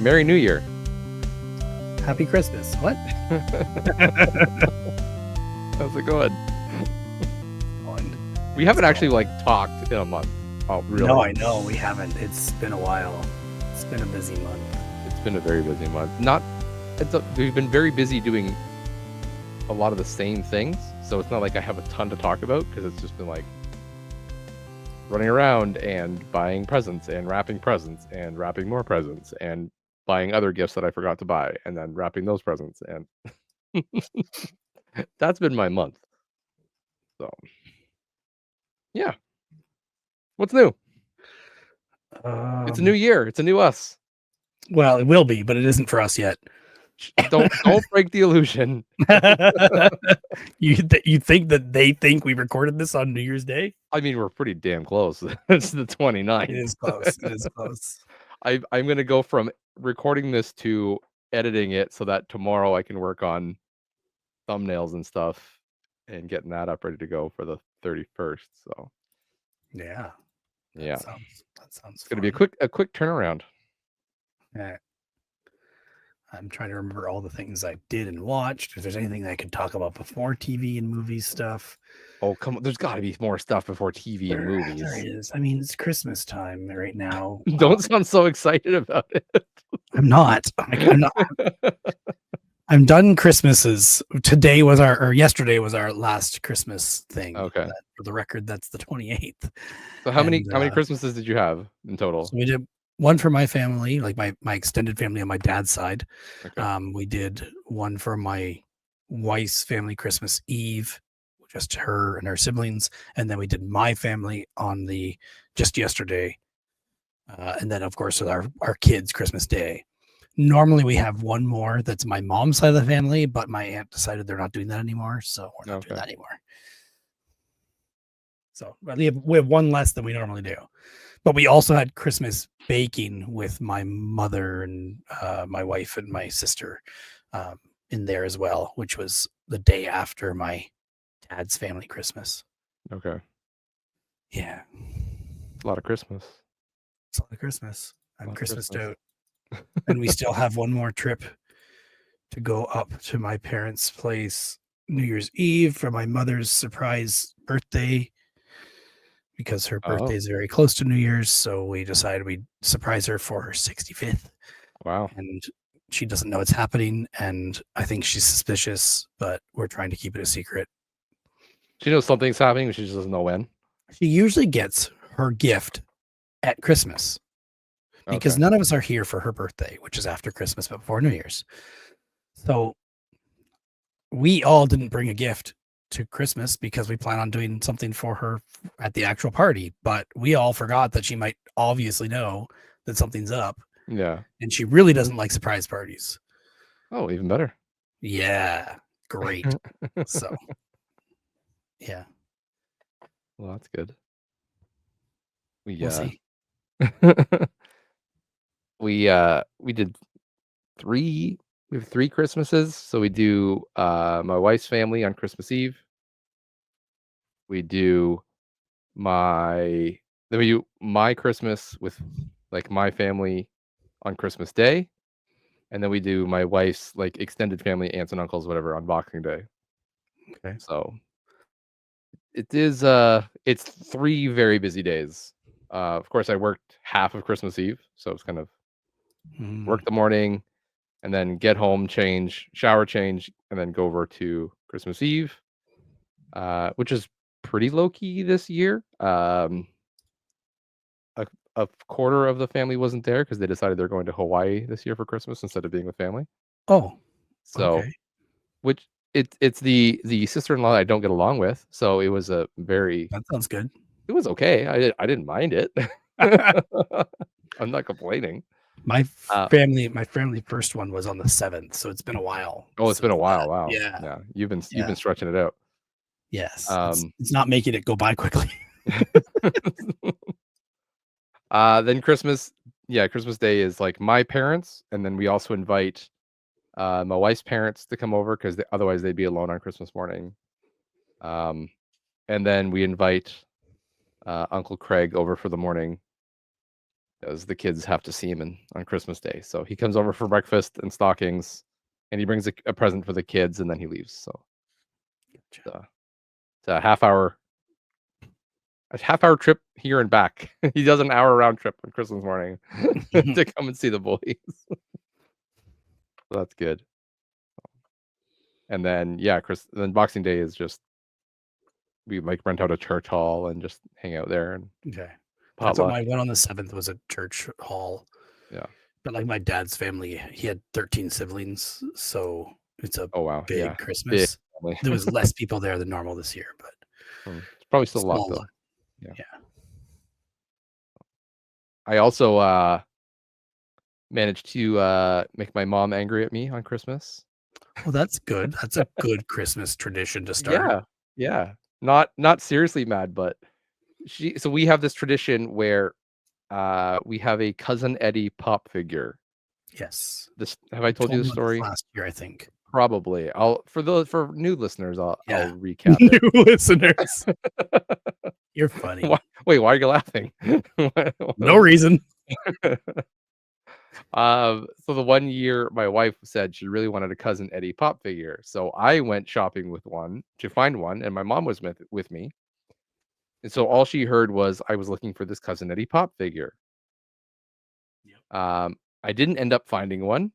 Merry New Year. Happy Christmas. What? How's it going? Fun. We haven't actually talked in a month. Oh, really? No, I know we haven't. It's been a while. It's been a busy month. It's been a very busy month. We've been very busy doing a lot of the same things, so it's not like I have a ton to talk about because it's just been like running around and buying presents and wrapping more presents and buying other gifts that I forgot to buy and then wrapping those presents, and that's been my month. So yeah. What's new? It's a new year. It's a new us. Well, it will be, but it isn't for us yet. Don't break the illusion. You think that they think we recorded this on New Year's Day? I mean, we're pretty damn close. It's the 29th. It is close. It is close. I'm going to go from recording this to editing it so that tomorrow I can work on thumbnails and stuff and getting that up ready to go for the 31st. So yeah. That sounds it's going to be a quick turnaround. Yeah. I'm trying to remember all the things I did and watched. If there's anything I could talk about before TV and movie stuff. Oh, come on. There's got to be more stuff before TV and movies. There is. I mean, it's Christmas time right now. Don't sound so excited about it. I'm not. I'm done Christmases. Yesterday was our last Christmas thing. Okay. For the record, that's the 28th. So how many Christmases did you have in total? So we did one for my family, like my extended family on my dad's side. Okay. We did one for my wife's family Christmas Eve, just her and her siblings, and then we did my family on just yesterday, and then of course with our kids Christmas Day. Normally we have one more that's my mom's side of the family, but my aunt decided they're not doing that anymore, so we're not doing that anymore. So we have one less than we normally do. But we also had Christmas baking with my mother and my wife and my sister in there as well, which was the day after my dad's family Christmas. Okay. Yeah. A lot of Christmas. It's a lot of Christmas. I'm Christmased out. And we still have one more trip to go up to my parents' place New Year's Eve for my mother's surprise birthday, because her birthday is very close to New Year's. So we decided we'd surprise her for her 65th. Wow. And she doesn't know it's happening. And I think she's suspicious, but we're trying to keep it a secret. She knows something's happening, but she just doesn't know when. She usually gets her gift at Christmas because none of us are here for her birthday, which is after Christmas, but before New Year's. So we all didn't bring a gift to Christmas because we plan on doing something for her at the actual party, but we all forgot that she might obviously know that something's up. Yeah. And she really doesn't like surprise parties. Oh, even better. Yeah. Great. So yeah. Well, that's good. We'll see. We did we have 3 Christmases. So we do my wife's family on Christmas Eve. We do my Christmas with my family on Christmas Day. And then we do my wife's extended family, aunts and uncles, whatever, on Boxing Day. Okay. So it's 3 very busy days. Of course, I worked half of Christmas Eve, so it's kind of work the morning and then get home, shower change, and then go over to Christmas Eve, which is pretty low-key this year. A quarter of the family wasn't there because they decided they're going to Hawaii this year for Christmas instead of being with family. Oh, so okay. Which it's the sister-in-law I don't get along with, so it was that sounds good. It was okay. I didn't mind it. I'm not complaining. My family first one was on the 7th, so it's been a while. Oh, it's been a while. Wow. Yeah. You've been stretching it out. Yes. It's not making it go by quickly. Then Christmas Day is my parents, and then we also invite my wife's parents to come over because otherwise they'd be alone on Christmas morning. And then we invite Uncle Craig over for the morning. Because the kids have to see him on Christmas Day. So he comes over for breakfast and stockings, and he brings a present for the kids, and then he leaves. So it's a half-hour trip here and back. He does an hour round trip on Christmas morning to come and see the boys. So that's good. And then then Boxing Day is just we like rent out a church hall and just hang out there and Okay. potluck. That's what my one on the 7th was, a church hall. Yeah. But like my dad's family, he had 13 siblings, so it's a big Christmas. Big there was less people there than normal this year, but it's probably still a lot though. Yeah. I also managed to make my mom angry at me on Christmas. Well, that's good. That's a good Christmas tradition to start. Yeah. Not seriously mad, but so we have this tradition where we have a Cousin Eddie pop figure. Yes. Have I told you the story? Last year, I think. Probably. For new listeners, I'll recap it. New listeners. You're funny. Why are you laughing? No reason. So the one year my wife said she really wanted a Cousin Eddie pop figure. So I went shopping to find one, and my mom was with me. And so all she heard was I was looking for this Cousin Eddie pop figure. Yep. I didn't end up finding one.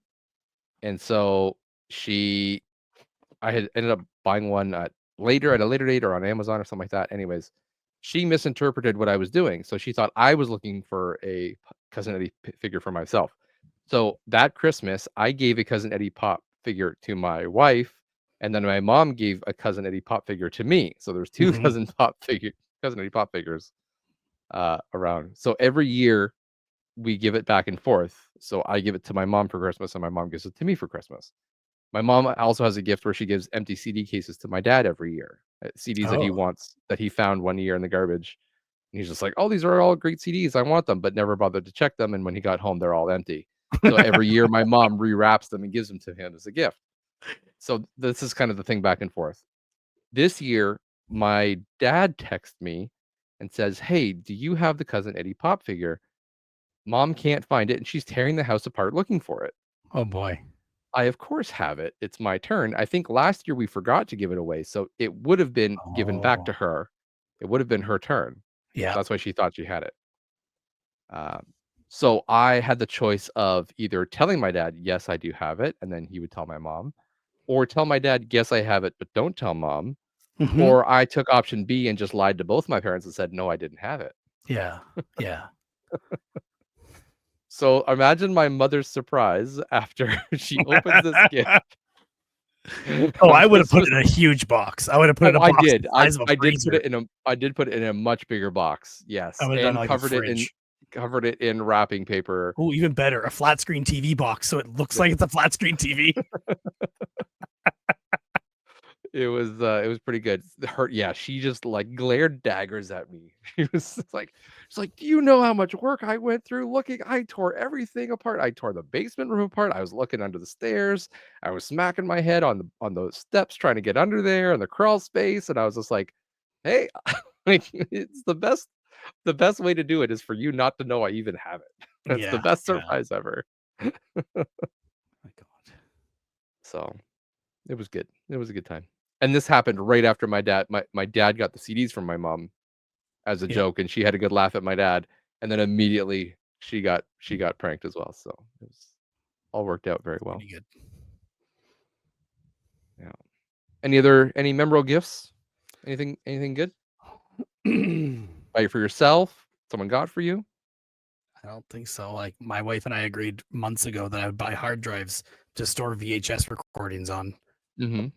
And so I had ended up buying one at a later date or on Amazon or something like that. Anyways, she misinterpreted what I was doing. So she thought I was looking for a Cousin Eddie figure for myself. So that Christmas, I gave a Cousin Eddie pop figure to my wife, and then my mom gave a Cousin Eddie pop figure to me. So there's two Cousin Eddie pop figures around. So every year we give it back and forth. So I give it to my mom for Christmas, and my mom gives it to me for Christmas. My mom also has a gift where she gives empty CD cases to my dad every year. CDs that he wants, that he found one year in the garbage. And he's just like, oh, these are all great CDs. I want them, but never bothered to check them. And when he got home, they're all empty. So every year my mom rewraps them and gives them to him as a gift. So this is kind of the thing back and forth. This year, my dad texts me and says, hey, do you have the Cousin Eddie pop figure? Mom can't find it, and she's tearing the house apart looking for it. Oh, boy. I, of course, have it. It's my turn. I think last year we forgot to give it away, so it would have been given back to her. It would have been her turn. Yeah. That's why she thought she had it. So I had the choice of either telling my dad, yes, I do have it, and then he would tell my mom, or tell my dad, yes, I have it, but don't tell mom. Or I took option B and just lied to both my parents and said, no, I didn't have it. Yeah. Yeah. So imagine my mother's surprise after she opens this gift. Oh, I would have put it in a huge box. I would have put it in a box. I did put it in a much bigger box. Yes. I would have done like covered it in wrapping paper. Oh, even better, a flat screen TV box, so it looks like it's a flat screen TV. It was pretty good. She just like glared daggers at me. She was like, do you know how much work I went through looking? I tore everything apart. I tore the basement room apart. I was looking under the stairs. I was smacking my head on those steps trying to get under there in the crawl space. And I was just like, hey, like it's the best way to do it is for you not to know I even have it. That's the best surprise ever. My God. So it was good. It was a good time. And this happened right after my dad got the CDs from my mom as a joke, and she had a good laugh at my dad. And then immediately she got pranked as well. So it was all worked out very well. Pretty good. Yeah. Any memorable gifts? Anything good? Buy for yourself? Someone got for you? I don't think so. Like my wife and I agreed months ago that I would buy hard drives to store VHS recordings on. Mm-hmm.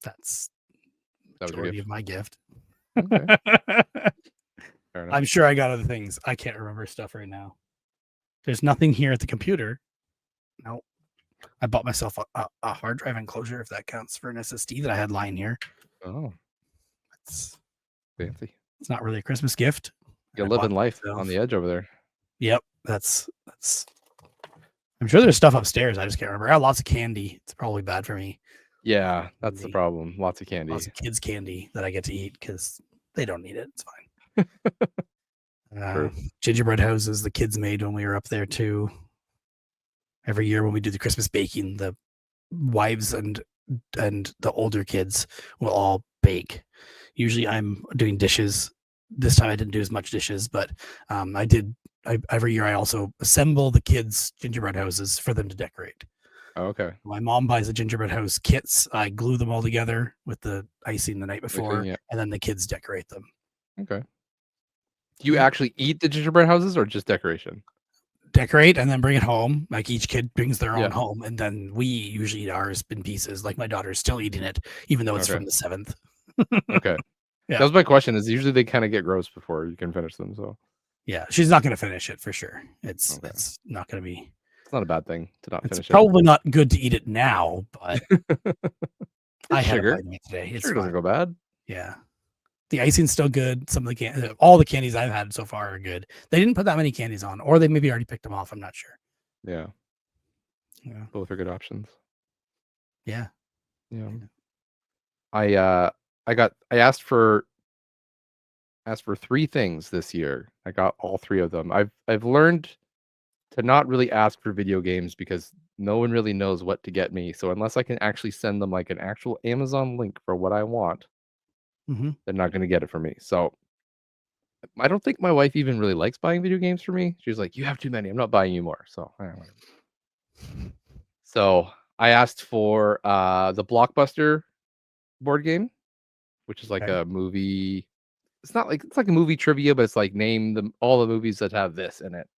That was majority of my gift. Okay. Fair enough. I'm sure I got other things. I can't remember stuff right now. There's nothing here at the computer. No. I bought myself a hard drive enclosure, if that counts, for an SSD that I had lying here. Oh. That's fancy. It's not really a Christmas gift. You're living life on the edge over there. Yep. That's I'm sure there's stuff upstairs. I just can't remember. I have lots of candy. It's probably bad for me. Yeah, that's the problem. Lots of candy. Lots of kids' candy that I get to eat because they don't need it. It's fine. True. Gingerbread houses the kids made when we were up there too. Every year when we do the Christmas baking, the wives and the older kids will all bake. Usually I'm doing dishes. This time I didn't do as much dishes, but I did. Every year I also assemble the kids' gingerbread houses for them to decorate. Oh, okay. My mom buys the gingerbread house kits. I glue them all together with the icing the night before, Yeah. and then the kids decorate them. Okay. Do you actually eat the gingerbread houses or just decoration? Decorate and then bring it home. Like each kid brings their own Yeah. home, and then we usually eat ours in pieces. Like my daughter's still eating it, even though it's Okay. from the 7th. Okay. Yeah. That was my question. Is usually they kind of get gross before you can finish them. So Yeah, she's not going to finish it for sure. It's okay. it's not going to be. It's not a bad thing to not It's finish it. probably not good to eat it now, but I It's had a sugar. bite of it today. It's Sugar doesn't fine. go bad. Yeah, the icing's still good. Some of the all the candies I've had so far are good. They didn't put that many candies on, or they maybe already picked them off. I'm not sure. Yeah. Yeah. Both are good options. Yeah. Yeah. I asked for 3 things this year. I got all 3 of them. I've learned to not really ask for video games because no one really knows what to get me. So unless I can actually send them like an actual Amazon link for what I want, Mm-hmm. they're not going to get it from me. So I don't think my wife even really likes buying video games for me. She's like, "You have too many. I'm not buying you more." So, so I asked for the Blockbuster board game, which is like Okay. a movie. It's like a movie trivia, but it's like name all the movies that have this in it.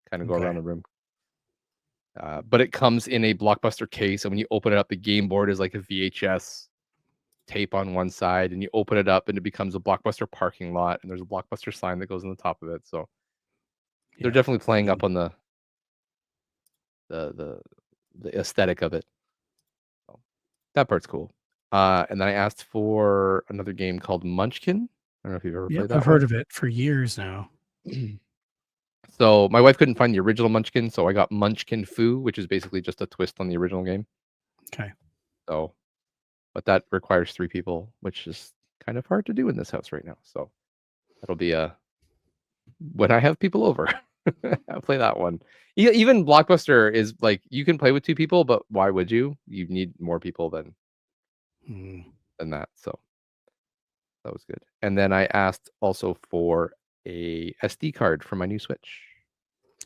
Kind of go Okay. around the room. But it comes in a Blockbuster case, and when you open it up, the game board is like a VHS tape on one side, and you open it up, and it becomes a Blockbuster parking lot, and there's a Blockbuster sign that goes on the top of it. So they're Yeah. definitely playing up on the the aesthetic of it. So that part's cool. And then I asked for another game called Munchkin. I don't know if you've ever Yep. played I've that heard one. of it for years now. So my wife couldn't find the original Munchkin, so I got Munchkin Foo, which is basically just a twist on the original game. Okay. So, but that requires 3 people, which is kind of hard to do in this house right now. So that'll be when I have people over, I'll play that one. Even Blockbuster is like you can play with 2 people, but why would you? You need more people Hmm. than that. So that was good. And then I asked also for a SD card for my new Switch.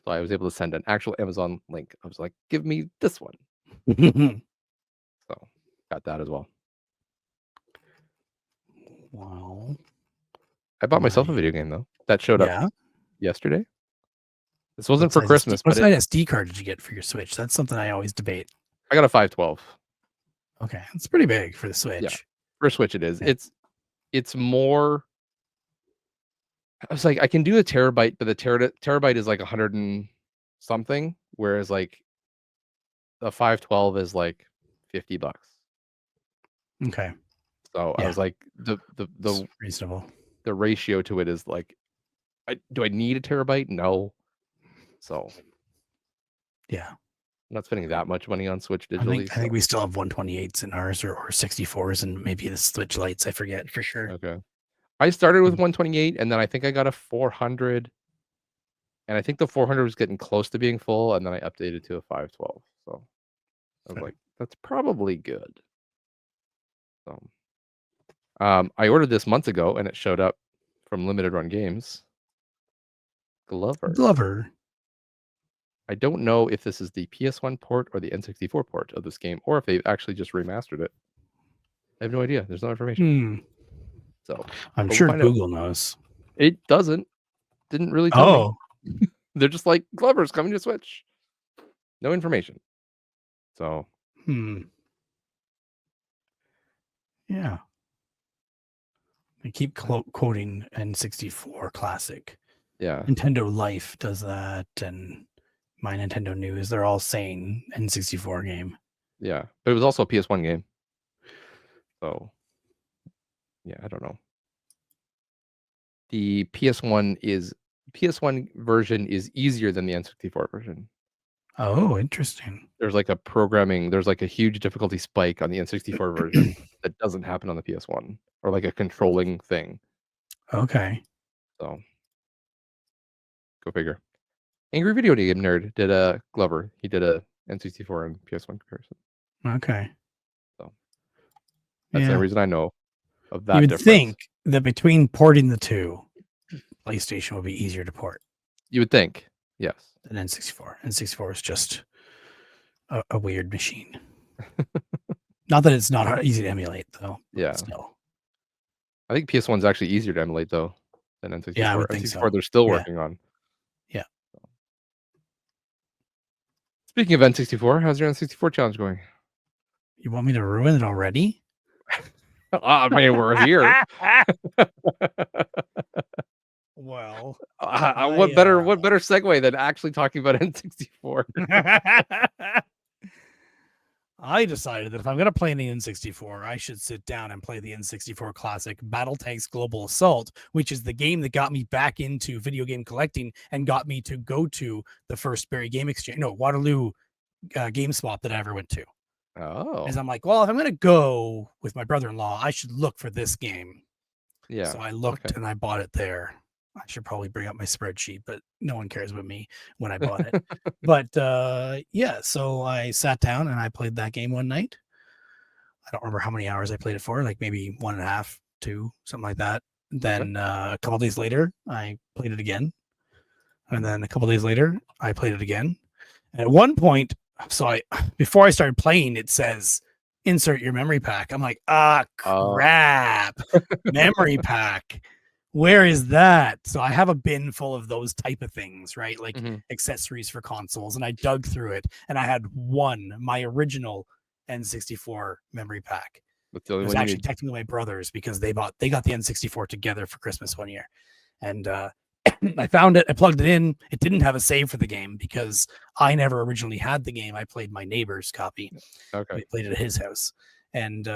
So I was able to send an actual Amazon link. I was like, "Give me this one." So got that as well. Wow. I bought myself a video game though. That showed up Yeah. yesterday. This wasn't for Christmas, What but size SD card did you get for your Switch? That's something I always debate. I got a 512. Okay, it's pretty big for the Yeah, Switch. for Switch it is. Yeah. It's more. I was like, I can do a terabyte, but the terabyte is like 100 and something, whereas like the 512 is like $50. Okay. So I Yeah. was like, It's reasonable. the ratio to it is like, do I need a terabyte? No. So Yeah. I'm not spending that much money on Switch I digitally. think we still have 128s in ours or 64s and maybe the Switch Lights. I forget for sure. Okay. I started with 128, and then I think I got a 400, and I think the 400 was getting close to being full, and then I updated to a 512. So I was Okay. like, that's probably good. So I ordered this months ago, and it showed up from Limited Run Games. Glover. I don't know if this is the PS1 port or the N64 port of this game, or if they've actually just remastered it. I have no idea. There's no information. So I'm we'll sure find out. Google knows. It didn't really tell Oh. me. They're just like, Glover's coming to Switch. No information. So Yeah. They keep quoting N64 Classic. Yeah. Nintendo Life does that, and My Nintendo News. They're all saying N64 game. Yeah. But it was also a PS1 game. So yeah, I don't know. The PS1 version is easier than the N64 version. Oh, interesting. There's like a huge difficulty spike on the N64 version that doesn't happen on the PS1, or like a controlling thing. Okay. So Go figure. Angry Video Game Nerd did a Glover. He did a N64 and PS1 comparison. Okay. So that's the reason I know of that You would difference. think that between porting the two, PlayStation would be easier to port. You would think, yes. Than N64. N64 is just a weird machine. Not that it's not easy to emulate, though. Yeah. Still. I think PS1 is actually easier to emulate, though, than N64. Yeah, I would think N64 so. they're still working on. Yeah. Speaking of N64, how's your N64 challenge going? You want me to ruin it already? I mean, we're here. Well, what better segue than actually talking about N64? I decided that if I'm going to play the N64, I should sit down and play the N64 classic Battle Tanks Global Assault, which is the game that got me back into video game collecting and got me to go to the first Waterloo game swap that I ever went to. Oh. As I'm like, well, if I'm going to go with my brother-in-law, I should look for this game. Yeah. So I looked and I bought it there. I should probably bring up my spreadsheet, but no one cares about me when I bought it. But so I sat down and I played that game one night. I don't remember how many hours I played it for, like maybe 1.5, 2, something like that. Then a couple days later, I played it again. And then a couple days later, I played it again. And at one point, before I started playing, it says, insert your memory pack. I'm like, crap, memory pack. Where is that? So I have a bin full of those type of things, right? Like accessories for consoles. And I dug through it and I had my original N64 memory pack. It was actually technically my brother's because they got the N64 together for Christmas one year. And I found it. I plugged it in. It didn't have a save for the game because I never originally had the game. I played my neighbor's copy. Okay. I played it at his house. And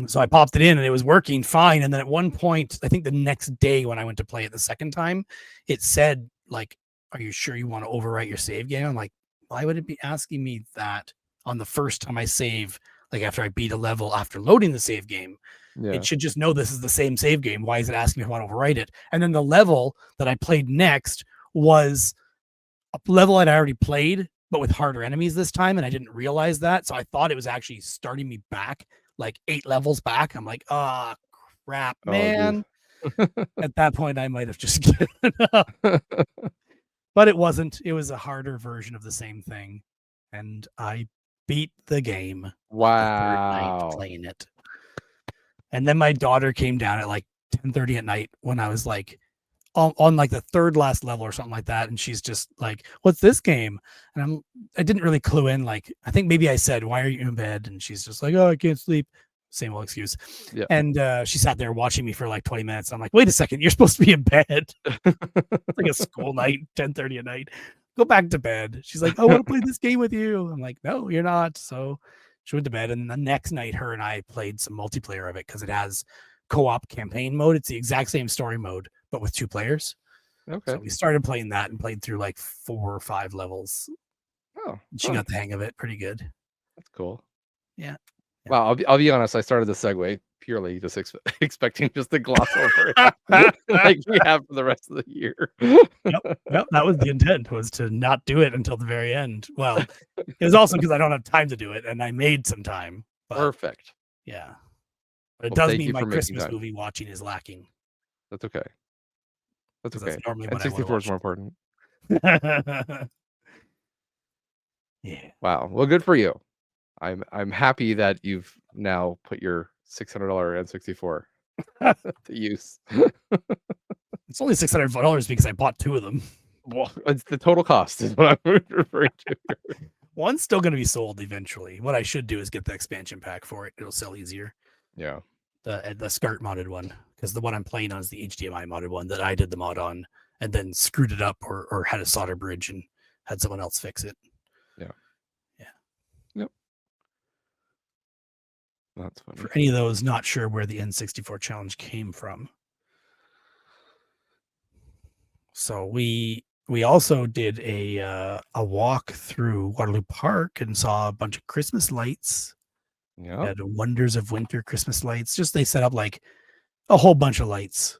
so I popped it in and it was working fine. And then at one point, I think the next day when I went to play it the second time, it said, like, are you sure you want to overwrite your save game? I'm like, why would it be asking me that on the first time I save, like after I beat a level after loading the save game? Yeah. It should just know this is the same save game. Why is it asking me if I want to overwrite it? And then the level that I played next was a level I'd already played, but with harder enemies this time. And I didn't realize that. So I thought it was actually starting me back like 8 levels back. I'm like, crap, man. At that point, I might have just given up. But it wasn't. It was a harder version of the same thing. And I beat the game. Wow. The third night playing it. And then my daughter came down at like 10:30 at night when I was like on like the third last level or something like that. And she's just like, what's this game? And I didn't really clue in. Like, I think maybe I said, why are you in bed? And she's just like, oh, I can't sleep. Same old excuse. Yeah. And she sat there watching me for like 20 minutes. I'm like, wait a second, you're supposed to be in bed. It's like a school night, 10:30 at night. Go back to bed. She's like, I want to play this game with you. I'm like, no, you're not. So she went to bed. And the next night, her and I played some multiplayer of it because it has co-op campaign mode. It's the exact same story mode, but with 2 players. Okay. So we started playing that and played through like 4 or 5 levels. Oh, she got the hang of it pretty good. That's cool. Yeah. Wow, I'll be honest. I started the segue purely just expecting just to gloss over it, like we have for the rest of the year. Yep, that was the intent, was to not do it until the very end. Well, it was also because I don't have time to do it, and I made some time. But, perfect. Yeah, but it does mean my Christmas movie watching is lacking. That's okay. That's okay. That's normally N64 is more important. Yeah. Wow. Well, good for you. I'm happy that you've now put your $600 N64 to use. It's only $600 because I bought 2 of them. Well, it's the total cost is what I'm referring to. One's still going to be sold eventually. What I should do is get the expansion pack for it. It'll sell easier. Yeah. The SCART modded one, because the one I'm playing on is the HDMI modded one that I did the mod on and then screwed it up or had a solder bridge and had someone else fix it. Yeah. Yeah. Yep. That's funny. For any of those not sure where the N64 challenge came from. So we also did a walk through Waterloo Park and saw a bunch of Christmas lights. Yeah. Had Wonders of Winter Christmas lights. Just they set up like a whole bunch of lights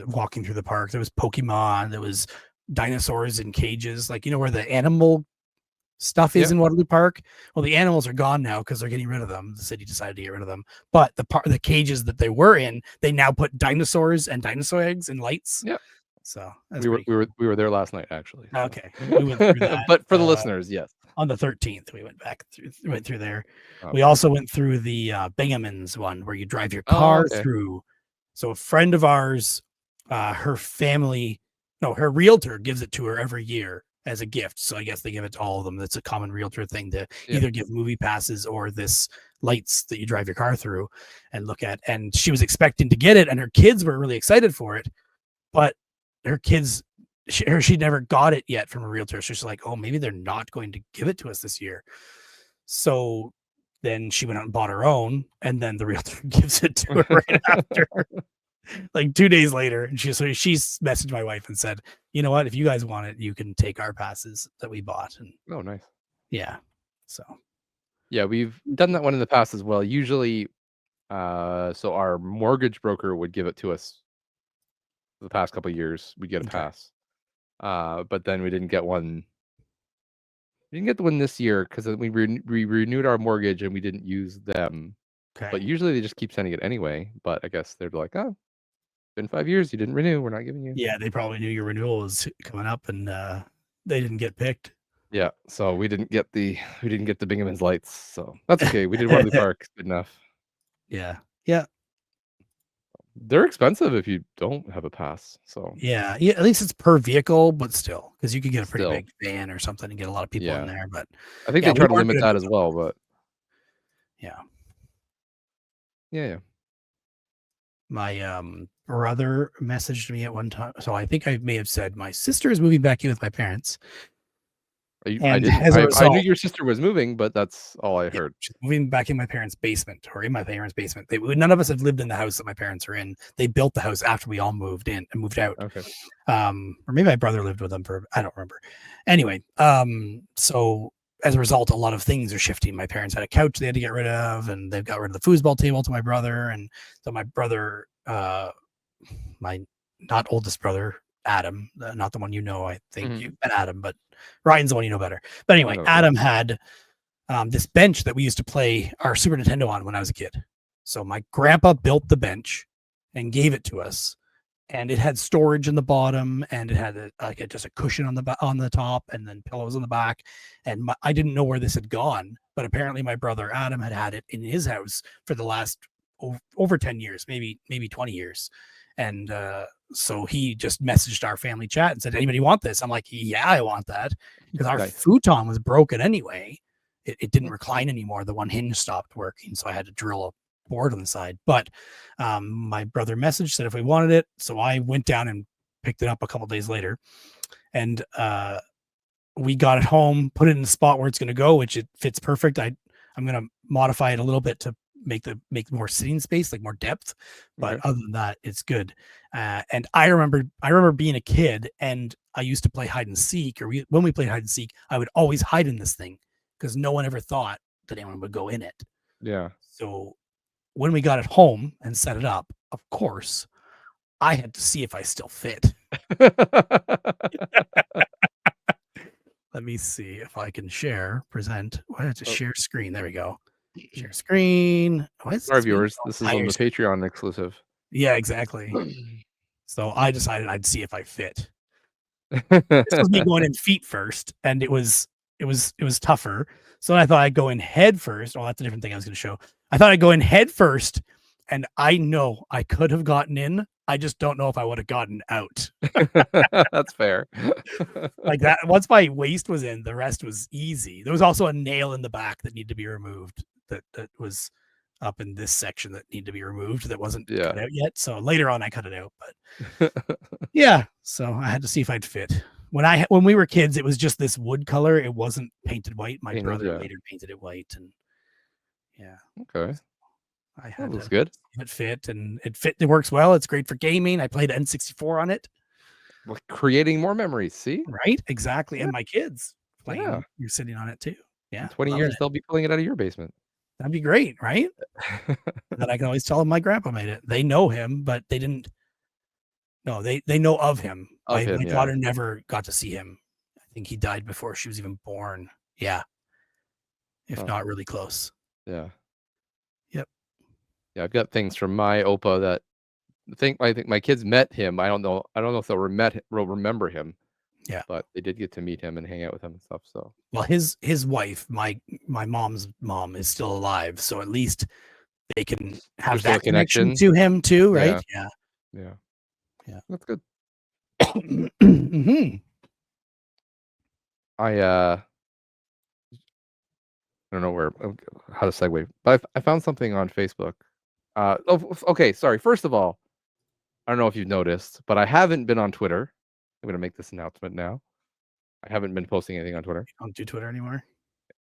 walking through the park. There was Pokemon. There was dinosaurs in cages, like where the animal stuff is Yeah. in Waterloo Park. Well, the animals are gone now because they're getting rid of them. The city decided to get rid of them. But the cages that they were in, they now put dinosaurs and dinosaur eggs and lights. Yeah. So that's We were pretty we were cool. we were there last night actually. So. Okay, we went through that. But for the listeners, yes. On the 13th, we went through there. Oh, We also perfect. went through the Bingaman's one where you drive your Oh, car okay. through. So a friend of ours, her family, no, her realtor gives it to her every year as a gift. So I guess they give it to all of them. That's a common realtor thing to Yeah. either give movie passes or this lights that you drive your car through and look at. And she was expecting to get it, and her kids were really excited for it, but her kids she never got it yet from a realtor. So she's like, oh, maybe they're not going to give it to us this year. So then she went out and bought her own, and then the realtor gives it to her right after, like 2 days later. And she's messaged my wife and said, you know what, if you guys want it, you can take our passes that we bought. And Oh, nice. yeah, so Yeah, we've done that one in the past as well. Usually, so our mortgage broker would give it to us the past couple of years. We'd get a okay, pass. But then we didn't get one. We didn't get the one this year because we renewed our mortgage and we didn't use them. But okay. usually they just keep sending it anyway. But I guess they're like, oh, been 5 years, you didn't renew. We're not giving you. Yeah, they probably knew your renewal was coming up, and they didn't get picked. Yeah, so we didn't get the Bingaman's lights. So that's okay. We did Waterloo Park. Good enough. Yeah, yeah. They're expensive if you don't have a pass. So Yeah, yeah, at least it's per vehicle, but still, because you could get a pretty still, big van or something and get a lot of people in yeah. there, but I think yeah, they we try to weren't limit gonna that do as that well, one. but Yeah. yeah, yeah. My, brother messaged me at one time, so I think I may have said, "My sister is moving back in with my parents," I and didn't. as a I knew result your sister was moving, but that's all I yeah, heard. she's moving back in my parents' basement or in my parents' basement. None of us have lived in the house that my parents are in. They built the house after we all moved in and moved out. Okay. Or maybe my brother lived with them for I don't remember. Anyway, so as a result, a lot of things are shifting. My parents had a couch they had to get rid of, and they've got rid of the foosball table to my brother, and so my brother, my not oldest brother, Adam, not the one I think Mhm. you met Adam, but Ryan's the one you know better. But I anyway, know, yeah. Adam had this bench that we used to play our Super Nintendo on when I was a kid. So my grandpa built the bench and gave it to us, and it had storage in the bottom, and it had just a cushion on the top, and then pillows on the back. And I didn't know where this had gone, but apparently my brother Adam had it in his house for the last over 10 years, maybe 20 years, and so he just messaged our family chat and said, "Anybody want this?" I'm like, "Yeah, I want that," because our Nice. futon was broken anyway. It didn't Mm, recline anymore. The one hinge stopped working, so I had to drill a board on the side. But my brother messaged, said if we wanted it, so I went down and picked it up a couple days later, and we got it home, put it in the spot where it's going to go, which it fits perfect. I'm going to modify it a little bit to make more sitting space, like more depth. But okay. other than that, it's good. And I remember being a kid, and I used to play hide and seek, when we played hide and seek, I would always hide in this thing because no one ever thought that anyone would go in it. Yeah. So when we got it home and set it up, of course, I had to see if I still fit. Let me see if I can present. Why did it Oh, share screen? There we go. Share screen. Why is sorry, this being viewers. This is on higher the screen? Patreon exclusive. Yeah, exactly. So I decided I'd see if I fit. This was me going in feet first, and it was tougher. So I thought I'd go in head first. Oh, that's a different thing I was going to show. I thought I'd go in head first, and I know I could have gotten in. I just don't know if I would have gotten out. That's fair. Like that, once my waist was in, the rest was easy. There was also a nail in the back that needed to be removed. That was up in this section that needed to be removed. That wasn't Yeah. cut out yet. So later on, I cut it out. But yeah, so I had to see if I'd fit. When we were kids, it was just this wood color. It wasn't painted white. My Painted, brother yeah. later painted it white, and yeah, Okay. I That had to looks see good. if it fit, and it fit. It works well. It's great for gaming. I played N64 on it. Well, creating more memories. See? Right, exactly, Yeah. and my kids Yeah. playing. You're sitting on it too. In Yeah, 20 loving years, it. they'll be pulling it out of your basement. That'd be great, right? And then I can always tell them my grandpa made it. They know him, but they didn't. No, they know of him. Of him, My yeah. daughter never got to see him. I think he died before she was even born. Yeah. If not really close. Yeah. Yep. Yeah, I've got things from my Opa that I think my kids met him. I don't know if they'll remember him. Yeah. But they did get to meet him and hang out with him and stuff. So well, his wife, my mom's mom, is still alive, so at least they can have still a that connection connection. to him too, right? Yeah. Yeah. Yeah. That's good. Mhm. I don't know how to segue, but I found something on Facebook. Okay, sorry. First of all, I don't know if you've noticed, but I haven't been on Twitter. I'm gonna make this announcement now. I haven't been posting anything on Twitter. You don't do Twitter anymore?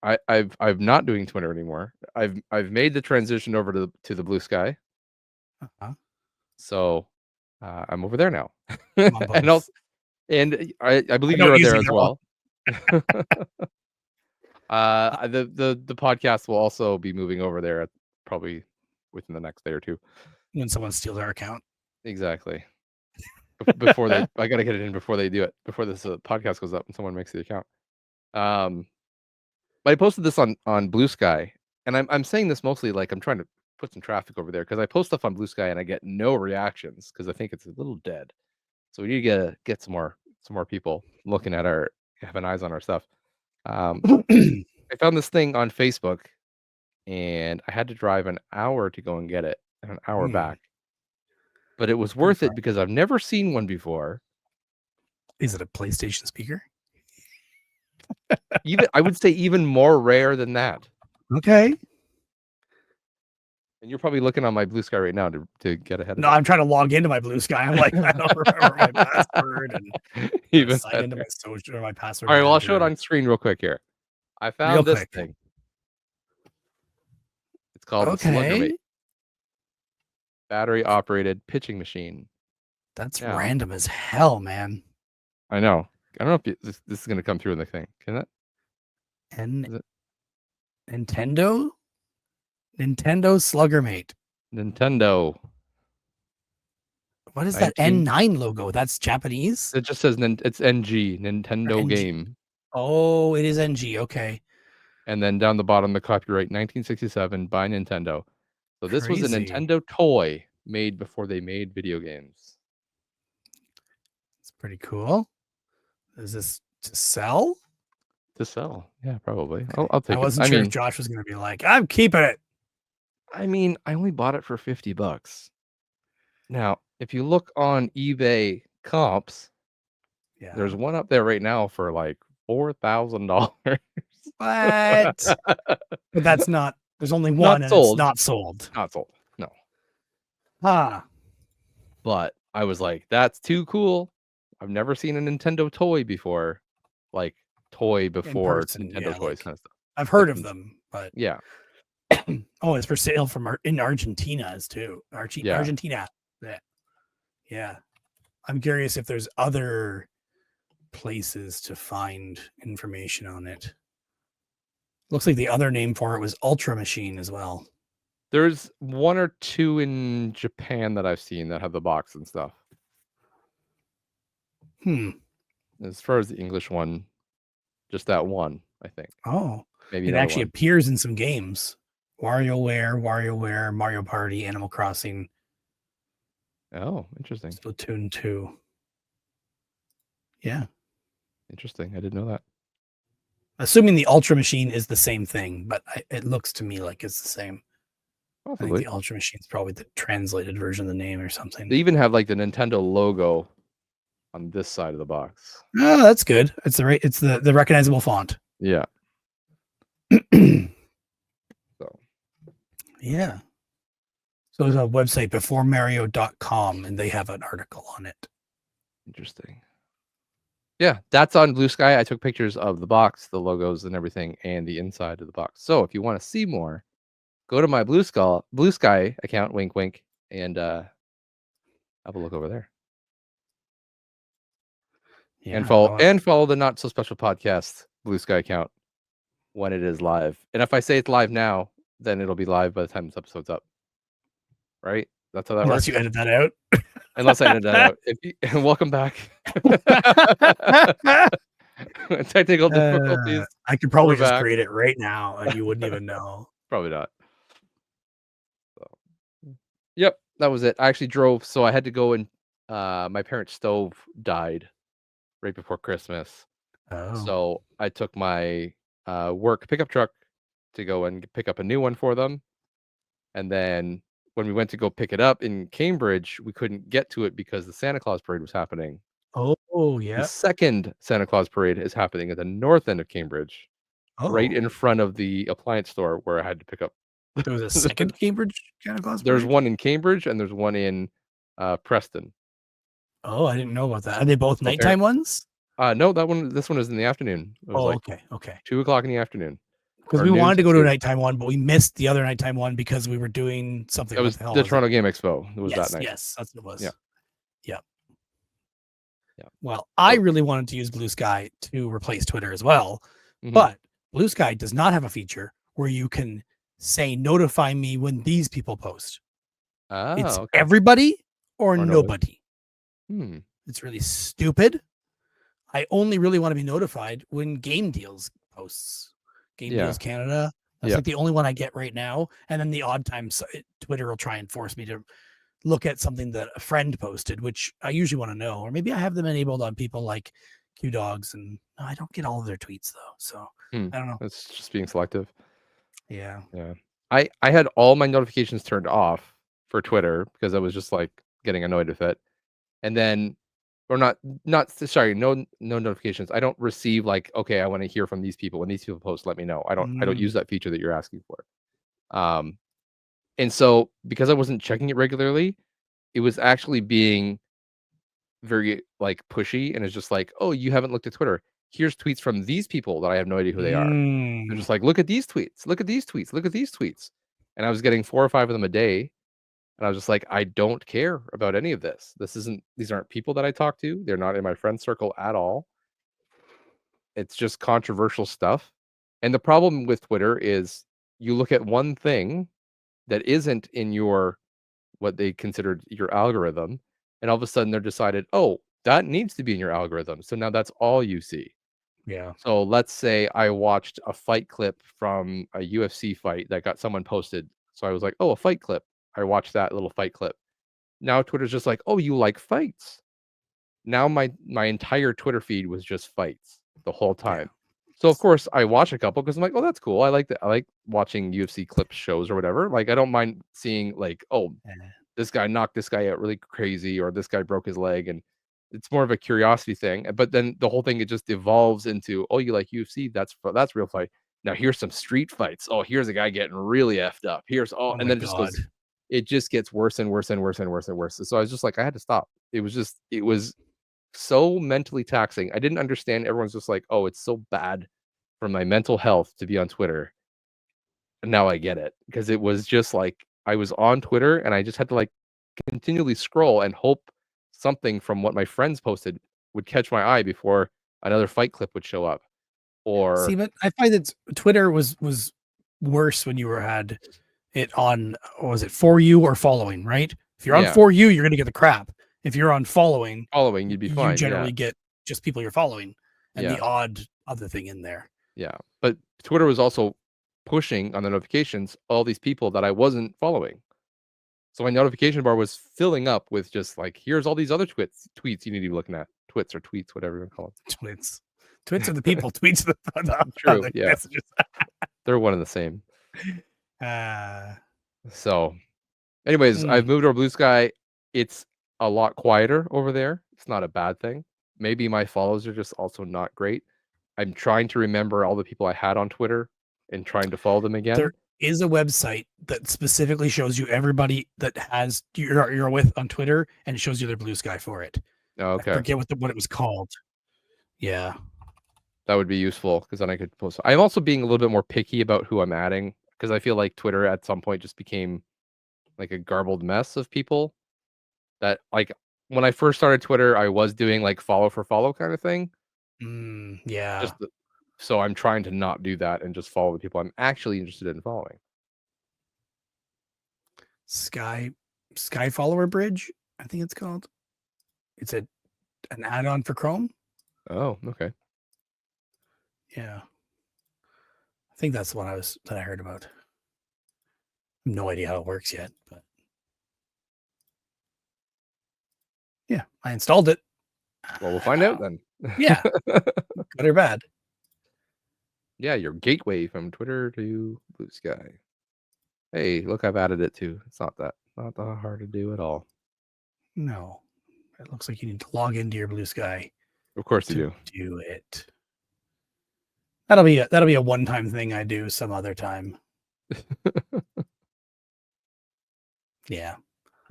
I'm not doing Twitter anymore. I've made the transition over to the Blue Sky. Uh-huh. So I'm over there now. I'm on And both. also, and I believe don't you're use there as either one. well. The podcast will also be moving over there probably within the next day or two. When someone steals our account. Exactly. Before I gotta get it in before they do it. Before this podcast goes up and someone makes the account. But I posted this on Blue Sky, and I'm saying this mostly like I'm trying to put some traffic over there because I post stuff on Blue Sky and I get no reactions because I think it's a little dead. So we need to get some more people looking at having eyes on our stuff. I found this thing on Facebook, and I had to drive an hour to go and get it, and an hour back. But it was worth it because I've never seen one before. Is it a PlayStation speaker? I would say even more rare than that. Okay. And you're probably looking on my Blue Sky right now to get ahead of No, it. I'm trying to log into my Blue Sky. I'm like, I don't remember my password and even sign into my social or my password. All right, well, I'll show it on screen real quick here. I found this thing. It's called the Sluggermate. Battery operated pitching machine. That's random as hell, man. I know. I don't know if this is going to come through in the thing. Can it? Nintendo Sluggermate. Nintendo. What is that N9 logo? That's Japanese? It just says it's NG, Nintendo game. Oh, it is NG. Okay. And then down the bottom, the copyright 1967 by Nintendo. So this was a Nintendo toy made before they made video games. It's pretty cool. Is this to sell? To sell. Yeah, probably. Okay. I'll take it. I wasn't sure if Josh was going to be like, I'm keeping it. I mean, I only bought it for $50. Now, if you look on eBay comps, there's one up there right now for like $4,000. What? But that's not. There's only one, and it's not sold. Not sold. No. But I was like, that's too cool. I've never seen a Nintendo toy before, like toy before Nintendo toys kind of stuff. I've heard of them, but yeah. Oh, it's for sale in Argentina as too. Argentina. Yeah. I'm curious if there's other places to find information on it. Looks like the other name for it was Ultra Machine as well. There's one or two in Japan that I've seen that have the box and stuff. As far as the English one, just that one, I think. Oh, maybe it actually appears in some games. WarioWare, Mario Party, Animal Crossing. Oh, interesting. Splatoon 2. Yeah. Interesting. I didn't know that. Assuming the Ultra Machine is the same thing, but it looks to me like it's the same. Possibly. I think the Ultra Machine is probably the translated version of the name or something. They even have like the Nintendo logo on this side of the box. Oh, that's good. It's the recognizable font. Yeah. Yeah. So there's a website beforemario.com and they have an article on it. Interesting. Yeah, that's on Blue Sky. I took pictures of the box, the logos and everything, and the inside of the box. So if you want to see more, go to my Blue Sky account, wink wink, and have a look over there. Yeah, and follow the Not So Special Podcast Blue Sky account when it is live. And if I say it's live now, then it'll be live by the time this episode's up. Right? That's how that works. Unless you edit that out. unless I edited that out. Welcome back. Technical difficulties. I could probably We're just back. create it right now, and you wouldn't even know. Probably not. So, yep, that was it. I actually drove, so I had to go and my parents' stove died right before Christmas. Oh. So I took my work pickup truck to go and pick up a new one for them. And then when we went to go pick it up in Cambridge, we couldn't get to it because the Santa Claus parade was happening. Oh, The yeah. second Santa Claus parade is happening at the north end of Cambridge, right Oh, in front of the appliance store where I had to pick up. there was a second Cambridge Santa Claus There's parade? one in Cambridge and there's one in Preston. Oh, I didn't know about that. Are they both So appar nighttime ones? no, this one is in the afternoon. It was Oh, like okay, okay. 2 o'clock in the afternoon, Because or we noon wanted to to go to a 2. nighttime one, but we missed the other nighttime one because we were doing something. That What was the hell the was it? Toronto Game Expo. It was that Yes, night. yes, that's what it was. Yeah, Yep. yeah. Well, I So really wanted to use Blue Sky to replace Twitter as well, mhm. but Blue Sky does not have a feature where you can say notify me when these people post. It's Oh, okay. everybody or Or nobody. nobody. Hmm. It's really stupid. I only really want to be notified when Game Deals posts. Game Yeah. Deals Canada. That's Yeah. like the only one I get right now. And then the odd times Twitter will try and force me to look at something that a friend posted, which I usually want to know. Or maybe I have them enabled on people like Q Dogs, and I don't get all of their tweets though. So Hmm. I don't know. It's just being selective. Yeah. Yeah. I had all my notifications turned off for Twitter because I was just like getting annoyed with it. And then or not sorry, no notifications. I don't receive like, okay, I want to hear from these people. When these people post, let me know. I don't use Mm, that feature that you're asking for. Um and so because I wasn't checking it regularly, it was actually being very like pushy and it's just like, "Oh, you haven't looked at Twitter. Here's tweets from these people that I have no idea who they are." They're mm, just like, "Look at these tweets. Look at these tweets. Look at these tweets." And I was getting 4 or 5 of them a day, and I was just like, "I don't care about any of this. These aren't people that I talk to. They're not in my friend circle at all. It's just controversial stuff." And the problem with Twitter is you look at one thing that isn't in your what they considered your algorithm, and all of a sudden they're decided, "Oh, that needs to be in your algorithm." So now that's all you see. yeah. So let's say I watched a fight clip from a UFC fight that got someone posted. So I was like, "Oh, a fight clip." I watched that little fight clip. Now Twitter's just like, "Oh, you like fights." Now my entire Twitter feed was just fights the whole Yeah. time. So of course I watch a couple because I'm like, "Oh, that's cool. I like that. I like watching UFC clips shows or whatever." Like I don't mind seeing like, "Oh, Yeah. this guy knocked this guy out really crazy," or "This guy broke his leg," and it's more of a curiosity thing, but then the whole thing, it just evolves into, "Oh, you like UFC? That's real fight. Now here's some street fights. Oh, here's a guy getting really effed up. Here's all," Oh and my then it just God. goes it just gets worse and worse and worse and worse and worse, so I was just like, I had to stop. It was so mentally taxing. I didn't understand everyone's just like, "Oh, it's so bad for my mental health to be on Twitter." And now I get it, because it was just like, I was on Twitter and I just had to, like, continually scroll and hope something from what my friends posted would catch my eye before another fight clip would show up, See, or but I find that Twitter was worse when you were had it on, what was it, for you or following, right? If you're on yeah, for you, you're gonna get the crap. If you're on following, following, you'd be you fine, yeah, generally get just people you're following and the yeah, odd other thing in there. yeah, but Twitter was also pushing on the notifications all these people that I wasn't following. So my notification bar was filling up with just like, "Here's all these other tweets you need to be looking at." Twits or tweets, whatever you wanna call Twits. Twits are the people, tweets are the them. True, other yeah, messages. they're one and the same. Uh, So anyways, I've mm. moved over Blue Sky. It's a lot quieter over there. It's not a bad thing. Maybe my follows are just also not great. I'm trying to remember all the people I had on Twitter and trying to follow them There again. is a website that specifically shows you everybody that has you're with on Twitter, and it shows you their Blue Sky for it. Oh, I okay. forget what it was called. Yeah. That would be useful because then I could post. I'm also being a little bit more picky about who I'm adding because I feel like Twitter at some point just became like a garbled mess of people that like when I first started Twitter, I was doing like follow for follow kind of thing. Yeah. Just so I'm trying to not do that and just follow the people I'm actually interested in following. Sky Follower Bridge. I think it's called. It's an add-on for Chrome. Oh, okay. Yeah. I think that's the one that I heard about. No idea how it works yet, but yeah, I installed it. Well, we'll find out then. Yeah. Good or bad. Yeah, your gateway from Twitter to Blue Sky. Hey, look, I've added it too. It's not that hard to do at all. No. It looks like you need to log into your Blue Sky. Of course you do it. That'll be a one-time thing I do some other time. Yeah.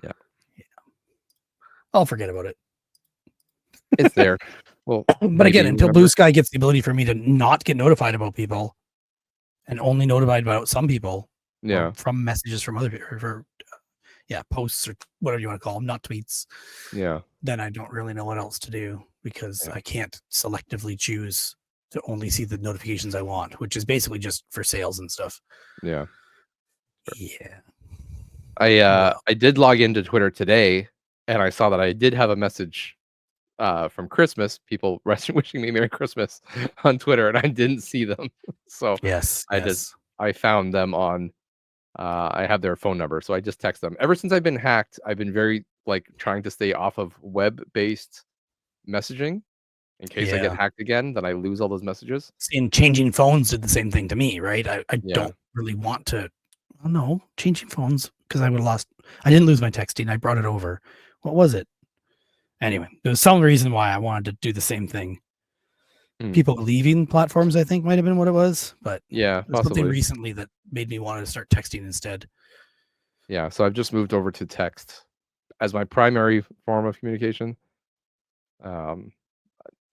Yeah. I'll forget about it. It's there. Well, but again, until Blue Sky gets the ability for me to not get notified about people and only notified about some people, from messages from other people, for posts or whatever you want to call them, not tweets. Yeah. Then I don't really know what else to do because I can't selectively choose to only see the notifications I want, which is basically just for sales and stuff. Yeah. Yeah. I did log into Twitter today, and I saw that I did have a message from Christmas, people wishing me Merry Christmas on Twitter, and I didn't see them. So I found them on. I have their phone number, so I just text them. Ever since I've been hacked, I've been very trying to stay off of web-based messaging in case I get hacked again, then I lose all those messages. And changing phones did the same thing to me, right? I don't really want to. Oh no, changing phones because I would have lost. I didn't lose my texting. I brought it over. What was it? Anyway, there was some reason why I wanted to do the same thing. People leaving platforms, I think, might have been what it was. But yeah, something recently that made me want to start texting instead. Yeah, so I've just moved over to text as my primary form of communication.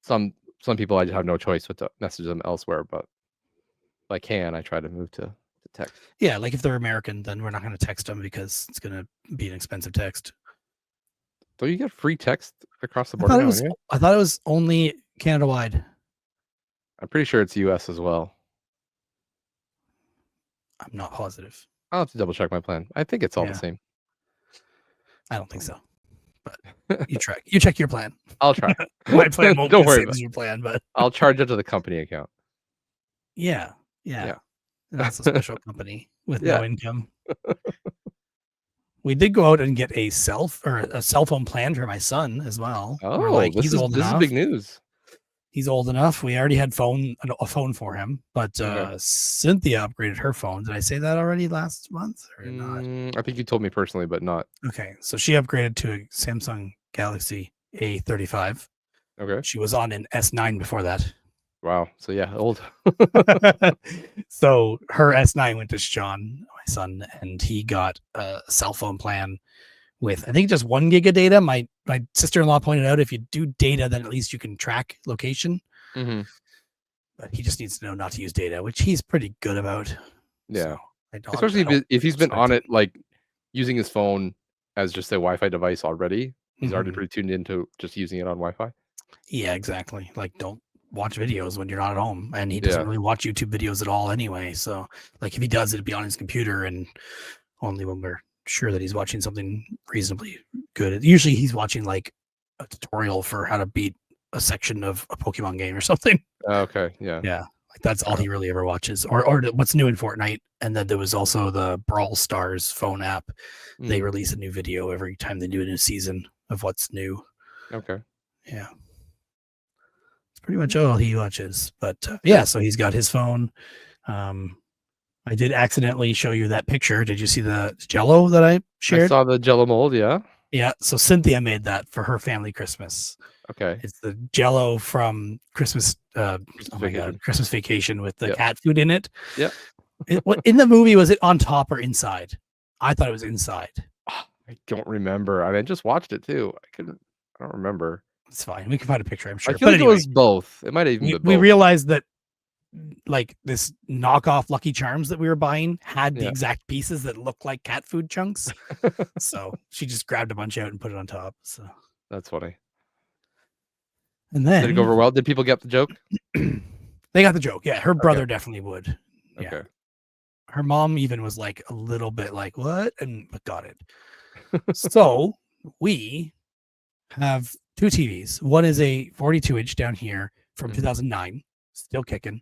Some people I have no choice but to message them elsewhere, but if I can, I try to move to text. Yeah, like if they're American, then we're not going to text them because it's going to be an expensive text. Don't you get free text across the board? I thought it was only Canada wide. I'm pretty sure it's US as well. I'm not positive. I'll have to double check my plan. I think it's all the same. I don't think so. But you check your plan. I'll try. My plan won't be the same as your plan, but I'll charge it to the company account. Yeah. That's a special company with no income. We did go out and get a cell phone plan for my son as well. Oh, this is big news. He's old enough. We already had a phone for him, but Cynthia upgraded her phone. Did I say that already last month or not? I think you told me personally, but not. Okay, so she upgraded to a Samsung Galaxy A35. Okay. She was on an S9 before that. Wow. So yeah, old. So her S9 went to Sean, my son, and he got a cell phone plan with, I think, just 1 gig of data. My sister-in-law pointed out if you do data, then at least you can track location. Mm-hmm. But he just needs to know not to use data, which he's pretty good about. Yeah. So especially if he's been on it, like using his phone as just a Wi-Fi device already. He's already pretty tuned into just using it on Wi-Fi. Yeah, exactly. Like, don't watch videos when you're not at home, and he doesn't really watch YouTube videos at all anyway. So like if he does, it'd be on his computer and only when we're sure that he's watching something reasonably good. Usually he's watching like a tutorial for how to beat a section of a Pokemon game or something. Okay. Yeah. Like that's all he really ever watches, or what's new in Fortnite. And then there was also the Brawl Stars phone app. They release a new video every time they do a new season of what's new. Okay. Yeah. Pretty much all he watches, but so he's got his phone. I did accidentally show you that picture. Did you see the Jell-O that I shared? I saw the Jell-O mold. Yeah. So Cynthia made that for her family Christmas. Okay. It's the Jell-O from Christmas Vacation with the cat food in it. Yeah. In the movie, was it on top or inside? I thought it was inside. I don't remember. I just watched it too. I don't remember. It's fine. We can find a picture, I'm sure. I feel like it was both. It might have even been both. We realized that like this knockoff Lucky Charms that we were buying had the exact pieces that look like cat food chunks. So she just grabbed a bunch out and put it on top. So that's funny. And then did it go over well? Did people get the joke? They got the joke. Yeah, her brother definitely would. Yeah. Okay. Her mom even was like a little bit like, what? But got it. So we have two TVs. One is a 42-inch down here from 2009, still kicking,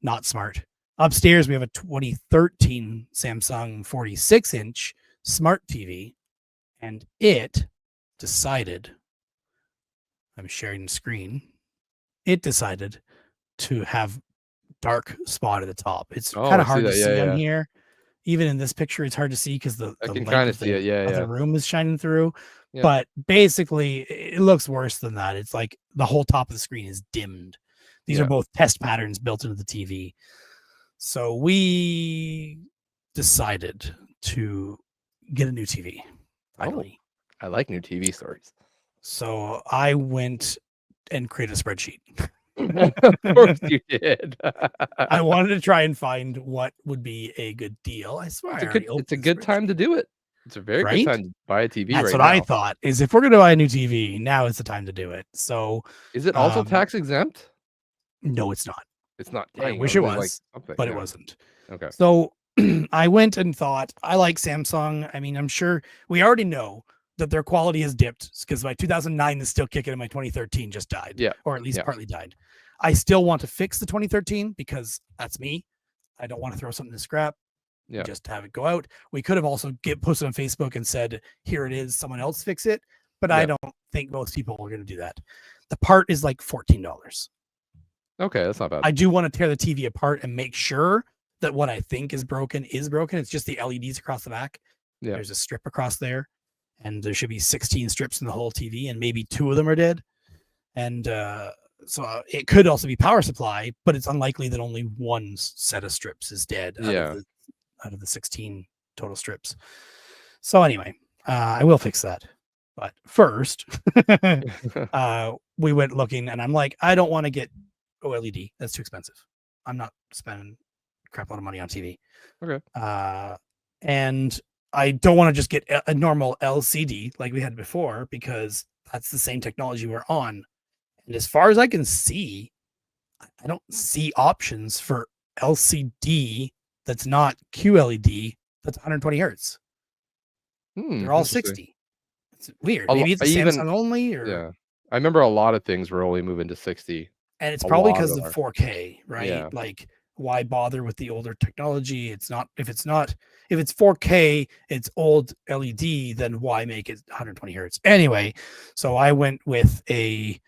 not smart. Upstairs, we have a 2013 Samsung 46-inch smart TV, and it decided, I'm sharing the screen, it decided to have dark spot at the top. It's Oh, kind I of see hard to that. Yeah, see on yeah. here. Even in this picture, it's hard to see because the I can light kind of of see it. Yeah, the yeah. room is shining through. Yeah. But basically, it looks worse than that. It's like the whole top of the screen is dimmed. These are Yeah. both test patterns built into the TV. So we decided to get a new TV finally. Oh, I like new TV stories. So I went and created a spreadsheet. Of course you did. I wanted to try and find what would be a good deal. I swear I already It's a opened the good time to spreadsheet. do it. It's a very good Right? time to buy a TV That's right what I now. thought, is if we're going to buy a new TV, now is the time to do it. So, Is it also tax exempt? no, it's not. It's not. I Dang, I wish was it gonna, like, was, something. but it Yeah. wasn't. Okay. So I went and thought, I like Samsung. I mean, I'm sure we already know that their quality has dipped because my 2009 is still kicking and my 2013 just died, Yeah. or at least Yeah. partly died. I still want to fix the 2013 because that's me. I don't want to throw something to scrap. Yeah. Just have it go out. We could have also posted on Facebook and said, here it is, someone else fix it. But I don't think most people are going to do that. The part is like $14. Okay, that's not bad. I do want to tear the TV apart and make sure that what I think is broken is broken. It's just the LEDs across the back. Yeah. There's a strip across there, and there should be 16 strips in the whole TV, and maybe 2 of them are dead. And so it could also be power supply, but it's unlikely that only one set of strips is dead out of the 16 total strips. So anyway, I will fix that. But first, we went looking, and I'm like, I don't want to get OLED. That's too expensive. I'm not spending a crap load of money on TV. Okay. And I don't want to just get a normal LCD like we had before because that's the same technology we're on. And as far as I can see, I don't see options for LCD that's not QLED that's 120 hertz. They're all 60. It's weird. Maybe it's a Samsung only, or yeah. I remember a lot of things were only moving to 60. And it's probably because of 4K, right? Yeah. Like, why bother with the older technology? If it's 4K, it's old LED, then why make it 120 hertz? Anyway, so I went with a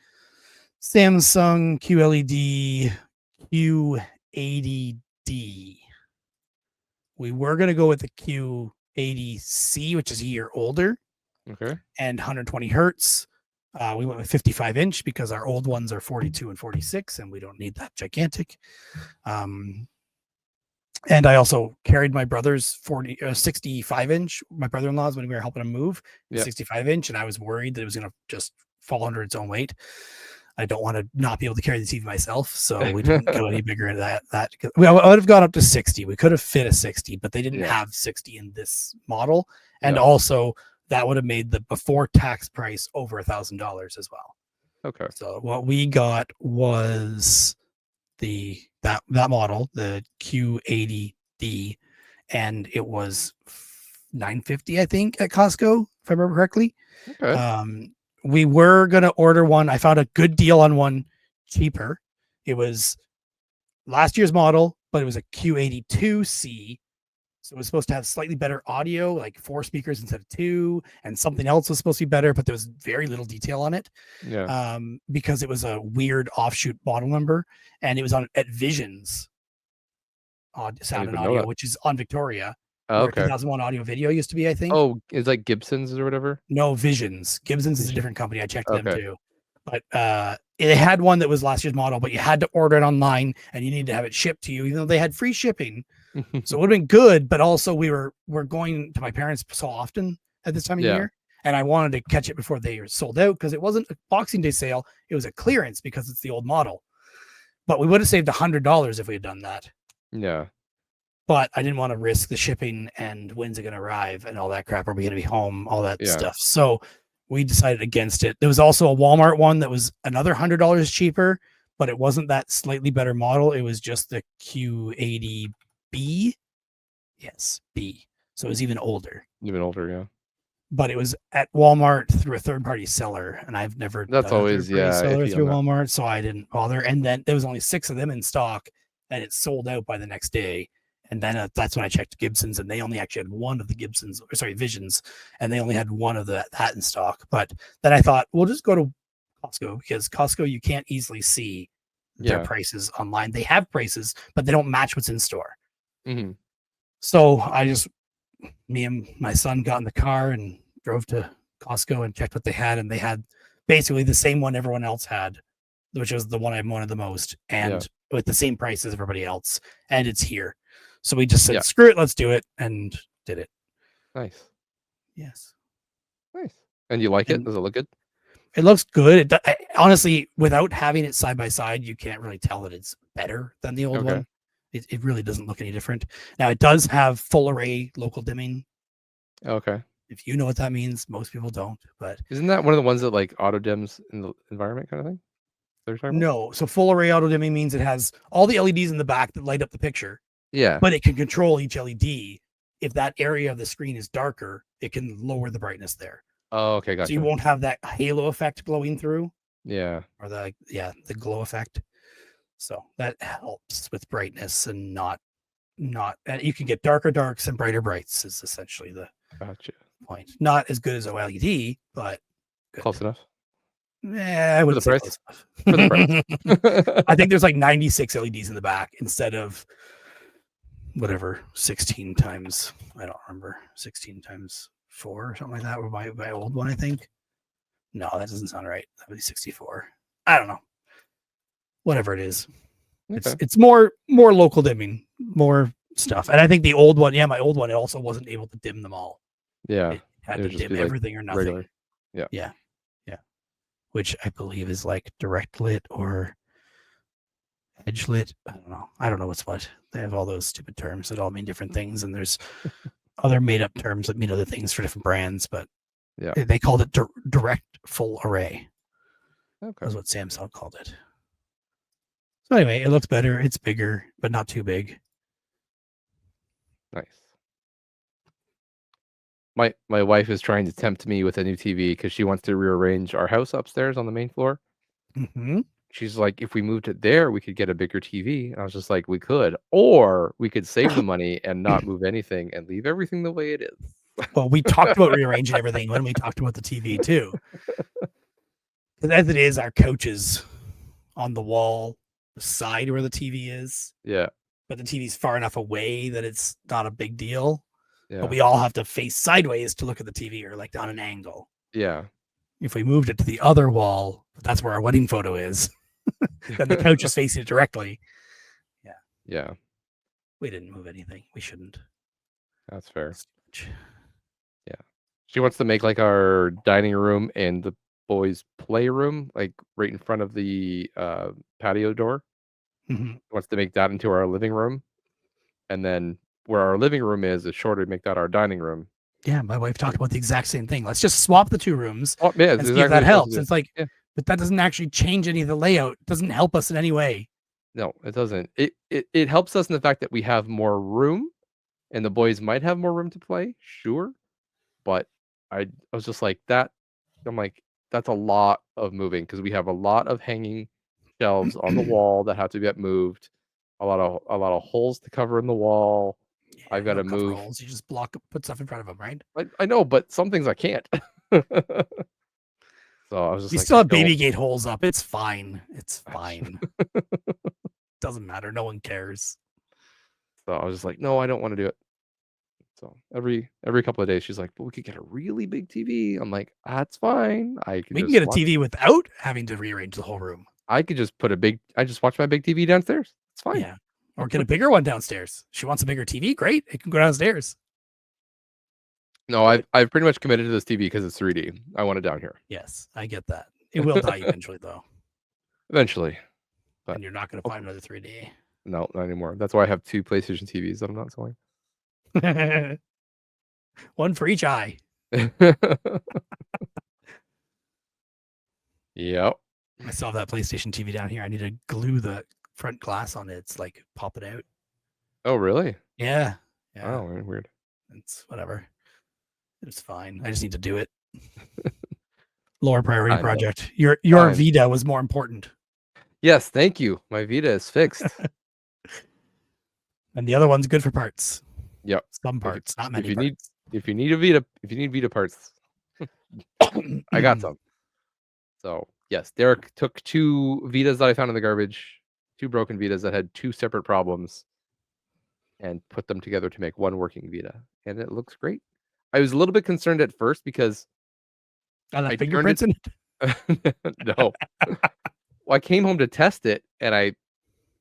Samsung QLED Q80D. We were going to go with the Q80C, which is a year older. Okay. And 120 hertz. We went with 55-inch because our old ones are 42 and 46, and we don't need that gigantic. And I also carried my brother's 65-inch, my brother-in-law's, when we were helping him move, 65-inch, and I was worried that it was going to just fall under its own weight. I don't want to not be able to carry the TV myself, so we didn't go any bigger than that. We would have gone up to 60. We could have fit a 60, but they didn't have 60 in this model, and also that would have made the before tax price over $1,000 as well. Okay. So what we got was that model, the Q80D, and it was $950, I think, at Costco, if I remember correctly. Okay. We were gonna order one. I found a good deal on one cheaper. It was last year's model, but it was a Q82C. So it was supposed to have slightly better audio, like 4 speakers instead of 2, and something else was supposed to be better, but there was very little detail on it. Yeah. Because it was a weird offshoot model number, and it was on at Visions Sound and Audio, which is on Victoria. Where 2001 Audio Video used to be, I think. Oh, it's like Gibson's or whatever? No, Visions. Gibson's is a different company. I checked them too. But it had one that was last year's model, but you had to order it online and you needed to have it shipped to you, even though they had free shipping. So it would have been good, but also we're going to my parents so often at this time of year, and I wanted to catch it before they were sold out because it wasn't a Boxing Day sale. It was a clearance because it's the old model. But we would have saved $100 if we had done that. Yeah. But I didn't want to risk the shipping and when's it going to arrive and all that crap. Are we going to be home? All that stuff. So we decided against it. There was also a Walmart one that was another $100 cheaper, but it wasn't that slightly better model. It was just the Q80B. Yes, B. So it was even older. Even older, yeah. but it was at Walmart through a third-party seller, and I've never That's done a always, third-party yeah, seller iffy on through that. Walmart, so I didn't bother. And then there was only 6 of them in stock, and it sold out by the next day. And then that's when I checked Gibson's, and they only actually had one of the Gibsons, or sorry, Visions, and they only had one of that in stock. But then I thought, we'll just go to Costco, because Costco, you can't easily see their Yeah. prices online. They have prices, but they don't match what's in store. Hmm. So me and my son got in the car and drove to Costco and checked what they had, and they had basically the same one everyone else had, which was the one I wanted the most, Yeah. and with the same price as everybody else, and it's here. So we just said, Yeah. screw it, let's do it, and did it. Nice. Yes. Nice. And you like it? And Does it look good? it looks good. Honestly, without having it side by side, you can't really tell that it's better than the old Okay. one. It really doesn't look any different. Now, it does have full array local dimming. Okay. If you know what that means, most people don't. But Isn't that one of the ones that like auto dims in the environment kind of thing? That you're talking about? no, so full array auto dimming means it has all the LEDs in the back that light up the picture, Yeah. but it can control each LED. If that area of the screen is darker, it can lower the brightness there. Oh, okay, So you gotcha. won't have that halo effect glowing through, Yeah. or the glow effect. So that helps with brightness, and not and you can get darker darks and brighter brights is essentially the Gotcha. point. Not as good as OLED, but good. Close enough. I For the wouldn't say price. close enough. For the price. I think there's like 96 LEDs in the back instead of whatever 16 times, I don't remember, 16 times 4 or something like that, or my old one, I think. No, that doesn't sound right. That would be 64. I don't know. Whatever it is. Okay. It's more local dimming, more stuff. And I think the old one, my old one, it also wasn't able to dim them all. Yeah. It had It to would just dim be like everything or nothing. regular. Yeah. Yeah. Which I believe is like direct lit or edge lit. I don't know what's what. They have all those stupid terms that all mean different things, and there's other made up terms that mean other things for different brands. But Yeah. they called it direct full array. Okay. That's what Samsung called it. So anyway, it looks better. It's bigger, but not too big. Nice. My wife is trying to tempt me with a new TV because she wants to rearrange our house upstairs on the main floor. Mm-hmm. She's like, if we moved it there, we could get a bigger TV. And I was just like, we could, or we could save the money and not move anything and leave everything the way it is. Well, we talked about rearranging everything when we talked about the TV too. Because as it is, our couch is on the wall beside where the TV is. Yeah. But the TV's far enough away that it's not a big deal. Yeah. But we all have to face sideways to look at the TV, or like on an angle. Yeah. If we moved it to the other wall, that's where our wedding photo is. Then the couch is facing it directly. Yeah. Yeah. We didn't move anything. We shouldn't. That's fair. Yeah. She wants to make like our dining room and the boys' playroom, like right in front of the patio door. Mm-hmm. She wants to make that into our living room. And then where our living room is shorter to make that our dining room. Yeah, my wife talked about the exact same thing. Let's just swap the 2 rooms Oh, yeah, and it's see if exactly that what she wants to helps. do. It's like, Yeah. but that doesn't actually change any of the layout. It doesn't help us in any way. No, it doesn't. It helps us in the fact that we have more room and the boys might have more room to play, sure. But I was just like that. I'm like, that's a lot of moving because we have a lot of hanging shelves on the wall that have to get moved. A lot of holes to cover in the wall. Yeah, I've got to cover move. holes. You just put stuff in front of them, right? I know, but some things I can't. So I was just We like, still I have don't. baby gate holes up. It's fine. It's fine. Doesn't matter. No one cares. So I was just like, no, I don't want to do it. So every couple of days, she's like, but we could get a really big TV. I'm like, that's fine. We can get a TV without having to rearrange the whole room. I could just I just watch my big TV downstairs. It's fine. Yeah. Or get a bigger one downstairs. She wants a bigger TV. Great. It can go downstairs. No, I've pretty much committed to this TV because it's 3D. I want it down here. Yes, I get that. It will die eventually, though. Eventually. But and you're not going to find another 3D. No, not anymore. That's why I have 2 PlayStation TVs that I'm not selling. One for each eye. Yep. I still have that PlayStation TV down here. I need to glue the front glass on it. It's like pop it out. Oh, really? Yeah. Oh, weird. It's whatever. It's fine. I just need to do it. Lower priority I know. project. Your Fine. Vita was more important. Yes, thank you. My Vita is fixed. And the other one's good for parts. Yep. Some parts, not many If you parts. need a Vita, if you need Vita parts, I got some. So yes, Derek took 2 Vitas that I found in the garbage, 2 broken Vitas that had 2 separate problems, and put them together to make one working Vita, and it looks great. I was a little bit concerned at first because Are the I turned it. fingerprints in it? No. Well, I came home to test it, and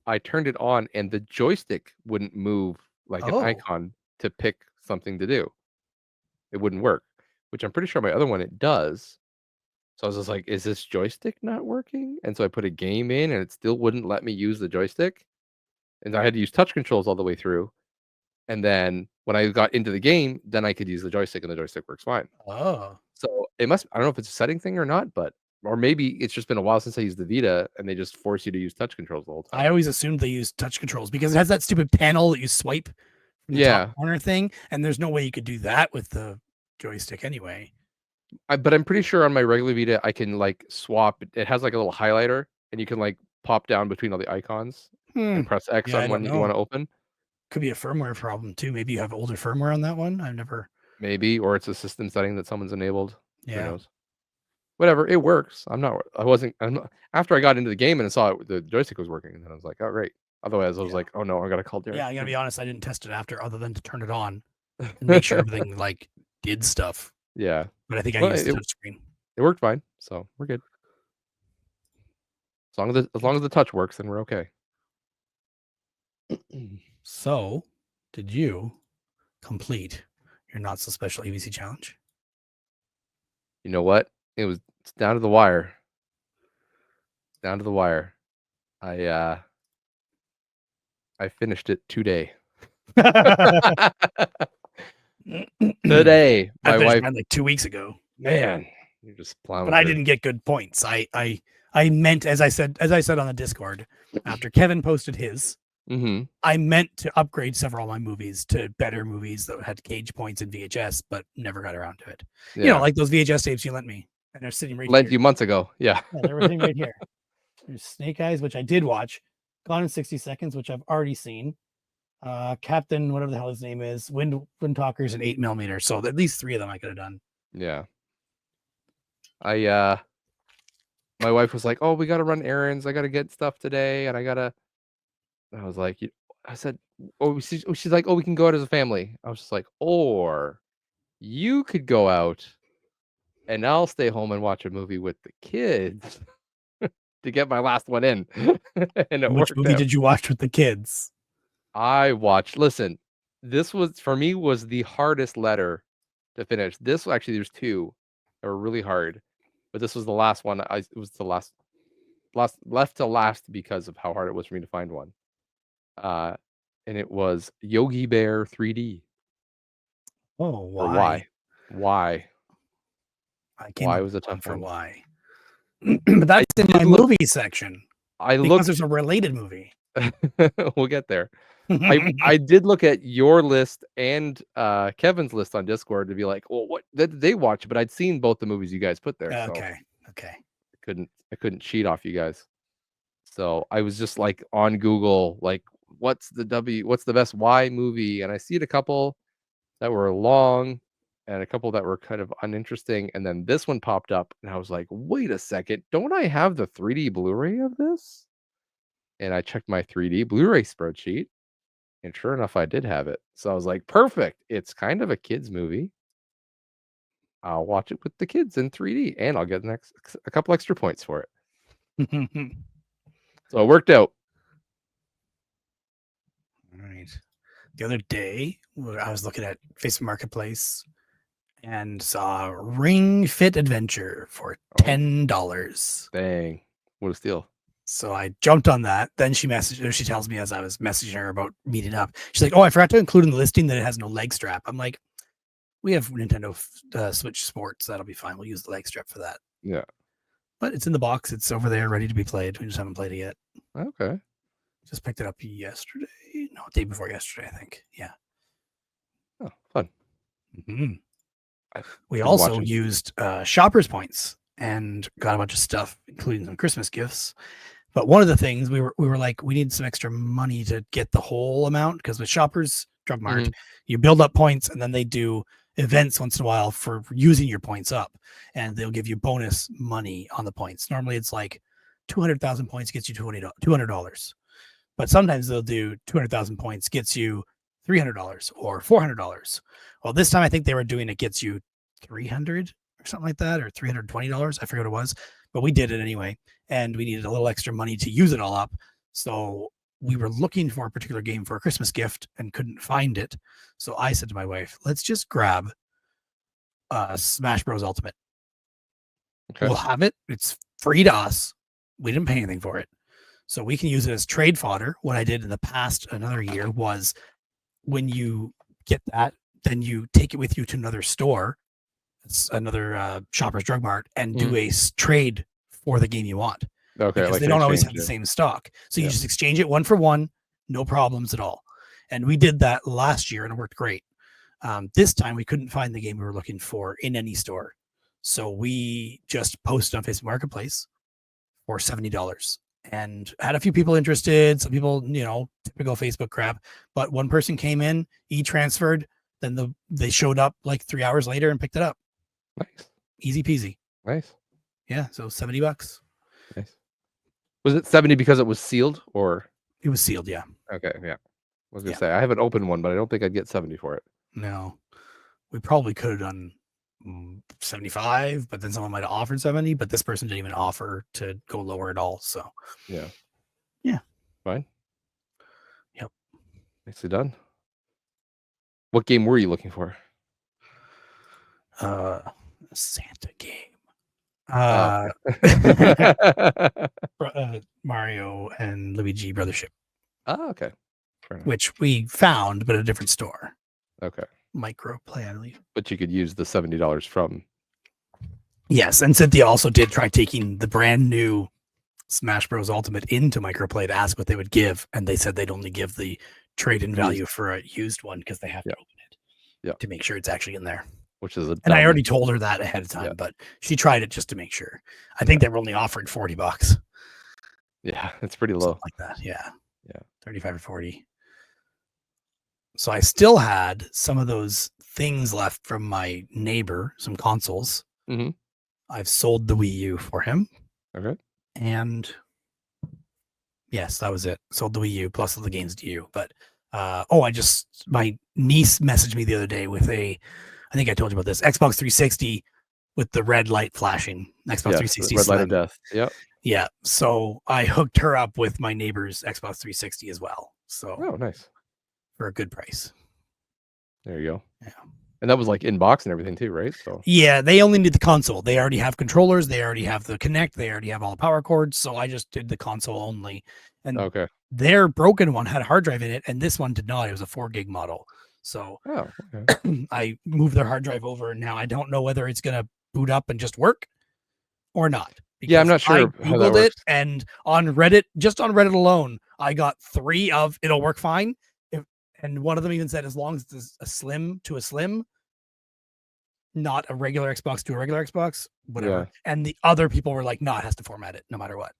I turned it on, and the joystick wouldn't move like an Oh, icon to pick something to do. It wouldn't work, which I'm pretty sure my other one it does. So I was just like, "Is this joystick not working?" And so I put a game in, and it still wouldn't let me use the joystick, and I had to use touch controls all the way through. And then when I got into the game, then I could use the joystick, and the joystick works fine. oh. So it must I don't know if it's a setting thing or not, but or maybe it's just been a while since I used the Vita, and they just force you to use touch controls the whole time. I always assumed they used touch controls because it has that stupid panel that you swipe from the top Yeah, corner thing, and there's no way you could do that with the joystick anyway. but I'm pretty sure on my regular Vita, I can, like, swap it has, like, a little highlighter, and you can, like, pop down between all the icons and press X Yeah, I on don't one that you know. wanna open. Could be a firmware problem too. Maybe you have older firmware on that one. I've never. Maybe, or it's a system setting that someone's enabled. Who Yeah. knows? Whatever, it works. I'm not after I got into the game and I saw it, the joystick was working, and then I was like, "Oh, great." Otherwise, I was Yeah. like, "Oh, no, I gotta call Derek." Yeah, I gotta be honest. I didn't test it after, other than to turn it on and make sure everything like did stuff. Yeah. But I think I Well, used the touchscreen. it worked fine, so we're good. As long as the touch works, then we're okay. So, did you complete your not so special ABC challenge? You know what? It's down to the wire. Down to the wire. I I finished it today. Today, I my finished wife mine like 2 weeks ago, man, you're just but plowing I through. didn't get good points. I meant, as I said on the Discord after Kevin posted his, Mhm. I meant to upgrade several of my movies to better movies that had cage points in VHS, but never got around to it. You know, Yeah. like those VHS tapes you lent me, and they're sitting right Lent here. you months ago. Yeah. Yeah, they were sitting right here. There's Snake Eyes, which I did watch. Gone in 60 Seconds, which I've already seen. Captain, whatever the hell his name is, Wind Talkers, and 8mm. So at least 3 of them I could have done. Yeah. I my wife was like, "Oh, we gotta run errands. I gotta get stuff today, and I was like, I said, "Oh," she's like, "Oh, we can go out as a family." I was just like, "Or you could go out, and I'll stay home and watch a movie with the kids to get my last one in." And it Which worked movie out. did you watch with the kids? Listen, this was for me, was the hardest letter to finish. Actually, there's 2 that were really hard, but this was the last one. It was the left to last because of how hard it was for me to find one. Uh, and it was Yogi Bear 3D. Oh, For why? why? Why? I came Why up was a with one tough for one. why. But I that's in did my look movie section I because there's looked a related movie. we'll get there. I did look at your list and, Kevin's list on Discord to be like, "Well, what did they watch?" But I'd seen both the movies you guys put there, so Okay. Okay. I couldn't cheat off you guys. So I was just, like, on Google, like, what's the best Y movie? And I see it a couple that were long and a couple that were kind of uninteresting, and then this one popped up, and I was like, "Wait a second, don't I have the 3D Blu-ray of this?" And I checked my 3D Blu-ray spreadsheet, and sure enough, I did have it. So I was like, "Perfect. It's kind of a kids movie. I'll watch it with the kids in 3D, and I'll get a couple extra points for it." So it worked out. All right. The other day, I was looking at Facebook Marketplace and saw Ring Fit Adventure for Oh, $10. dang. What a steal. So I jumped on that. Then she messaged, or she tells me as I was messaging her about meeting up. She's like, "Oh, I forgot to include in the listing that it has no leg strap." I'm like, "We have Nintendo Switch Sports. That'll be fine. We'll use the leg strap for that." Yeah. But it's in the box. It's over there, ready to be played. We just haven't played it yet. Okay. Just picked it up yesterday. No, day before yesterday, I think. Yeah. Oh, fun. Mm-hmm. We been also watching. used shoppers points and got a bunch of stuff, including some Christmas gifts. But one of the things we were like, we need some extra money to get the whole amount, because with Shoppers Drug Mart, you build up points and then they do events once in a while for using your points up, and they'll give you bonus money on the points. Normally it's like 200,000 points gets you $200, but sometimes they'll do 200,000 points gets you $300 or $400. Well, this time I think they were doing it gets you 300 or something like that, or $320. I forget what it was, but we did it anyway, and we needed a little extra money to use it all up. So we were looking for a particular game for a Christmas gift and couldn't find it. So I said to my wife, let's just grab Smash Bros. Ultimate. Okay. We'll have it. It's free to us. We didn't pay anything for it. So we can use it as trade fodder. What I did in the past, another year, was when you get that, then you take it with you to another store, it's another Shoppers Drug Mart, and do a trade for the game you want. Okay, because like they don't always have the same stock. So you just exchange it one for one, no problems at all. And we did that last year and it worked great. This time we couldn't find the game we were looking for in any store. So we just posted on Facebook Marketplace for $70 and had a few people interested. Some people, typical Facebook crap. But one person came in, transferred, then they showed up like 3 hours later and picked it up. Nice. Easy peasy. Nice. Yeah, so $70. Nice. Was it 70 because it was sealed, or? It was sealed, yeah. Okay, yeah. I was going to say, I haven't opened one, but I don't think I'd get 70 for it. No. We probably could have done 75, but then someone might have offered 70, but this person didn't even offer to go lower at all. So, yeah. Fine. Yep. Nicely done. What game were you looking for? A Santa game. Mario and Luigi Brothership. Oh, okay. Which we found, but at a different store. Okay. Microplay, I believe. But you could use the $70 from. Yes, and Cynthia also did try taking the brand new Smash Bros. Ultimate into Microplay to ask what they would give, and they said they'd only give the trade-in value for a used one because they have to open it to make sure it's actually in there. Which is and I already told her that ahead of time, but she tried it just to make sure. I think they were only offering $40. Yeah, it's pretty low. Something like that. Yeah. 35 or 40. So I still had some of those things left from my neighbor, some consoles. I've sold the Wii U for him. Okay. And yes, that was it. Sold the Wii U plus all the games to you. But my niece messaged me the other day with I think I told you about this, Xbox 360 with the red light flashing. Xbox 360 red light of death. Yep. Yeah. So I hooked her up with my neighbor's Xbox 360 as well. So nice. For a good price. There you go. Yeah. And that was like in box and everything too, right? So yeah, they only need the console. They already have controllers. They already have the Kinect. They already have all the power cords. So I just did the console only. And their broken one had a hard drive in it, and this one did not. It was a 4 gig model. So I moved their hard drive over, and now I don't know whether it's going to boot up and just work or not. Yeah, I'm not sure. I Googled it, and on Reddit, just on Reddit alone, I got 3 of it'll work fine. And one of them even said, as long as it's a slim to a slim, not a regular Xbox to a regular Xbox, whatever. Yeah. And the other people were like, no, it has to format it no matter what.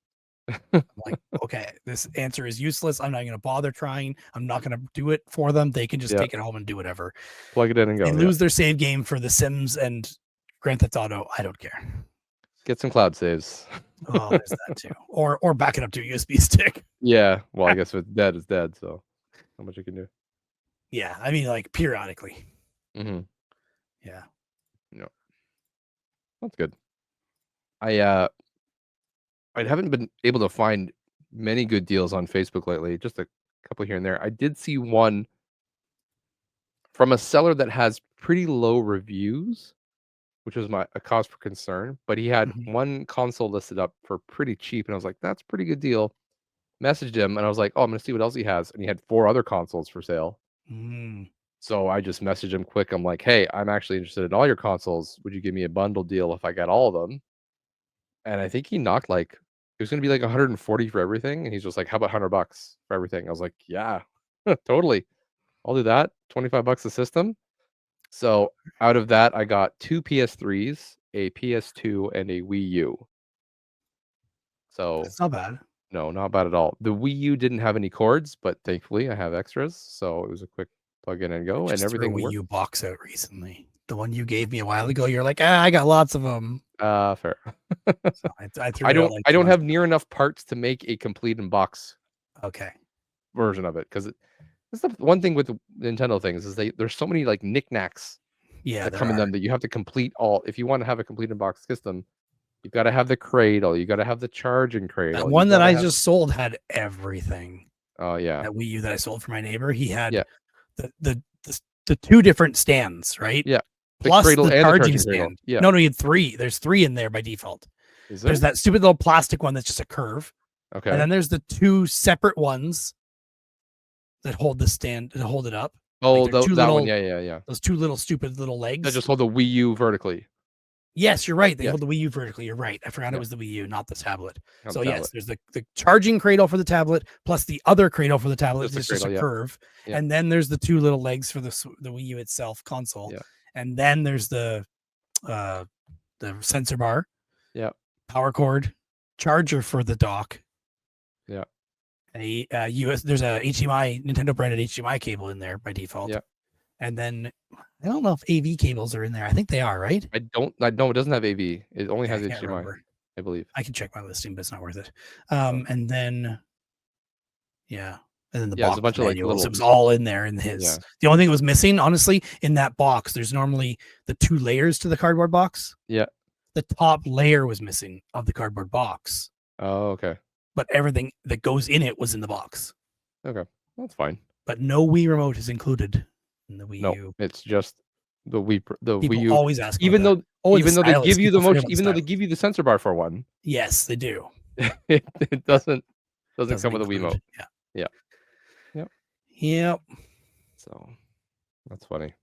I'm like, okay, this answer is useless. I'm not going to bother trying. I'm not going to do it for them. They can just take it home and do whatever. Plug it in and go. They lose their save game for The Sims and Grand Theft Auto. I don't care. Get some cloud saves. Oh, there's that too. Or back it up to a USB stick. Yeah. Well, I guess if it's dead, it's dead. So how much you can do. Yeah. I mean, like periodically. Mm-hmm. Yeah. No. That's good. I haven't been able to find many good deals on Facebook lately, just a couple here and there. I did see one from a seller that has pretty low reviews, which was a cause for concern, but he had one console listed up for pretty cheap, and I was like, that's a pretty good deal. Messaged him, and I was like, oh, I'm going to see what else he has, and he had 4 other consoles for sale. So I just messaged him quick. I'm like, hey, I'm actually interested in all your consoles. Would you give me a bundle deal if I got all of them? And I think he knocked it was going to be like 140 for everything. And he's just like, how about $100 for everything? I was like, yeah, totally. I'll do that. $25 a system. So out of that, I got 2 PS3s, a PS2, and a Wii U. So That's not bad. no, not bad at all. The Wii U didn't have any cords, but thankfully I have extras, so it was a quick plug in and go, and Just threw a everything Wii worked. U box out recently. The one you gave me a while ago. You're like, I got lots of them. Fair. So I threw it out like I 2 don't months have near enough parts to make a complete in box ago. Okay. version of it because that's the one thing with the Nintendo things is there's so many like knickknacks Yeah, that there come in are. them that you have to complete all. If you want to have a complete in box system, you've got to have the cradle, you got to have the charging That cradle, you one that got to I have. just sold had everything. Oh yeah, That Wii U that I sold for my neighbor, he had yeah, the 2 different stands, right? yeah. The Plus cradle the and the charging charging cradle. stand. Yeah. No, he had 3. There's 3 in there by default. Is There's there? that stupid little plastic one that's just a curve. And Okay. then there's the 2 separate ones that hold the stand to hold it up. Like Oh, they're 2 that one. little Yeah, yeah, yeah. those 2 little stupid little That legs. just hold the Wii U vertically. Yes, you're right. They Yeah, hold the Wii U vertically. You're right. I forgot it yeah. was the Wii U, not the tablet. On So the yes, tablet. there's the charging cradle for the tablet, plus the other cradle for the tablet. Just the It's just a cradle. Yeah, curve, yeah, and then there's the 2 little legs for the Wii U itself console, yeah, and then there's uh, the sensor bar, yeah, power cord, charger for the dock, yeah, a US. There's a HDMI Nintendo branded HDMI cable in there by default, yeah. and then I don't know if AV cables are in there. I think they are, right? I know it doesn't have AV. It only Yeah, I has can't HDMI, remember. I believe. I can check my listing, but it's not worth it. Oh. And then yeah, and then the Yeah, there's a box bunch of like manuals. It little. was all in there in his. Yeah, The only thing that was missing, honestly, in that box, there's normally the 2 layers to the cardboard box. yeah. The top layer was missing of the cardboard box, Oh, okay, but everything that goes in it was in the box. okay. That's fine. But no Wii remote is included in the Wii No, U. it's just the Wii People U. always ask about Even that. though Oh, and the even though they stylus. give you the People forget motion, about the even though they stylus. give you the sensor bar for one, Yes, they do. it doesn't Doesn't come with a include. Wiimote. Yeah. Yeah, yeah. Yep. So that's funny.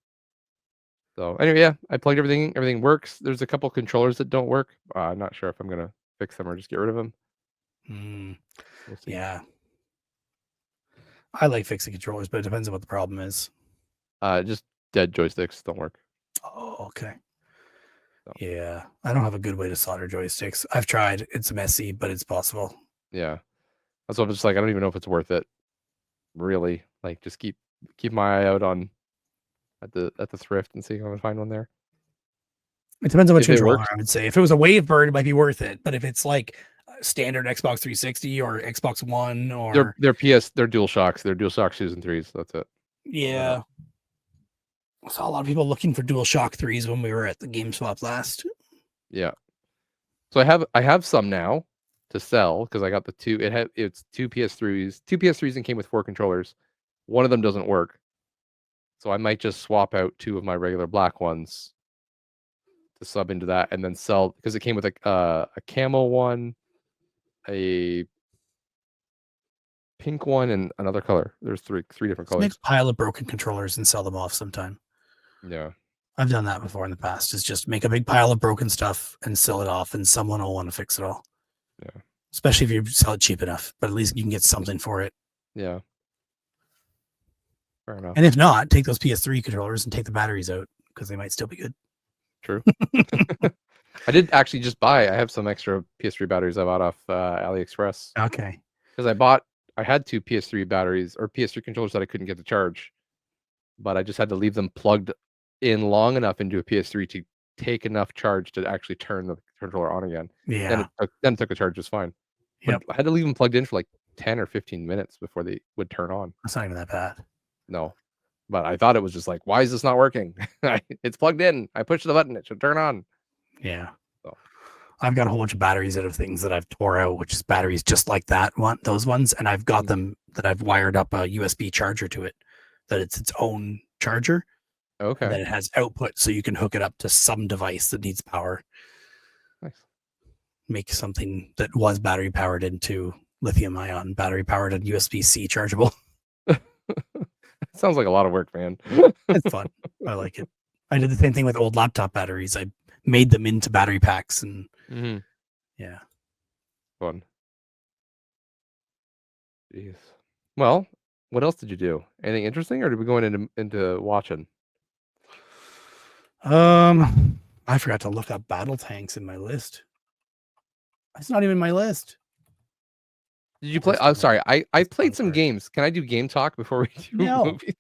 So anyway, yeah, I plugged everything. Everything works. There's a couple controllers that don't work. I'm not sure if I'm gonna fix them or just get rid of them. We'll see. Yeah. I like fixing controllers, but it depends on what the problem is. Just dead joysticks don't work. Oh, okay. So. Yeah. I don't have a good way to solder joysticks. I've tried. It's messy, but it's possible. Yeah, that's what I'm just like. I don't even know if it's worth it. Really, like, just keep my eye out on at the thrift and see if I can find one there. It depends on which If it controller, works, I would say. If it was a Wavebird, it might be worth it. But if it's like standard Xbox 360 or Xbox One or they're DualShocks. They're DualShock 2s and 3s. That's it. yeah. I saw a lot of people looking for DualShock 3s when we were at the GameStop last. Yeah. So I have some now to sell because I got the 2. It's 2 PS3s. 2 PS3s and came with 4 controllers. One of them doesn't work. So I might just swap out 2 of my regular black ones to sub into that and then sell because it came with a camo one, a pink one, and another color. There's three different colors. Make a pile of broken controllers and sell them off sometime. Yeah. I've done that before in the past. Is just make a big pile of broken stuff and sell it off, and someone will want to fix it all. Yeah. Especially if you sell it cheap enough, but at least you can get something for it. Yeah. Fair enough. And if not, take those PS3 controllers and take the batteries out because they might still be good. True. I did actually just buy. I have some extra PS3 batteries I bought off AliExpress. Okay. Because I had 2 PS3 batteries or PS3 controllers that I couldn't get to charge, but I just had to leave them plugged in long enough into a PS3 to take enough charge to actually turn the controller on again. Yeah. Then it took a charge just fine. But Yep. I had to leave them plugged in for like 10 or 15 minutes before they would turn on. That's not even that bad. No. But I thought it was just like, why is this not working? It's plugged in. I pushed the button. It should turn on. Yeah. So. I've got a whole bunch of batteries out of things that I've tore out, which is batteries just like that one, those ones, and I've got them that I've wired up a USB charger to it, that it's its own charger, Okay. and then it has output, so you can hook it up to some device that needs power. Nice. Make something that was battery powered into lithium-ion battery powered and USB-C chargeable. Sounds like a lot of work, man. It's fun. I like it. I did the same thing with old laptop batteries. I made them into battery packs, and yeah, fun. Jeez. Well, what else did you do? Anything interesting, or did we go into watching? I forgot to look up battle tanks in my list. It's not even my list. Did you play? Oh, sorry. I played some games. Can I do game talk before we do movies?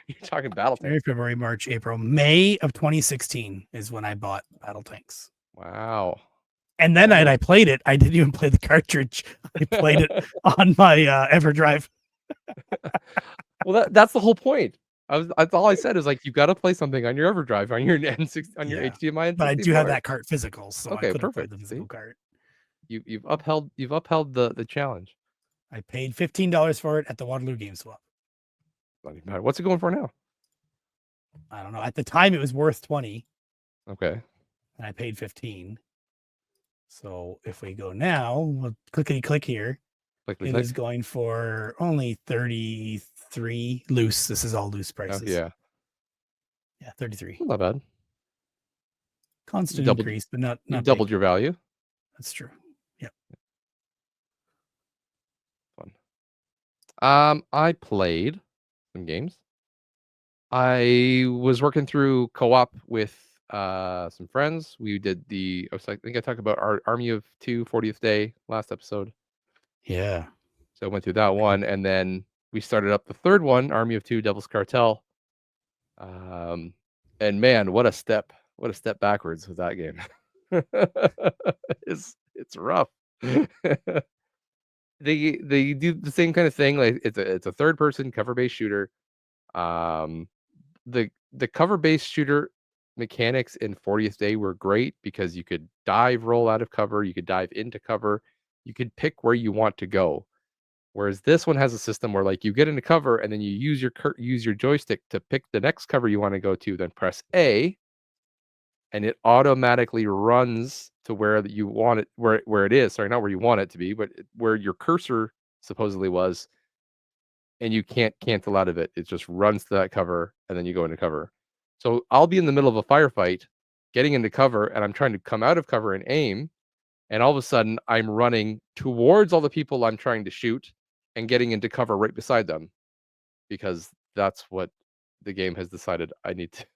You're talking battle tanks. February, March, April, May of 2016 is when I bought battle tanks. Wow. And then I played it. I didn't even play the cartridge. I played it on my EverDrive. Well, that's the whole point. That's all I said is like, you've got to play something on your EverDrive, on your N6, on your HDMI N64. But I do have that cart physical, so okay, I could have played perfect. the physical cart. You've upheld the challenge. I paid $15 for it at the Waterloo Game Swap. Not even matter. What's it going for now? I don't know. At the time, it was worth 20. Okay. And I paid 15. So if we go now, we'll clickety click here. It is going for only 33 loose. This is all loose prices. Oh, yeah. Yeah, 33. Not bad. Constant increase, but not you doubled big. Your value. That's true. Yep. Fun. I played some games. I was working through co-op with some friends. We did I think I talked about our Army of Two 40th Day last episode. Yeah. So I went through that one, and then we started up the third one, Army of Two Devil's Cartel. And man, what a step backwards with that game. It's rough. They do the same kind of thing. Like it's a third person cover based shooter. The cover based shooter mechanics in 40th Day were great because you could roll out of cover, you could dive into cover, you could pick where you want to go. Whereas this one has a system where like you get into cover and then you use your joystick to pick the next cover you want to go to, then press A, and it automatically runs to where you want it, where it is. Sorry, not where you want it to be, but where your cursor supposedly was, and you can't cancel out of it. It just runs to that cover, and then you go into cover. So I'll be in the middle of a firefight, getting into cover, and I'm trying to come out of cover and aim, and all of a sudden I'm running towards all the people I'm trying to shoot and getting into cover right beside them, because that's what the game has decided I need to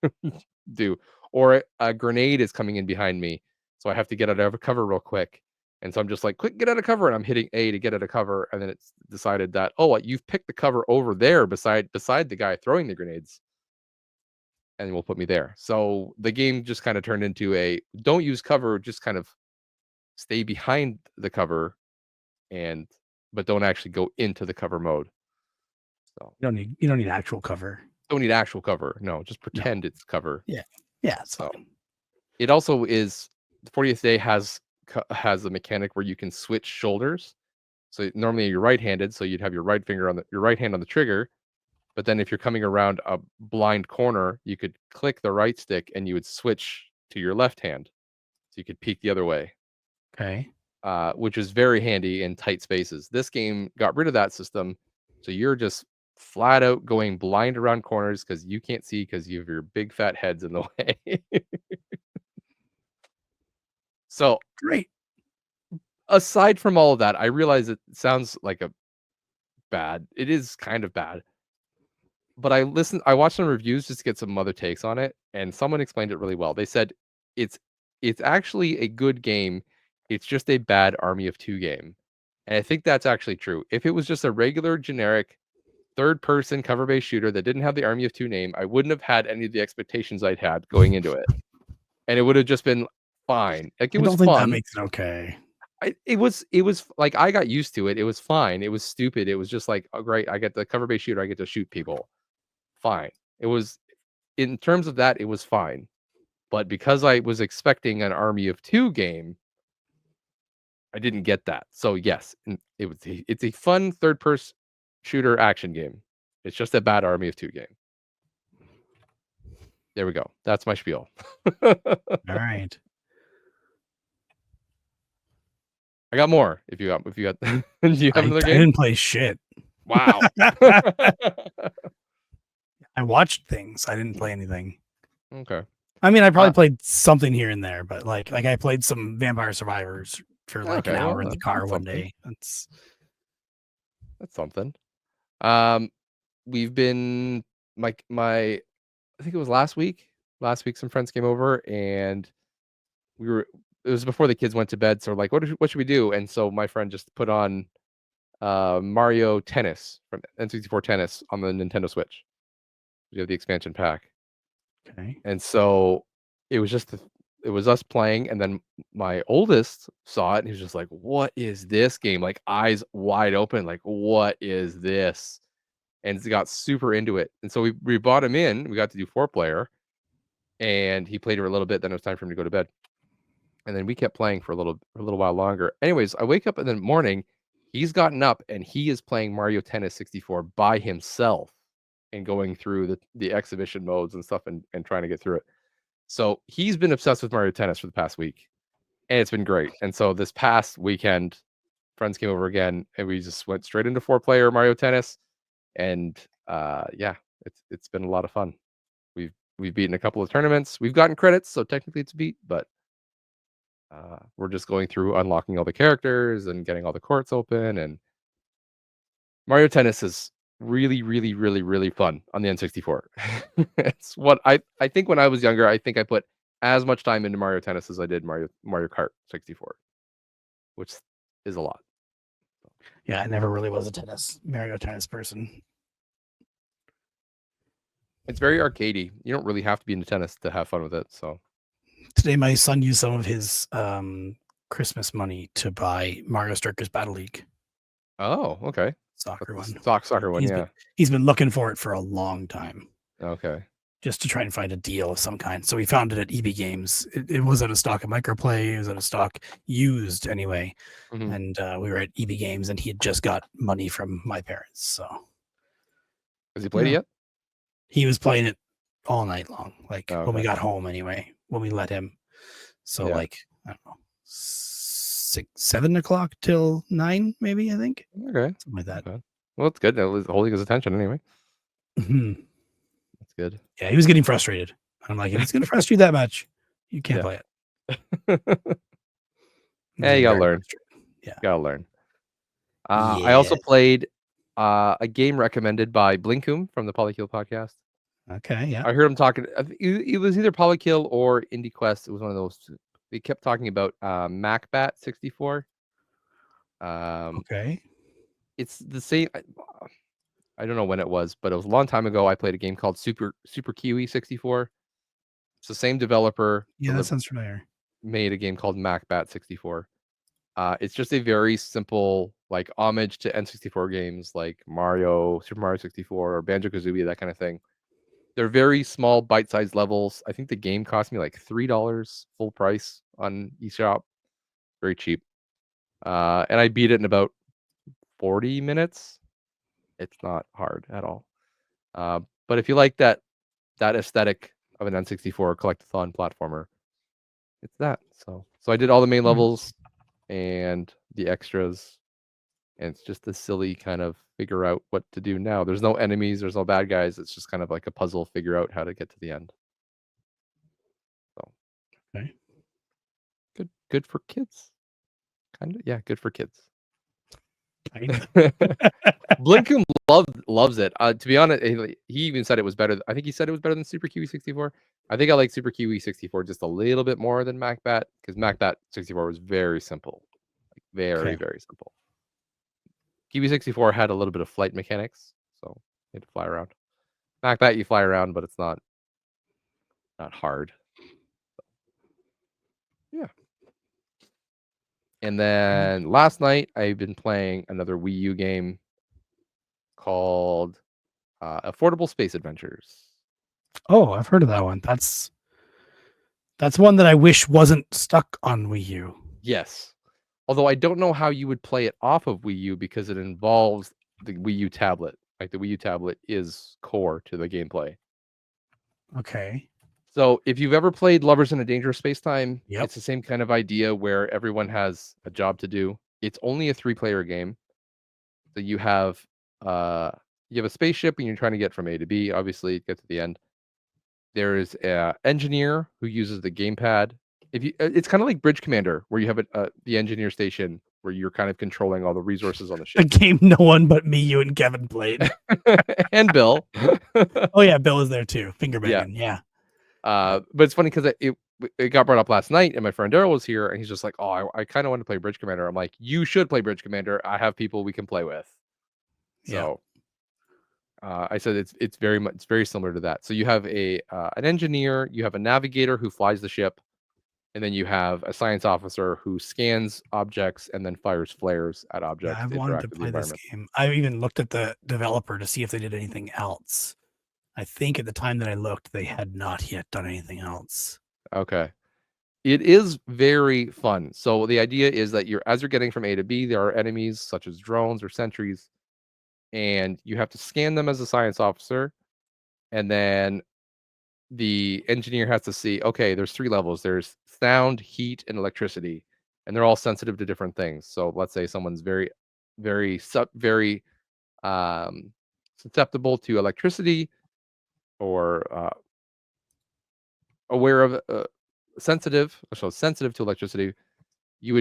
do. Or a grenade is coming in behind me, so I have to get out of cover real quick. And so I'm just like, quick, get out of cover, and I'm hitting A to get out of cover, and then it's decided that, oh, you've picked the cover over there beside the guy throwing the grenades, and will put me there. So the game just kind of turned into a don't use cover, just kind of stay behind the cover, but don't actually go into the cover mode. So you don't need actual cover. Don't need actual cover. No, just pretend it's cover. Yeah, it's fine. It also is 40th Day has a mechanic where you can switch shoulders. So normally you're right-handed, so you'd have your right hand on the trigger. But then if you're coming around a blind corner, you could click the right stick and you would switch to your left hand, so you could peek the other way. Okay. Which is very handy in tight spaces. This game got rid of that system, so you're just flat out going blind around corners because you can't see because you have your big fat heads in the way. So great. Aside from all of that, I realize it sounds like it is kind of bad. But I watched some reviews just to get some other takes on it, and someone explained it really well. They said it's actually a good game. It's just a bad Army of Two game. And I think that's actually true. If it was just a regular generic third-person cover-based shooter that didn't have the Army of Two name, I wouldn't have had any of the expectations I'd had going into it. And it would have just been fine. Like, it was fun. That makes it okay. It was like, I got used to it. It was fine. It was stupid. It was just like, oh, great, I get the cover-based shooter. I get to shoot people. Fine. It was, in terms of that, it was fine. But because I was expecting an Army of Two game, I didn't get that. So yes, it's a fun third-person shooter action game. It's just a bad Army of Two game. There we go. That's my spiel. All right. I got more. If you got, do you have another game? I didn't play shit. Wow. I watched things. I didn't play anything. Okay. I mean, I probably played something here and there, but like I played some Vampire Survivors for like an hour in the car one day. That's something. We've been I think it was last last week some friends came over, and it was before the kids went to bed, so we're like, what should we do? And so my friend just put on Mario Tennis from N64 Tennis on the Nintendo Switch. You have the expansion pack. Okay. And so it was it was us playing, and then my oldest saw it and he was just like, "What is this game?" Like eyes wide open, like, "What is this?" And he got super into it. And so we bought him in. We got to do 4-player, and he played for a little bit, then it was time for him to go to bed. And then we kept playing for a little while longer. Anyways, I wake up in the morning, he's gotten up and he is playing Mario Tennis 64 by himself and going through the exhibition modes and stuff, and trying to get through it. So he's been obsessed with Mario Tennis for the past week, and it's been great. And so this past weekend, friends came over again, and we just went straight into 4-player Mario Tennis, and yeah, it's been a lot of fun. We've beaten a couple of tournaments. We've gotten credits, so technically it's a beat, but we're just going through unlocking all the characters and getting all the courts open. And Mario Tennis is really, really, really, really fun on the N64. It's what I think when I was younger, I think I put as much time into Mario Tennis as I did Mario Kart 64, which is a lot. Yeah, I never really was a Mario Tennis person. It's very arcadey. You don't really have to be into tennis to have fun with it. So today, my son used some of his Christmas money to buy Mario Striker's Battle League. Oh, okay. Soccer one. Soccer one, yeah. He's been looking for it for a long time. Okay. Just to try and find a deal of some kind. So we found it at EB Games. It was at a stock of Microplay. It was at a stock used anyway. Mm-hmm. And we were at EB Games, and he had just got money from my parents. So has he played it yet? He was playing it all night long. Like when we got home anyway, when we let him. So like, I don't know, 7 o'clock till 9, maybe, I think. Okay. Something like that. Okay. Well, it's good. It was holding his attention anyway. Mm-hmm. That's good. Yeah, he was getting frustrated. I'm like, if it's going to frustrate you that much, you can't play it. Yeah, you gotta learn. Yeah. Gotta learn. I also played a game recommended by Blinkum from the Polykill podcast. Okay, yeah. I heard him talking. It was either Polykill or IndieQuest. It was one of those. They kept talking about MacBat 64. Okay. It's the same. I don't know when it was, but it was a long time ago. I played a game called Super Kiwi 64. It's the same developer. Yeah, that sounds familiar. Made a game called MacBat 64. It's just a very simple, like, homage to N64 games like Mario, Super Mario 64, or Banjo-Kazooie, that kind of thing. They're very small, bite-sized levels. I think the game cost me like $3 full price on eShop. Very cheap. And I beat it in about 40 minutes. It's not hard at all. But if you like that aesthetic of an N64 collectathon platformer, it's that. So I did all the main levels and the extras, and it's just a silly kind of figure out what to do now. There's no enemies, there's no bad guys. It's just kind of like a puzzle, figure out how to get to the end. So okay. Good for kids. Kind of, yeah, good for kids. Blinkum loves it. To be honest, he even said it was better. I think he said it was better than Super Kiwi 64. I think I like Super Kiwi 64 just a little bit more than MacBat, because MacBat 64 was very simple, like very simple. Kiwi 64 had a little bit of flight mechanics, so you had to fly around. MacBat, you fly around, but it's not hard. So, yeah. And then last night, I've been playing another Wii U game called Affordable Space Adventures. Oh, I've heard of that one. That's one that I wish wasn't stuck on Wii U. Yes. Although I don't know how you would play it off of Wii U, because it involves the Wii U tablet. Like, the Wii U tablet is core to the gameplay. Okay. So if you've ever played Lovers in a Dangerous Space-Time, it's the same kind of idea where everyone has a job to do. It's only a 3-player game. So you have a spaceship and you're trying to get from A to B, obviously, get to the end. There is an engineer who uses the gamepad. It's kind of like Bridge Commander, where you have the engineer station where you're kind of controlling all the resources on the ship. A game no one but me, you, and Kevin played. And Bill. Oh yeah, Bill is there too. Finger banging. Yeah. But it's funny because it got brought up last night, and my friend Daryl was here, and he's just like, "Oh, I kind of want to play Bridge Commander." I'm like, "You should play Bridge Commander. I have people we can play with." Yeah. So I said it's very similar to that. So you have an engineer, you have a navigator who flies the ship, and then you have a science officer who scans objects and then fires flares at Yeah, objects I've to wanted interact to with the play this environment. game. I even looked at the developer to see if they did anything else. I think at the time that I looked, they had not yet done anything else. Okay. It is very fun. So the idea is that as you're getting from A to B, there are enemies such as drones or sentries, and you have to scan them as a science officer, and then the engineer has to see, okay, there's 3 levels. There's sound, heat, and electricity, and they're all sensitive to different things. So let's say someone's very um, susceptible to electricity or aware of sensitive to electricity. You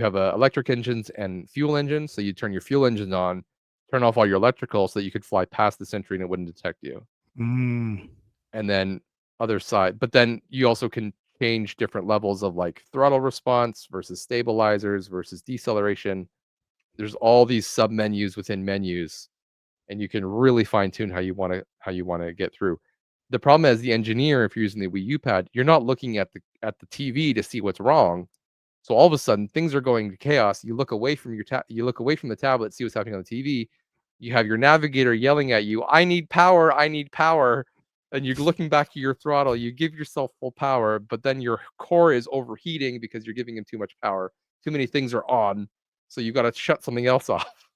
have electric engines and fuel engines, so you turn your fuel engines on, turn off all your electrical so that you could fly past the sentry and it wouldn't detect you. Mm. And then other side, but then you also can change different levels of like throttle response versus stabilizers versus deceleration. There's all these sub menus within menus, and you can really fine tune how you want to get through. The problem as the engineer, if you're using the Wii U pad, you're not looking at the TV to see what's wrong. So all of a sudden, things are going to chaos. You look away from the tablet, see what's happening on the TV. You have your navigator yelling at you, "I need power! I need power!" And you're looking back at your throttle. You give yourself full power, but then your core is overheating because you're giving him too much power. Too many things are on, so you got to shut something else off.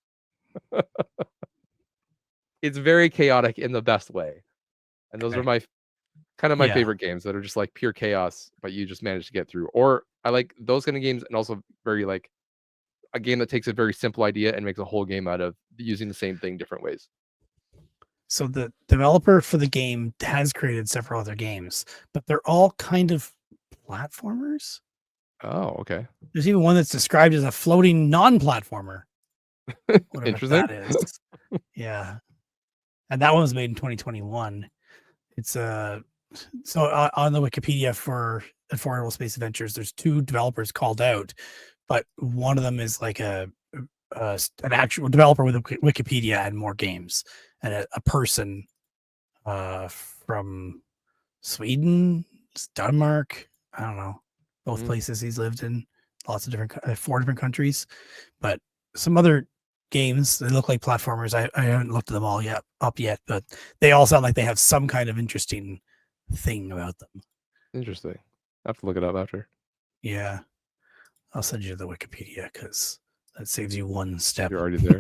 It's very chaotic in the best way, and those are Okay. my Yeah. favorite games that are just like pure chaos, but you just manage to get through. Or I like those kind of games, and also very like a game that takes a very simple idea and makes a whole game out of using the same thing different ways. So the developer for the game has created several other games, but they're all kind of platformers. Oh, okay. There's even one that's described as a floating non-platformer, whatever Interesting. that is. Yeah. And that one was made in 2021. It's so on the Wikipedia for Affordable Space Adventures, there's 2 developers called out, but one of them is like an actual developer with a Wikipedia and more games, and a person from Sweden, Denmark. I don't know, both Mm, places he's lived in, lots of different 4 different countries, but some other games. They look like platformers. I haven't looked at them all up yet, but they all sound like they have some kind of interesting thing about them. interesting. I have to look it up after. Yeah, I'll send you the Wikipedia because that saves you one step. You're already there.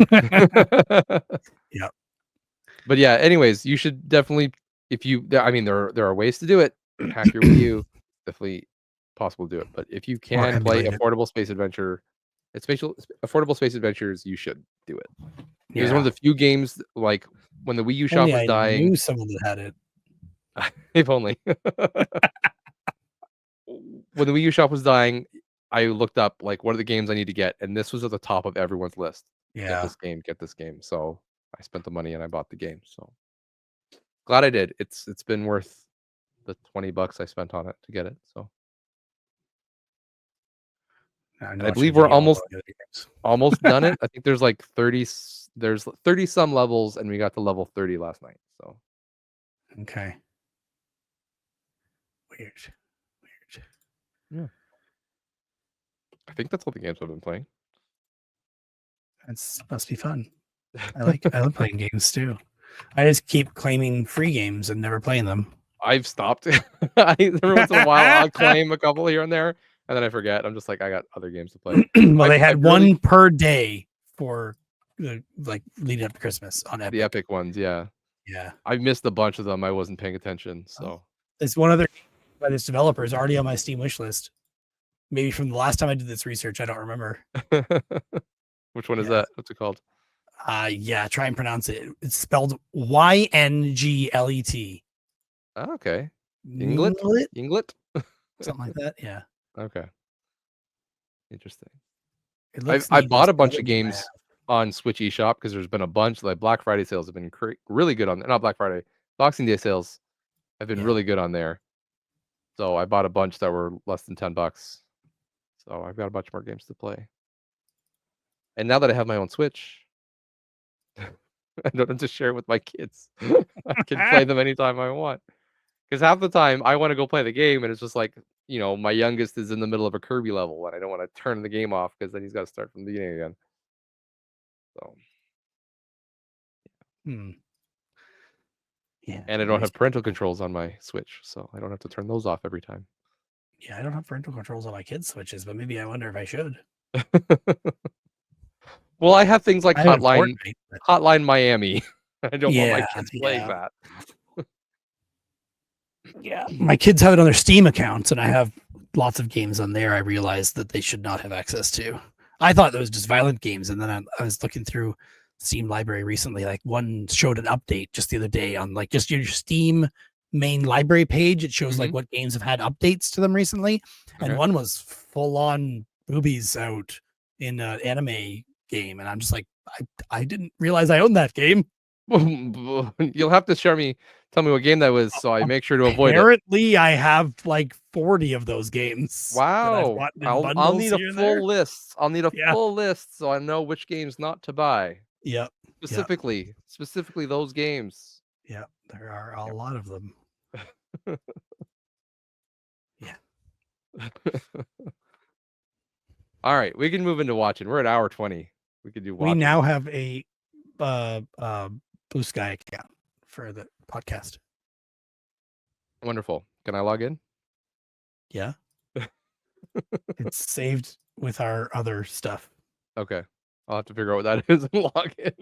Yeah. But yeah, anyways, you should definitely I mean there are ways to do it. Hack your Wii U. Definitely possible to do it. But if you Or can play emulate it. affordable space adventure, affordable space adventures, you should do it. It was one of Yeah. the few games like when the Wii U shop Only was I dying. knew someone that had it. If only. When the Wii U shop was dying, I looked up like what are the games I need to get, and this was at the top of everyone's list. Get Yeah. this game, get this game. So I spent the money and I bought the game. So glad I did. It's been worth the $20 I spent on it to get it. So I'm and I watching a believe we're video about the other games. almost done it. I think there's like 30 some levels, and we got to level 30 last night. So Okay. Weird. yeah. I think that's all the games I've been playing. That's must be fun. I love playing games too. I just keep claiming free games and never playing them. I've stopped. Every once in a while, I'll claim a couple here and there, and then I forget. I'm just like, I got other games to play. Well, they I had barely one per day for the like leading up to Christmas on the Epic. epic ones, yeah. Yeah. I missed a bunch of them. I wasn't paying attention, Oh, so there's one other by this developer is already on my Steam wish list. Maybe from the last time I did this research, I don't remember. which one is Yeah. that? What's it called? Yeah, try and pronounce it. It's spelled YNGLET. Oh, okay. Inglet? Nglet? Inglet? Something like that. Yeah. Okay. Interesting. It looks I neat. bought It's a the bunch other of game I games on Switch eShop because there's been a bunch. Like Black Friday sales have been really good on not Black Friday, Boxing Day sales have been Yeah. really good on there. So I bought a bunch that were less than $10. So I've got a bunch more games to play. And now that I have my own Switch, I don't have to share it with my kids. I can play them anytime I want. Because half the time I want to go play the game, and it's just like, my youngest is in the middle of a Kirby level, and I don't want to turn the game off because then he's got to start from the beginning again. So. Yeah. And I don't have parental controls on my Switch, so I don't have to turn those off every time. Yeah, I don't have parental controls on my kids' Switches, but maybe I wonder if I should. Well, I have things like I have Hotline Fortnite, but... Hotline Miami. I don't want my Yeah, kids playing yeah. that. Yeah, my kids have it on their Steam accounts, and I have lots of games on there I realized that they should not have access to. I thought it was just violent games, and then I was looking through Steam library recently. Like, one showed an update just the other day on like just your Steam main library page. It shows like what games have had updates to them recently, and one was full on boobies out in an anime game, and I'm just like, I didn't realize I owned that game. You'll have to tell me what game that was, so I make sure to avoid it. Apparently, I have like 40 of those games. Wow! I'll need a full list. I'll need a full list so I know which games not to buy. Yep. Specifically those games. Yeah, there are a lot of them. Yeah. All right, we can move into watching. We're at hour 20. We could do watching. We now have a Blue Sky account for the podcast. Wonderful. Can I log in? Yeah. It's saved with our other stuff. Okay. I'll have to figure out what that is and log in.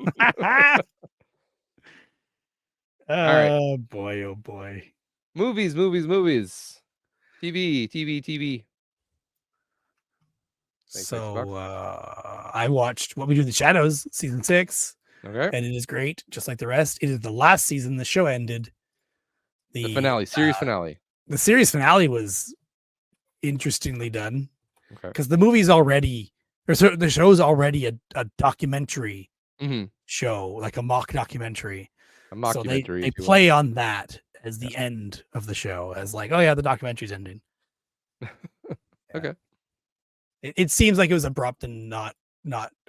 Oh boy, oh boy. Movies. TV. So I watched What We Do in the Shadows, season 6. Okay. And it is great, just like the rest. It is the last season. The show ended. The finale, series finale. The series finale was interestingly done. Okay. Because the movie's already, the show's already a documentary show, like a mock documentary. A mockumentary. So they play on that as the end of the show, as like, oh yeah, the documentary's ending. Okay. It seems like it was abrupt and not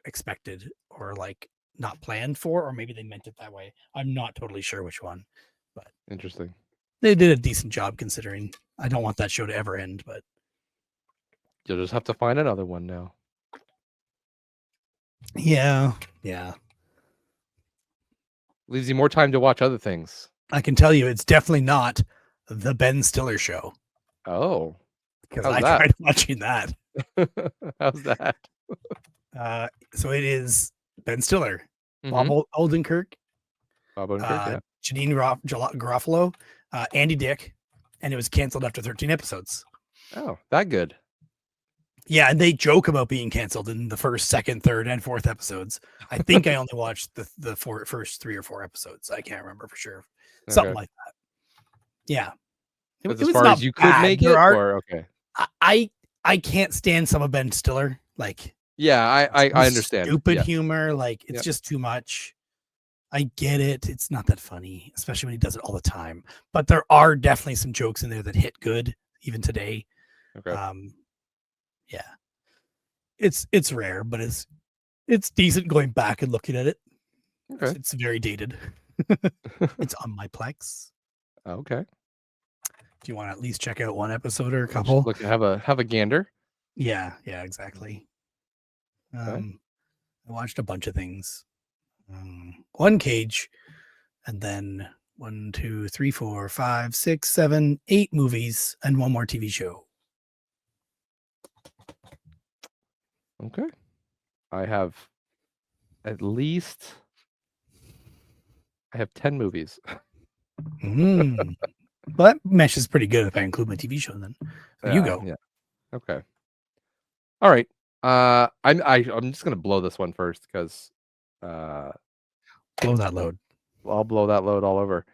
expected, or like not planned for, or maybe they meant it that way. I'm not totally sure which one, but interesting. They did a decent job considering. I don't want that show to ever end, but you'll just have to find another one now. Yeah. Leaves you more time to watch other things. I can tell you it's definitely not the Ben Stiller show. Oh. Because I tried watching that. How's that? So it is Ben Stiller, Bob Odenkirk, Janine Garofalo, Andy Dick, and it was canceled after 13 episodes. Oh, that good. Yeah, and they joke about being canceled in the first, second, third, and fourth episodes. I think I only watched the first 3 or 4 episodes. I can't remember for sure. Something like that. Yeah. It was as far as you could make it? Okay. I can't stand some of Ben Stiller. Like, yeah, I understand. Stupid humor. Like, it's just too much. I get it. It's not that funny, especially when he does it all the time. But there are definitely some jokes in there that hit good, even today. Okay. Yeah. It's rare, but it's decent going back and looking at it. Okay. It's very dated. It's on my Plex. Okay. Do you want to at least check out one episode or a couple? Look, have a gander. Yeah, exactly. I watched a bunch of things. One Cage, and then 1, 2, 3, 4, 5, 6, 7, 8 movies, and one more TV show. Okay. I have 10 movies. Well, that meshes pretty good if I include my TV show then. So you go. Yeah. Okay. All right. I'm just gonna blow this one first because blow that load. I'll blow that load all over.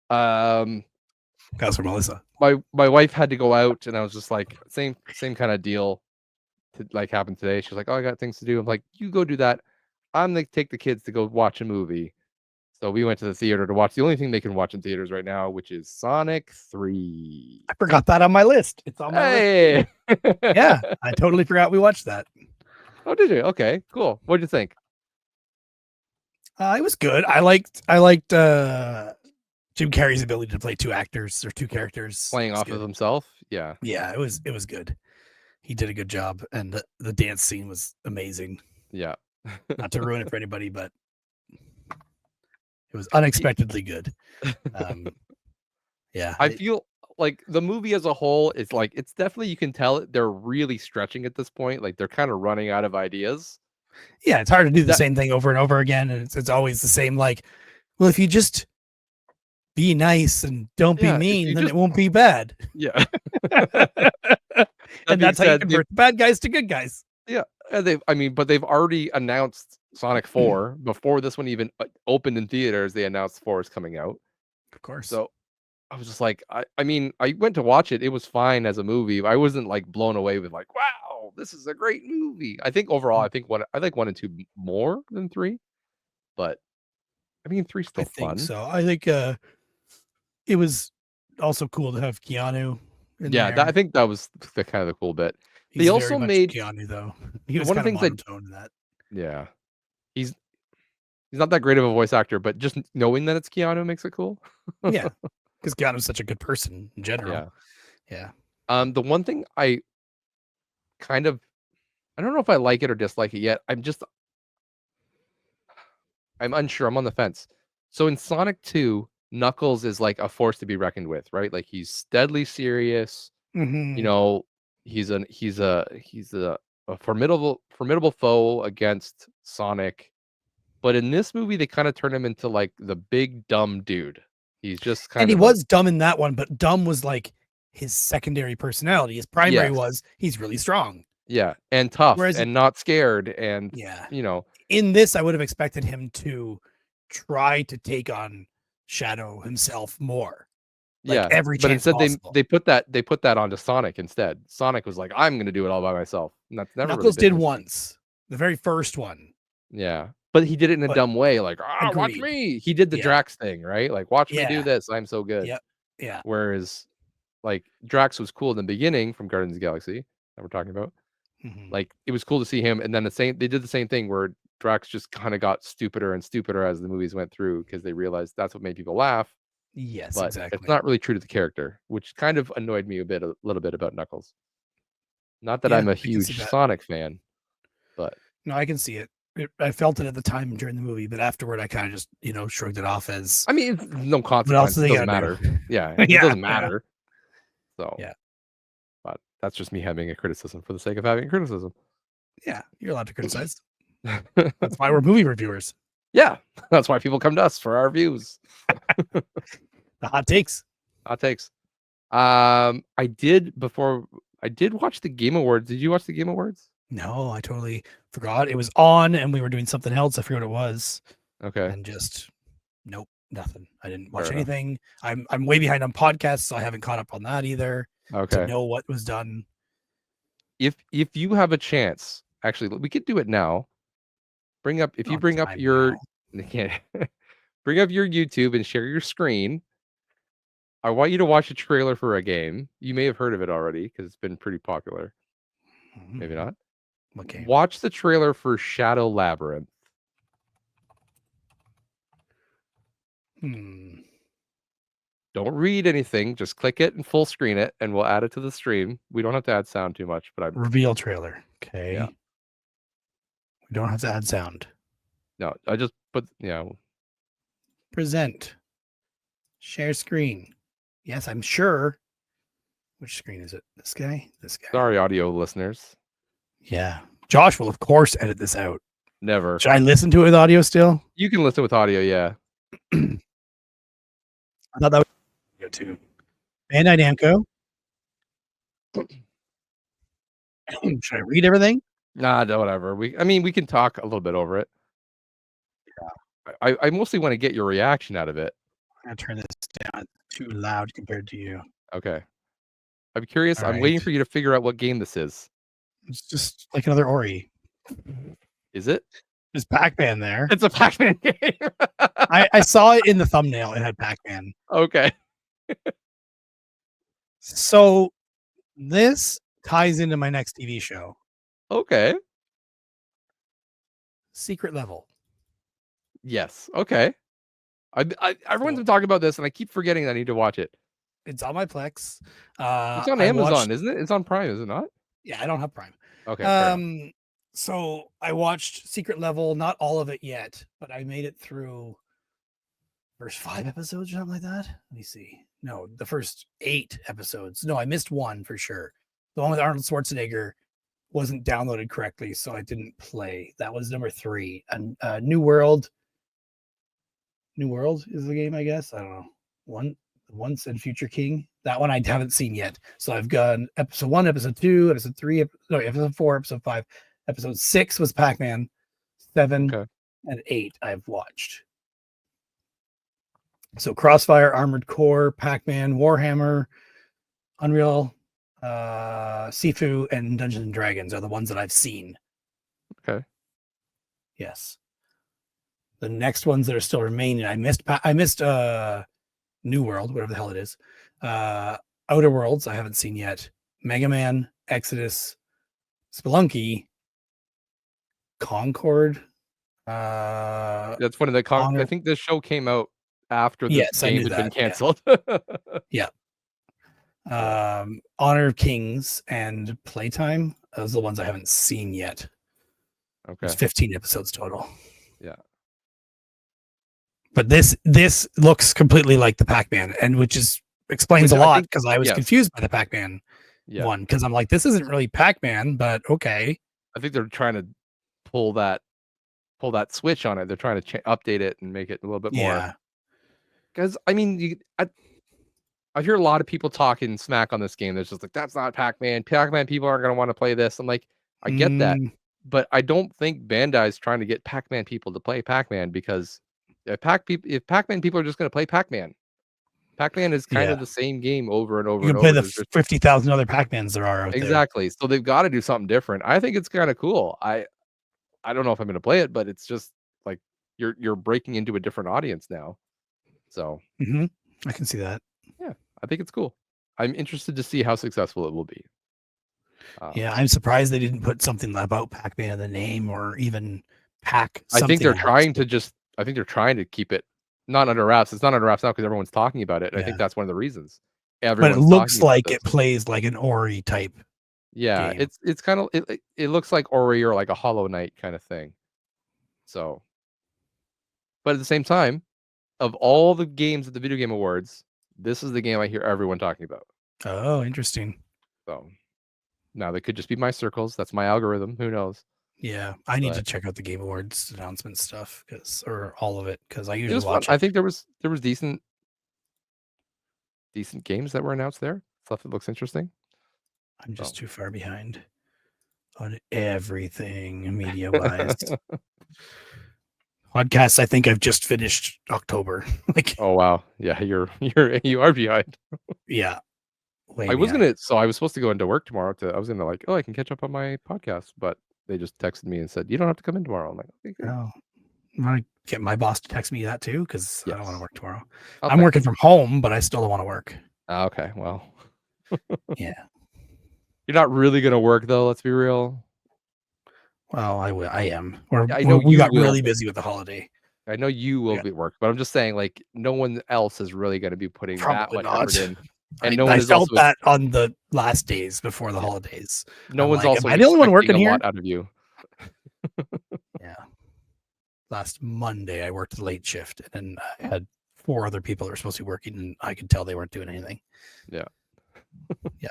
That's for Melissa. My wife had to go out, and I was just like, same kind of deal to like happen today. She's like, oh, I got things to do. I'm like, you go do that. I'm gonna take the kids to go watch a movie. So we went to the theater to watch the only thing they can watch in theaters right now, which is Sonic 3. I forgot that on my list. It's on my list. Hey! Yeah, I totally forgot we watched that. Oh, did you? Okay, cool. What'd you think? It was good. I liked Jim Carrey's ability to play two actors or two characters. Playing off of himself? Yeah. Yeah, it was good. He did a good job, and the dance scene was amazing. Yeah. Not to ruin it for anybody, but it was unexpectedly good. Yeah, I feel like the movie as a whole is like it's definitely, you can tell they're really stretching at this point. Like they're kind of running out of ideas. yeah, it's hard to do the same thing over and over again, and it's always the same. Like, well, if you just be nice and don't be mean, then it won't be bad. Yeah. And that's how you convert the bad guys to good guys. Yeah, and but they've already announced Sonic 4 before this one even opened in theaters. They announced 4 is coming out. Of course. So I was just like, I mean, I went to watch it. It was fine as a movie. I wasn't like blown away with like, wow, this is a great movie. I think overall, I like 1 and 2 more than 3, but I mean, 3's still fun. So I think it was also cool to have Keanu. I think that was the kind of the cool bit. They also made Keanu though. He was one of the things monotone in that. Yeah, he's not that great of a voice actor, but just knowing that it's Keanu makes it cool. Yeah, because Keanu's such a good person in general. Yeah. The one thing I kind of, I don't know if I like it or dislike it yet. I'm unsure. I'm on the fence. So in Sonic 2, Knuckles is like a force to be reckoned with, right? Like he's deadly serious. Mm-hmm. You know, he's a formidable foe against Sonic. But in this movie, they kind of turn him into like the big dumb dude. He's just kind of, and he was dumb in that one, but dumb was like his secondary personality. His primary was he's really strong. Yeah, and tough, and not scared, and you know. In this, I would have expected him to try to take on Shadow himself more. Like every chance instead possible. they put that onto Sonic instead. Sonic was like, I'm gonna do it all by myself. And that's never Knuckles did once, the very first one. Yeah, but he did it in a dumb way, like, watch me. He did the Drax thing, right? Like, watch me do this. I'm so good. Yeah. Whereas, like, Drax was cool in the beginning from Guardians of the Galaxy that we're talking about. Mm-hmm. Like, it was cool to see him, and then they did the same thing where Drax just kind of got stupider and stupider as the movies went through because they realized that's what made people laugh. Yes, but exactly. It's not really true to the character, which kind of annoyed me a little bit about Knuckles. Not that I'm a huge Sonic fan, but no, I can see it. I felt it at the time during the movie, but afterward, I kind of just shrugged it off as. I mean, it's no consequence. It doesn't matter. Yeah, it doesn't matter. So yeah, but that's just me having a criticism for the sake of having a criticism. Yeah, you're allowed to criticize. That's why we're movie reviewers. Yeah, that's why people come to us for our views. The hot takes. Hot takes. I did watch the Game Awards. Did you watch the Game Awards? No, I totally forgot. It was on and we were doing something else. I forget what it was. Okay. And just nope, nothing. I didn't watch anything. I'm way behind on podcasts, so I haven't caught up on that either. Okay. To know what was done. If you have a chance, actually, we could do it now. Bring up your bring up your YouTube and share your screen. I want you to watch a trailer for a game. You may have heard of it already because it's been pretty popular. Maybe not. What game? Watch the trailer for Shadow Labyrinth. Don't read anything. Just click it and full screen it, and we'll add it to the stream. We don't have to add sound too much, but reveal trailer. Okay. Yeah. We don't have to add sound. No, I just put present. Share screen. Yes, I'm sure. Which screen is it? This guy? This guy. Sorry, audio listeners. Yeah. Josh will, of course, edit this out. Never. Should I listen to it with audio still? You can listen with audio, yeah. I thought that was audio too. Bandai Namco. Should I read everything? Nah, whatever. We can talk a little bit over it. Yeah. I mostly want to get your reaction out of it. I'm gonna turn this down. It's too loud compared to you. Okay. I'm curious. I'm waiting for you to figure out what game this is. It's just like another Ori. Is it? There's Pac-Man there. It's a Pac-Man game. I saw it in the thumbnail. It had Pac-Man. Okay. So this ties into my next TV show, Okay. Secret Level. Yes. Okay. Everyone's So been talking about this, and I keep forgetting that I need to watch it. it's on my Plex. It's on I Amazon, watched. isn't it? It's on Prime, is it not? Yeah, I don't have Prime. Okay, fair enough. So I watched Secret Level, not all of it yet, but I made it through first 5 episodes or something like that. Let me see. No, the first 8 episodes. No, I missed one for sure. The one with Arnold Schwarzenegger wasn't downloaded correctly, so I didn't play. That was number 3. And New World. New World is the game, I guess. I don't know. Once and Future King. That one I haven't seen yet. So I've got episode 1, episode 2, episode 3, episode 4, episode 5. Episode 6 was Pac-Man. 7 Okay. and 8 I've watched. So Crossfire, Armored Core, Pac-Man, Warhammer, Unreal, Sifu, and Dungeons and Dragons are the ones that I've seen. Okay. Yes. The next ones that are still remaining, I missed New World, whatever the hell it is. Outer Worlds, I haven't seen yet. Mega Man, Exodus, Spelunky, Concord. That's funny. I think this show came out after this Yes, I game knew had been that. canceled. Yeah. Honor of Kings and Playtime. Those are the ones I haven't seen yet. Okay. There's 15 episodes total. Yeah. But this looks completely like the Pac-Man, and which explains a lot because I was confused by the Pac-Man one, because I'm like, this isn't really Pac-Man, but okay. I think they're trying to pull that switch on it. They're trying to update it and make it a little bit more. Yeah. Because I mean, I hear a lot of people talking smack on this game. There's just like, that's not Pac-Man. Pac-Man people aren't going to want to play this. I'm like, I get that, but I don't think Bandai's trying to get Pac-Man people to play Pac-Man, because if Pac-Man people are just going to play Pac-Man. Pac-Man is kind of the same game over and over you and can over. play the 50,000 other Pac-Mans there are out there. Exactly. So they've got to do something different. I think it's kind of cool. I don't know if I'm going to play it, but it's just like you're breaking into a different audience now. So I can see that. Yeah, I think it's cool. I'm interested to see how successful it will be. Yeah, I'm surprised they didn't put something about Pac-Man in the name, or even Pac. I think they're trying to keep it not under wraps. It's not under wraps now because everyone's talking about it. And I think that's one of the reasons. But it looks like it plays like an Ori type. Yeah, game. it's kind of it looks like Ori or like a Hollow Knight kind of thing. So, but at the same time, of all the games at the Video Game Awards, this is the game I hear everyone talking about. Oh, interesting. So now they could just be my circles. That's my algorithm. Who knows? Yeah, I need to check out the Game Awards announcement stuff, or all of it, because I usually watch it. I think there was decent games that were announced there. Stuff that looks interesting. I'm just too far behind on everything media wise. Podcasts, I think I've just finished October. Like, oh wow, yeah, you are behind. Yeah, I was supposed to go into work tomorrow. I was gonna like, I can catch up on my podcast, but they just texted me and said you don't have to come in tomorrow. I'm like, okay, good. Oh, I'm gonna get my boss to text me that too, because I don't want to work tomorrow. Okay. I'm working from home, but I still don't want to work. Okay, well, yeah. You're not really gonna work though. Let's be real. Well, I am. We got really busy with the holiday. I know you will be at work, but I'm just saying, like, no one else is really going to be putting that much effort in. And I felt that on the last days before the holidays. No one's also am I the only one working here? A lot out of you. Yeah. Last Monday, I worked the late shift, and I had 4 other people that were supposed to be working, and I could tell they weren't doing anything. Yeah. Yeah.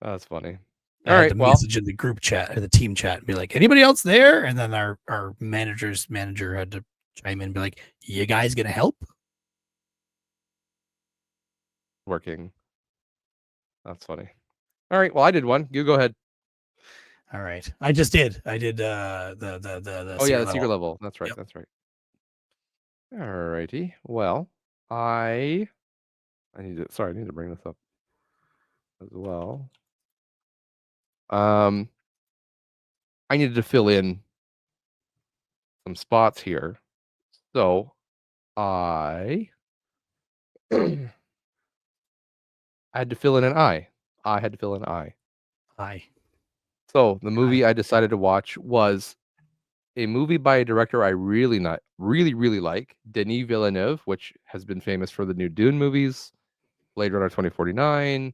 That's funny. All right. Message in the group chat or the team chat and be like, anybody else there? And then our manager had to chime in and be like, you guys gonna help? Working. That's funny. All right. Well, I did one. You go ahead. All right. I just did. I did the the secret level. That's right. Yep. That's right. All righty. Well, I need to bring this up as well. I needed to fill in some spots here. So I had to fill in an I. I had to fill in an I. I. So the movie I decided to watch was a movie by a director I really like, Denis Villeneuve, which has been famous for the new Dune movies, Blade Runner 2049.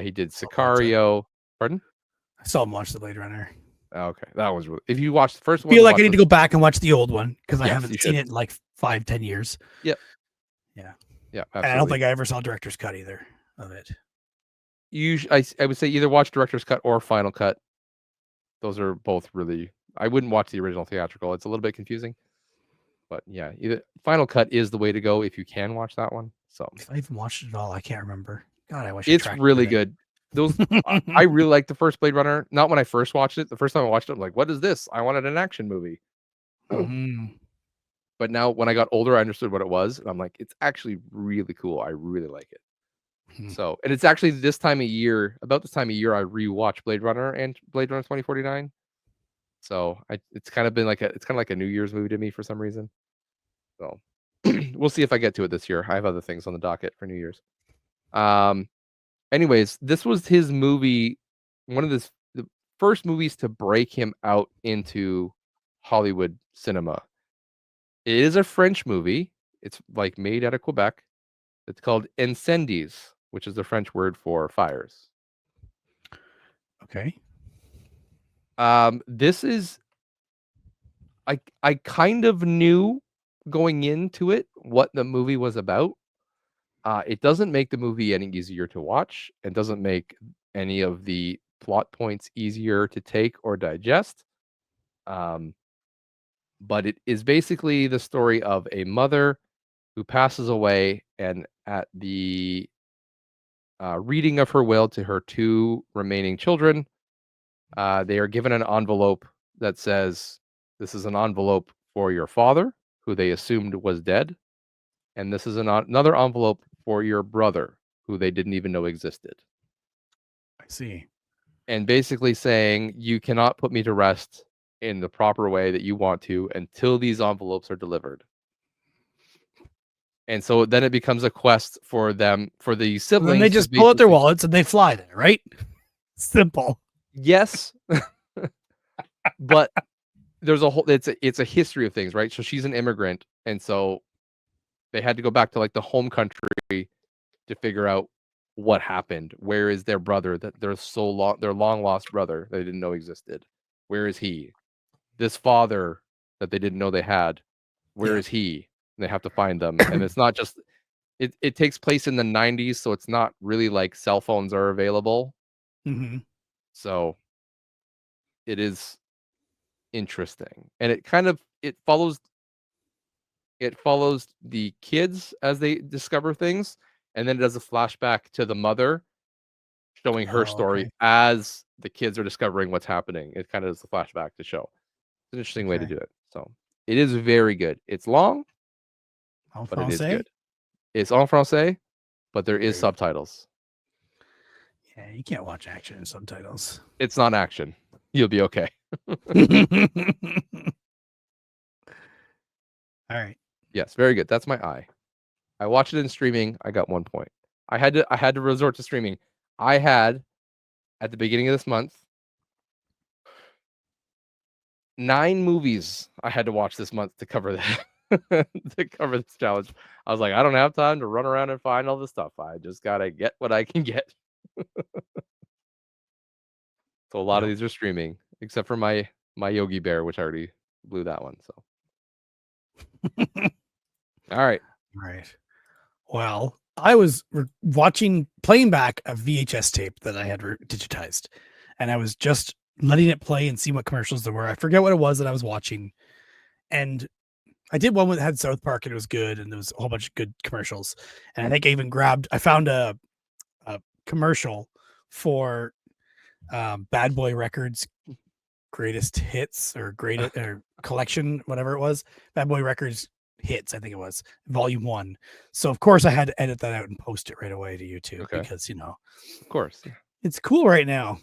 He did Sicario. Pardon? I saw him watch the Blade Runner. Okay, that was really. If you watch the first I one, feel like I need to go back and watch the old one because I Yes, haven't you seen should. it in like 5-10 years. Yep. Yeah. Yeah, And I don't absolutely. think I ever saw director's cut either of it. I would say either watch director's cut or final cut. Those are both really. I wouldn't watch the original theatrical. It's a little bit confusing. But yeah, either final cut is the way to go if you can watch that one. So If I even watched it at all, I can't remember. God, I wish I it's tracked really everything. good. Those I really like the first Blade Runner. Not when I first watched it. The first time I watched it, I'm like, what is this? I wanted an action movie. Mhm. But now when I got older, I understood what it was. And I'm like, it's actually really cool. I really like it. Hmm. So, and it's actually this time of year, about this time of year, I rewatch Blade Runner and Blade Runner 2049. So it's kind of been like it's kind of like a New Year's movie to me for some reason. So we'll see if I get to it this year. I have other things on the docket for New Year's. Anyways, this was his movie, one of the first movies to break him out into Hollywood cinema. It is a French movie. It's like made out of Quebec. It's called Incendies, which is the French word for fires. Okay. This is I kind of knew going into it what the movie was about. It doesn't make the movie any easier to watch. It doesn't make any of the plot points easier to take or digest. But it is basically the story of a mother who passes away, and at the reading of her will to her two remaining children, they are given an envelope that says, "This is an envelope for your father, who they assumed was dead, and this is another envelope for your brother, who they didn't even know existed." I see. And basically saying, you cannot put me to rest in the proper way that you want to until these envelopes are delivered. And so then it becomes a quest for them, for the siblings. And then they just pull out their wallets and they fly there, right? Simple. Yes. But there's a whole, it's a history of things, right? So she's an immigrant, and so they had to go back to like the home country to figure out what happened. Where is their brother that they're so long, their long lost brother they didn't know existed? Where is he? This father that they didn't know they had, where is he? And they have to find them. And it's not just it takes place in the 90s, so it's not really like cell phones are available. Mm-hmm. So it is interesting. And it kind of it follows the kids as they discover things, and then it does a flashback to the mother showing her story as the kids are discovering what's happening. It kind of is a flashback to show. It's an interesting way to do it. So it is very good. It's long, but it is good. It's en français, but there is subtitles. Yeah, you can't watch action in subtitles. It's not action. You'll be okay. All right. Yes, very good. That's my eye. I watched it in streaming. I got 1 point. I had to resort to streaming. I had at the beginning of this month 9 movies I had to watch this month to cover that. To cover this challenge. I was like, I don't have time to run around and find all this stuff. I just gotta get what I can get. So a lot of these are streaming, except for my Yogi Bear, which I already blew that one. So all right. Well, I was playing back a VHS tape that I had digitized, and I was just letting it play and see what commercials there were. I forget what it was that I was watching, and I did one that had South Park, and it was good, and there was a whole bunch of good commercials. And I think I found a commercial for Bad Boy Records greatest hits or collection, whatever it was. Bad Boy Records hits, I think it was volume 1. So of course I had to edit that out and post it right away to YouTube because of course it's cool right now.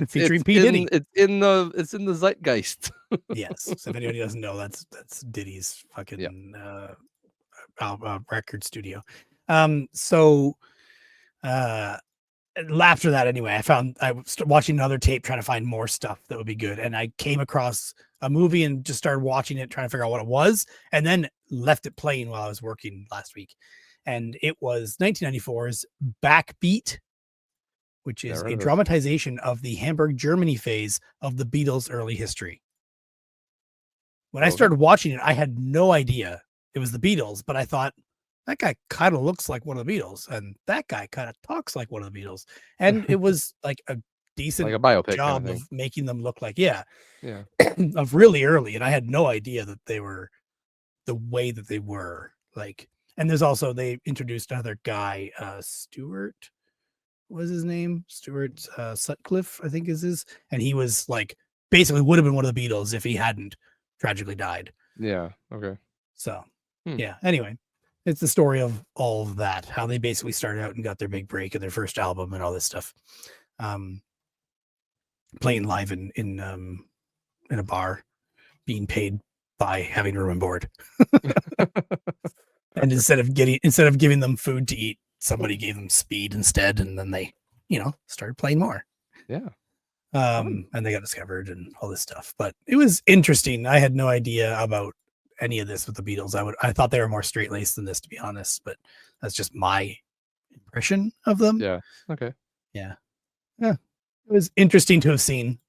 featuring P Diddy. It's in the zeitgeist. Yes. So if anybody doesn't know, that's Diddy's fucking record studio. So after that, anyway, I was watching another tape trying to find more stuff that would be good, and I came across a movie and just started watching it, trying to figure out what it was, and then left it playing while I was working last week. And it was 1994's Backbeat, which is a dramatization of the Hamburg, Germany phase of the Beatles' early history. When I started watching it, I had no idea it was the Beatles, but I thought, that guy kind of looks like one of the Beatles, and that guy kind of talks like one of the Beatles. And it was like a decent like a biopic job kind of of making them look like, yeah, yeah, of really early. And I had no idea that they were the way that they were. Like, and there's also, they introduced another guy, Stuart, what was his name? Stuart Sutcliffe, I think is his. And he was like, basically would have been one of the Beatles if he hadn't tragically died. Yeah. Okay. So, yeah. Anyway, it's the story of all of that, how they basically started out and got their big break and their first album and all this stuff. Playing live in a bar, being paid by having room and board. And instead of giving them food to eat, somebody gave them speed instead, and then they, started playing more. Yeah. And they got discovered and all this stuff. But it was interesting. I had no idea about any of this with the Beatles. I thought they were more straight laced than this, to be honest, but that's just my impression of them. Yeah. Okay. Yeah. It was interesting to have seen.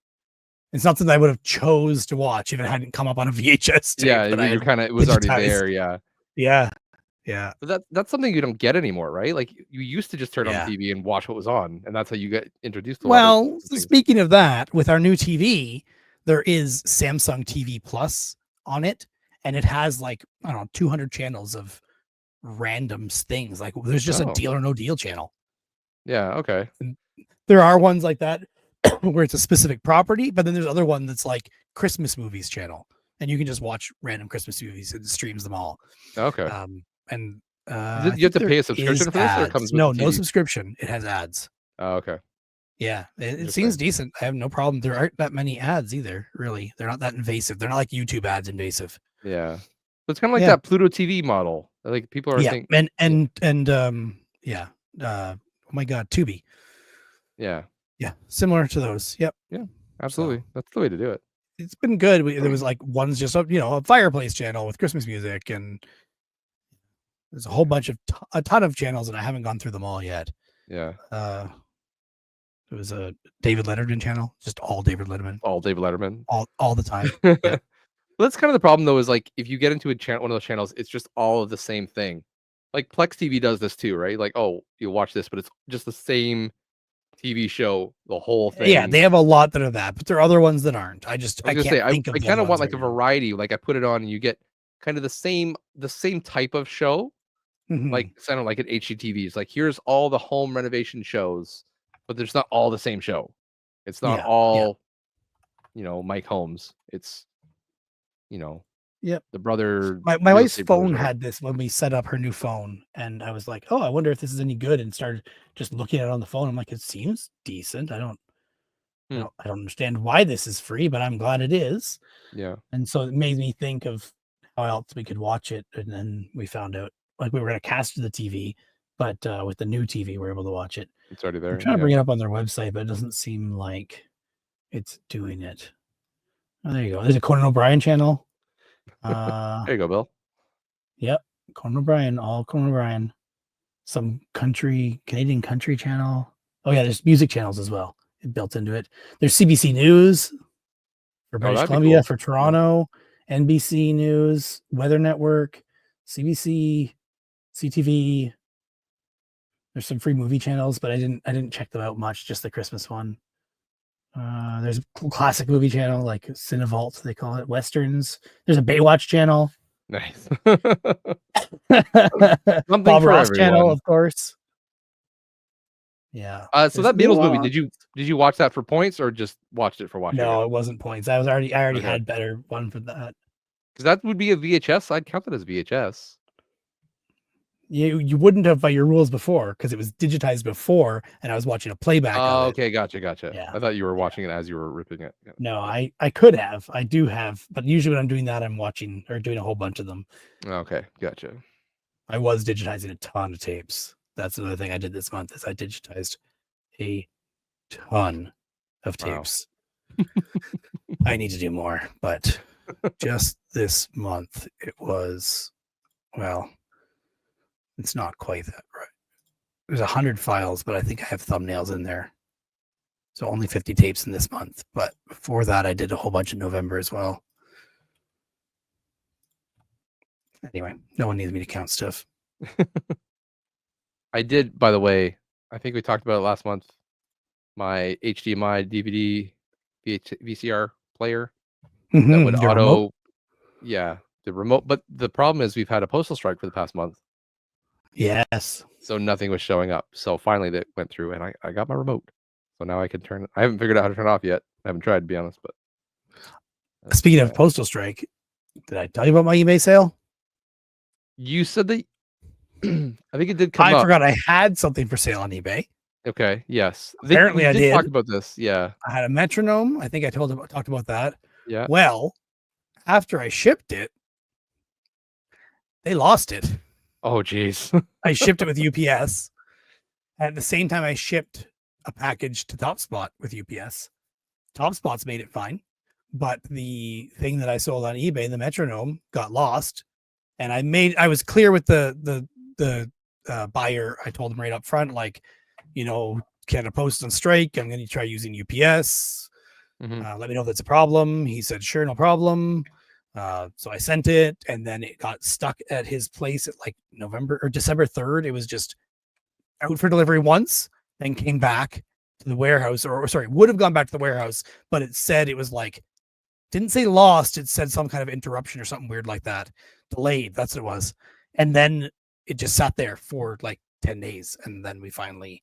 It's not something I would have chose to watch if it hadn't come up on a VHS tape. Yeah, but you're kind of, it was already there. Yeah. Yeah. Yeah. But that's something you don't get anymore, right? Like you used to just turn on the TV and watch what was on, and that's how you get introduced to. Well, speaking of that, with our new TV, there is Samsung TV Plus on it, and it has like, I don't know, 200 channels of random things. Like there's just a Deal or No Deal channel. Yeah. Okay. And there are ones like that where it's a specific property, but then there's other one that's like Christmas movies channel, and you can just watch random Christmas movies and streams them all. Okay. And you have to pay a subscription for this, or it comes with no subscription. It has ads. Oh, okay. Yeah, it seems decent. I have no problem. There aren't that many ads either, really. They're not that invasive. They're not like YouTube ads invasive. Yeah. But it's kind of like that Pluto TV model. Like people are thinking. Oh my God, Tubi. Yeah. Yeah, similar to those. Yep. Yeah, absolutely. So, that's the way to do it. It's been good. There was like one's just a fireplace channel with Christmas music, and there's a whole bunch of a ton of channels, and I haven't gone through them all yet. Yeah. There was a David Letterman channel, just all David Letterman. All David Letterman. All the time. Yeah. Well, that's kind of the problem though, is like if you get into one of those channels, it's just all of the same thing. Like Plex TV does this too, right? Like, oh, you watch this, but it's just the same TV show, the whole thing. Yeah, they have a lot that are that, but there are other ones that aren't. I kind of want like a variety. Like I put it on and you get kind of the same type of show. Like kind of like at HGTVs. Like here's all the home renovation shows, but there's not all the same show. It's not all, Mike Holmes. It's, the brother. My wife's phone had this when we set up her new phone, and I was like, oh, I wonder if this is any good, and started just looking at it on the phone. I'm like, it seems decent. I don't understand why this is free, but I'm glad it is. Yeah. And so it made me think of how else we could watch it, and then we found out like we were going to cast to the TV, but with the new TV, we're able to watch it. It's already there. I'm trying to bring it up on their website, but it doesn't seem like it's doing it. Oh, there you go. There's a Conan O'Brien channel. There you go, Bill. Yep. Conan O'Brien, all Conan O'Brien. Some Canadian country channel. Oh yeah, there's music channels as well built into it. There's CBC News for British Columbia, for Toronto, NBC News, Weather Network, CBC, CTV. There's some free movie channels, but I didn't check them out much, just the Christmas one. There's a classic movie channel like Cinevault, they call it, Westerns. There's a Baywatch channel. Nice. Bob Ross channel, of course. Yeah. So that Beatles movie, did you watch that for points or just watched it for watching? No, it wasn't points. I already had better one for that. Because that would be a VHS. I'd count it as VHS. You wouldn't have by your rules before because it was digitized before, and I was watching a playback of Oh, it. okay, gotcha. Yeah, I thought you were yeah. watching it as you were ripping it. Yeah. No, I could have. I do have, but usually when I'm doing that, I'm watching or doing a whole bunch of them. Okay, gotcha. I was digitizing a ton of tapes. That's another thing I did this month is I digitized a ton of Wow. tapes. I need to do more, but just this month it was, well, it's not quite that right. There's 100 files, but I think I have thumbnails in there. So only 50 tapes in this month. But before that, I did a whole bunch in November as well. Anyway, no one needs me to count stuff. I did, by the way, I think we talked about it last month. My HDMI DVD VCR player that would Your remote? auto, yeah, the remote. But the problem is we've had a postal strike for the past month, Yes. so nothing was showing up. So finally that went through, and I got my remote. So now I can turn it. I haven't figured out how to turn it off yet. I haven't tried, to be honest, but Speaking of postal strike, did I tell you about my eBay sale? you said that I think it did come I up. forgot I had something for sale on eBay. Okay, yes. Apparently We I did talk did. about this. Yeah. I had a metronome. I think I talked about that. Yeah. Well, after I shipped it, they lost it. Oh, geez. I shipped it with UPS. At the same time, I shipped a package to TopSpot with UPS. TopSpot's made it fine, but the thing that I sold on eBay, the metronome, got lost. And I was clear with the buyer. I told him right up front, like, Canada Post on strike. I'm going to try using UPS. Let me know if that's a problem. He said, sure, no problem. So I sent it, and then it got stuck at his place at like November or December 3rd. It was just out for delivery once, then came back to the warehouse, or sorry, would have gone back to the warehouse, but it said it was like, didn't say lost. It said some kind of interruption or something weird like that. Delayed. That's what it was. And then it just sat there for like 10 days. And then we finally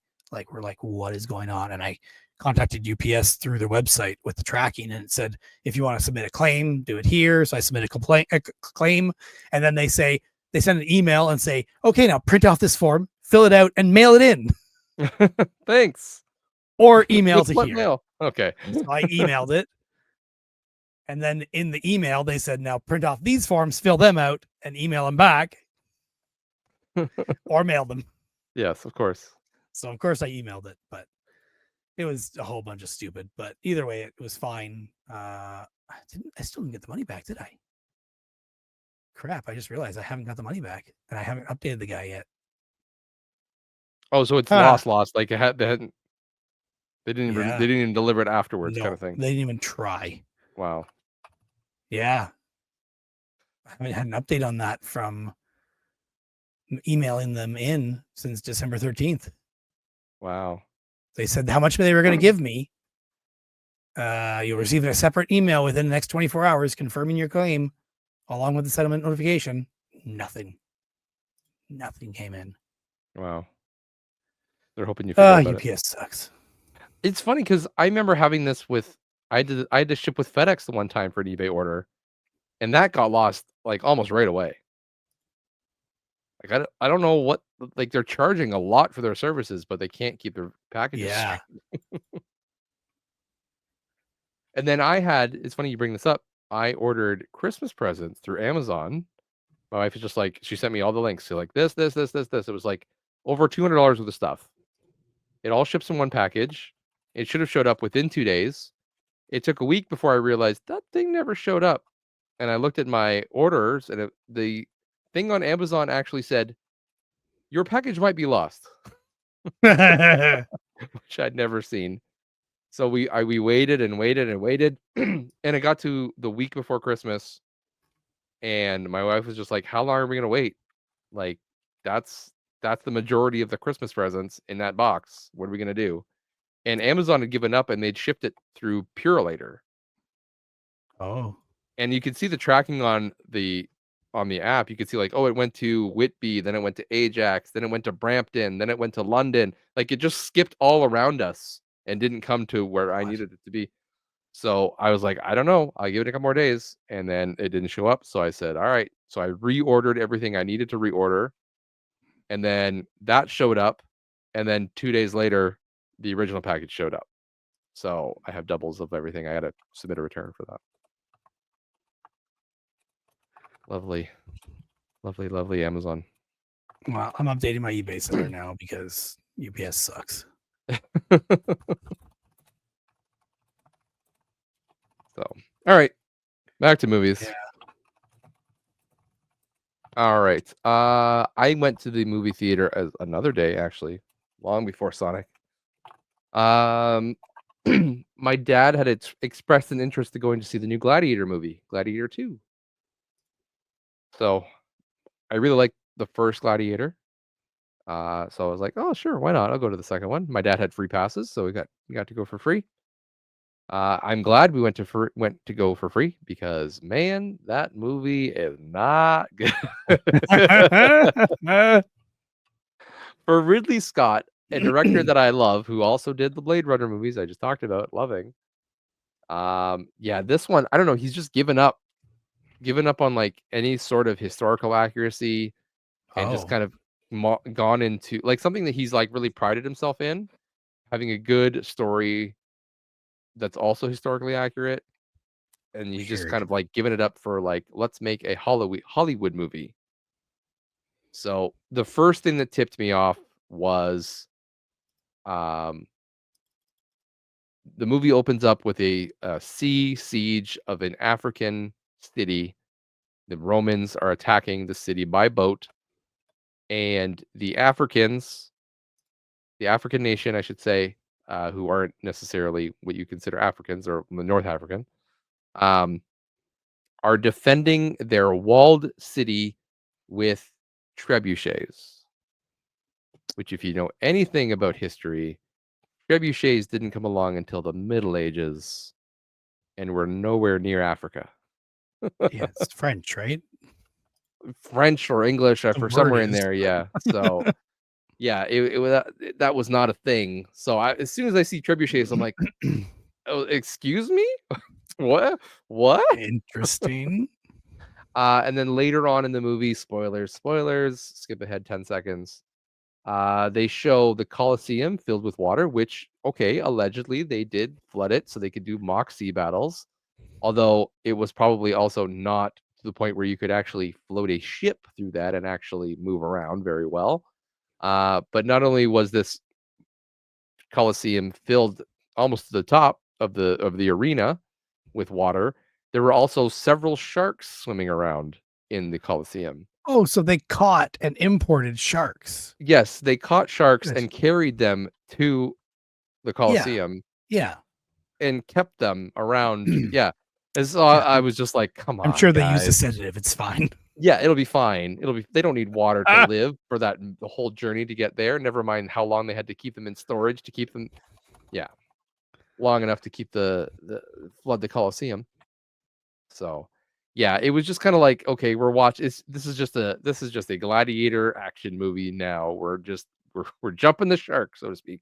we're like, what is going on? And I contacted UPS through their website with the tracking, and it said, if you want to submit a claim, do it here. So I submit a claim, and then they send an email and say, okay, now print off this form, fill it out, and mail it in. Thanks. Or email to here. Mail. Okay. So I emailed it. And then in the email, they said, now print off these forms, fill them out, and email them back or mail them. Yes, of course. So, of course, I emailed it, but it was a whole bunch of stupid. But either way, it was fine. I still didn't get the money back, did I? Crap, I just realized I haven't got the money back, and I haven't updated the guy yet. Oh, so it's lost. Like they didn't even deliver it afterwards, No, kind of thing. They didn't even try. Wow. Yeah. I haven't had an update on that from emailing them in since December 13th. Wow. They said how much they were going to give me. You'll receive a separate email within the next 24 hours confirming your claim, along with the settlement notification. Nothing came in. Wow. They're hoping you forget about UPS it. sucks. It's funny because I remember having this with I had to ship with FedEx the one time for an eBay order, and that got lost like almost right away. Like I don't know what, like, they're charging a lot for their services, but they can't keep their packages straight. And then it's funny you bring this up. I ordered Christmas presents through Amazon. My wife is just like, she sent me all the links. So like this. It was like over $200 worth of stuff. It all ships in one package. It should have showed up within 2 days. It took a week before I realized that thing never showed up. And I looked at my orders, and the thing on Amazon actually said, your package might be lost, which I'd never seen. So we waited and waited and waited, and it got to the week before Christmas, and my wife was just like, "How long are we gonna wait? Like, that's the majority of the Christmas presents in that box. What are we gonna do?" And Amazon had given up, and they'd shipped it through Purolator. Oh. And you could see the tracking on the app. You could see like, oh, it went to Whitby, then it went to Ajax, then it went to Brampton, then it went to London. Like, it just skipped all around us and didn't come to where I needed it to be. So I was like, I don't know. I'll give it a couple more days. And then it didn't show up. So I said, all right. So I reordered everything I needed to reorder. And then that showed up, and then 2 days later, the original package showed up. So I have doubles of everything. I gotta submit a return for that. Lovely. Lovely, lovely Amazon. Well, I'm updating my eBay seller now because UPS sucks. So, all right. Back to movies. Yeah. All right. I went to the movie theater as another day, actually, long before Sonic. My dad had expressed an interest to going to see the new Gladiator movie, Gladiator 2. So I really liked the first Gladiator. So I was like, oh sure, why not? I'll go to the second one. My dad had free passes, so we got to go for free. I'm glad we went to go for free because man, that movie is not good. For Ridley Scott, a director that I love, who also did the Blade Runner movies I just talked about, loving. Yeah, this one, I don't know, he's just given up on like any sort of historical accuracy and just kind of gone into like something that he's like really prided himself in, having a good story that's also historically accurate. And he's just kind of like given it up for like, let's make a Hollywood movie. So the first thing that tipped me off was the movie opens up with a sea siege of an African city. The Romans are attacking the city by boat, and the African nation, I should say, who aren't necessarily what you consider Africans or North African, are defending their walled city with trebuchets. Which, if you know anything about history, trebuchets didn't come along until the Middle Ages, and we're nowhere near Africa. Yeah, it's French, right? French or English, for somewhere in there, yeah. So, yeah, that was not a thing. So, as soon as I see trebuchets, I'm like, "Oh, excuse me, what? What?" Interesting. And then later on in the movie, spoilers, skip ahead 10 seconds. They show the Colosseum filled with water, which, okay, allegedly they did flood it so they could do mock sea battles. Although it was probably also not to the point where you could actually float a ship through that and actually move around very well. But not only was this Colosseum filled almost to the top of the arena with water, there were also several sharks swimming around in the Colosseum. Oh, so they caught and imported sharks. Yes, they caught sharks Good. and carried them to the Colosseum. Yeah. And kept them around. Yeah. And so I was just like, come on, I'm sure they guys. use a sedative. It's fine. Yeah, it'll be fine. They don't need water to live for the whole journey to get there. Never mind how long they had to keep them in storage to keep them. Yeah. Long enough to keep the flood the Colosseum. So yeah, it was just kind of like, okay, we're watching this is just a gladiator action movie now. We're jumping the shark, so to speak.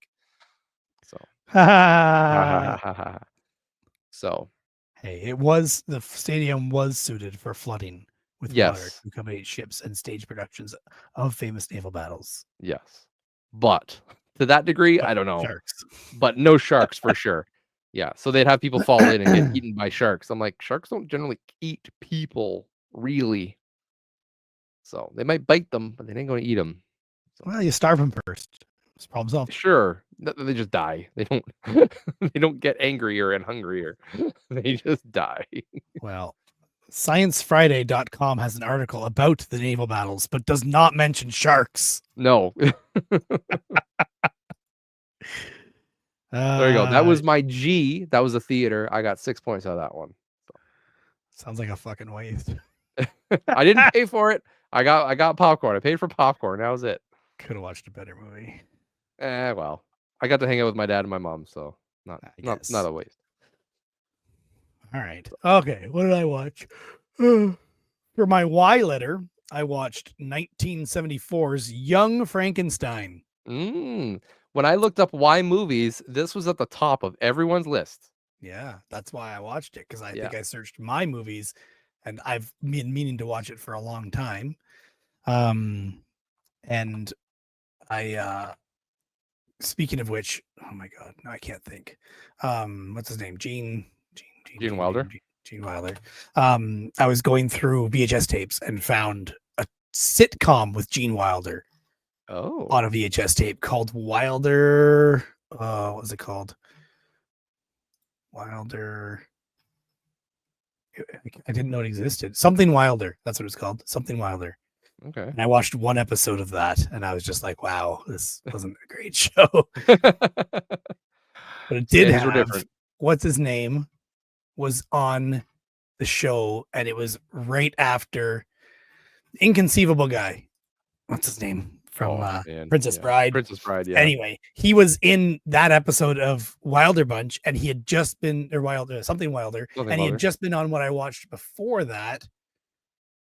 So so hey, the stadium was suited for flooding with water yes. to accommodate ships and stage productions of famous naval battles. Yes. But to that degree, I don't know. Sharks. But no sharks for sure. Yeah. So they'd have people fall in and get eaten by sharks. I'm like, sharks don't generally eat people, really. So they might bite them, but they ain't going to eat them. So, Well, you starve them first. It's problem solved. sure. They just die. They don't they don't get angrier and hungrier. They just die. Well, ScienceFriday.com has an article about the naval battles, but does not mention sharks. No. There you go. That was my G. That was a theater. I got 6 points out of that one. So. Sounds like a fucking waste. I didn't pay for it. I got popcorn. I paid for popcorn. That was it. Could have watched a better movie. Well, I got to hang out with my dad and my mom, so not a waste. All right. Okay. What did I watch? For my Y letter, I watched 1974's Young Frankenstein. When I looked up Y movies, this was at the top of everyone's list. Yeah, that's why I watched it, because I think I searched my movies, and I've been meaning to watch it for a long time. And And I speaking of which, oh my god, no, I can't think. What's his name? Gene Wilder. Gene Wilder. I was going through VHS tapes and found a sitcom with Gene Wilder Oh, on a VHS tape called Wilder. What was it called? Wilder. I didn't know it existed. Something Wilder. That's what it was called. Something Wilder. okay. And I watched one episode of that, and I was just like, "Wow, this wasn't a great show." But it did Standards were have different. what's his name was on the show, and it was right after Inconceivable Guy. What's his name from Oh man, Princess yeah. Bride? Princess Bride, yeah. Anyway, he was in that episode of Wilder Bunch, and he had just been or Wilder something Wilder, Something and he had Wilder. just been on what I watched before that.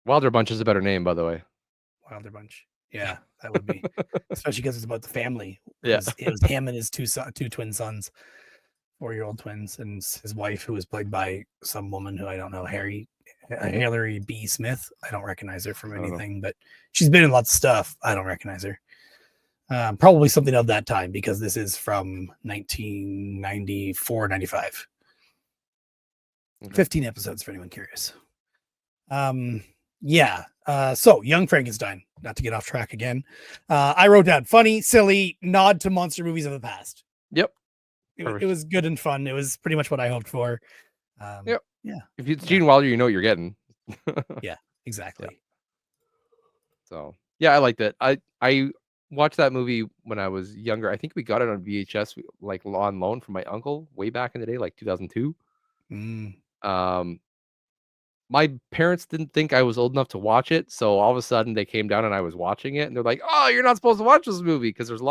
Wilder Bunch is a better name, by the way. Wilder Bunch. Yeah, that would be, especially because it's about the family. Yeah. It was him and his two twin sons, 4-year-old twins, and his wife, who was played by some woman who I don't know, Hillary B. Smith. I don't recognize her from anything, but she's been in lots of stuff. I don't recognize her. Probably something of that time because this is from 1994, 95. Okay. 15 episodes for anyone curious. Yeah. So Young Frankenstein, not to get off track again. I wrote down funny, silly, nod to monster movies of the past. Yep. It was good and fun. It was pretty much what I hoped for. Yep. Yeah. If it's Gene Wilder, you know what you're getting. Yeah, exactly. Yeah. So yeah, I liked it. I watched that movie when I was younger. I think we got it on VHS, like on loan from my uncle way back in the day, like 2002. My parents didn't think I was old enough to watch it, so all of a sudden they came down and I was watching it, and they're like, "Oh, you're not supposed to watch this movie because there's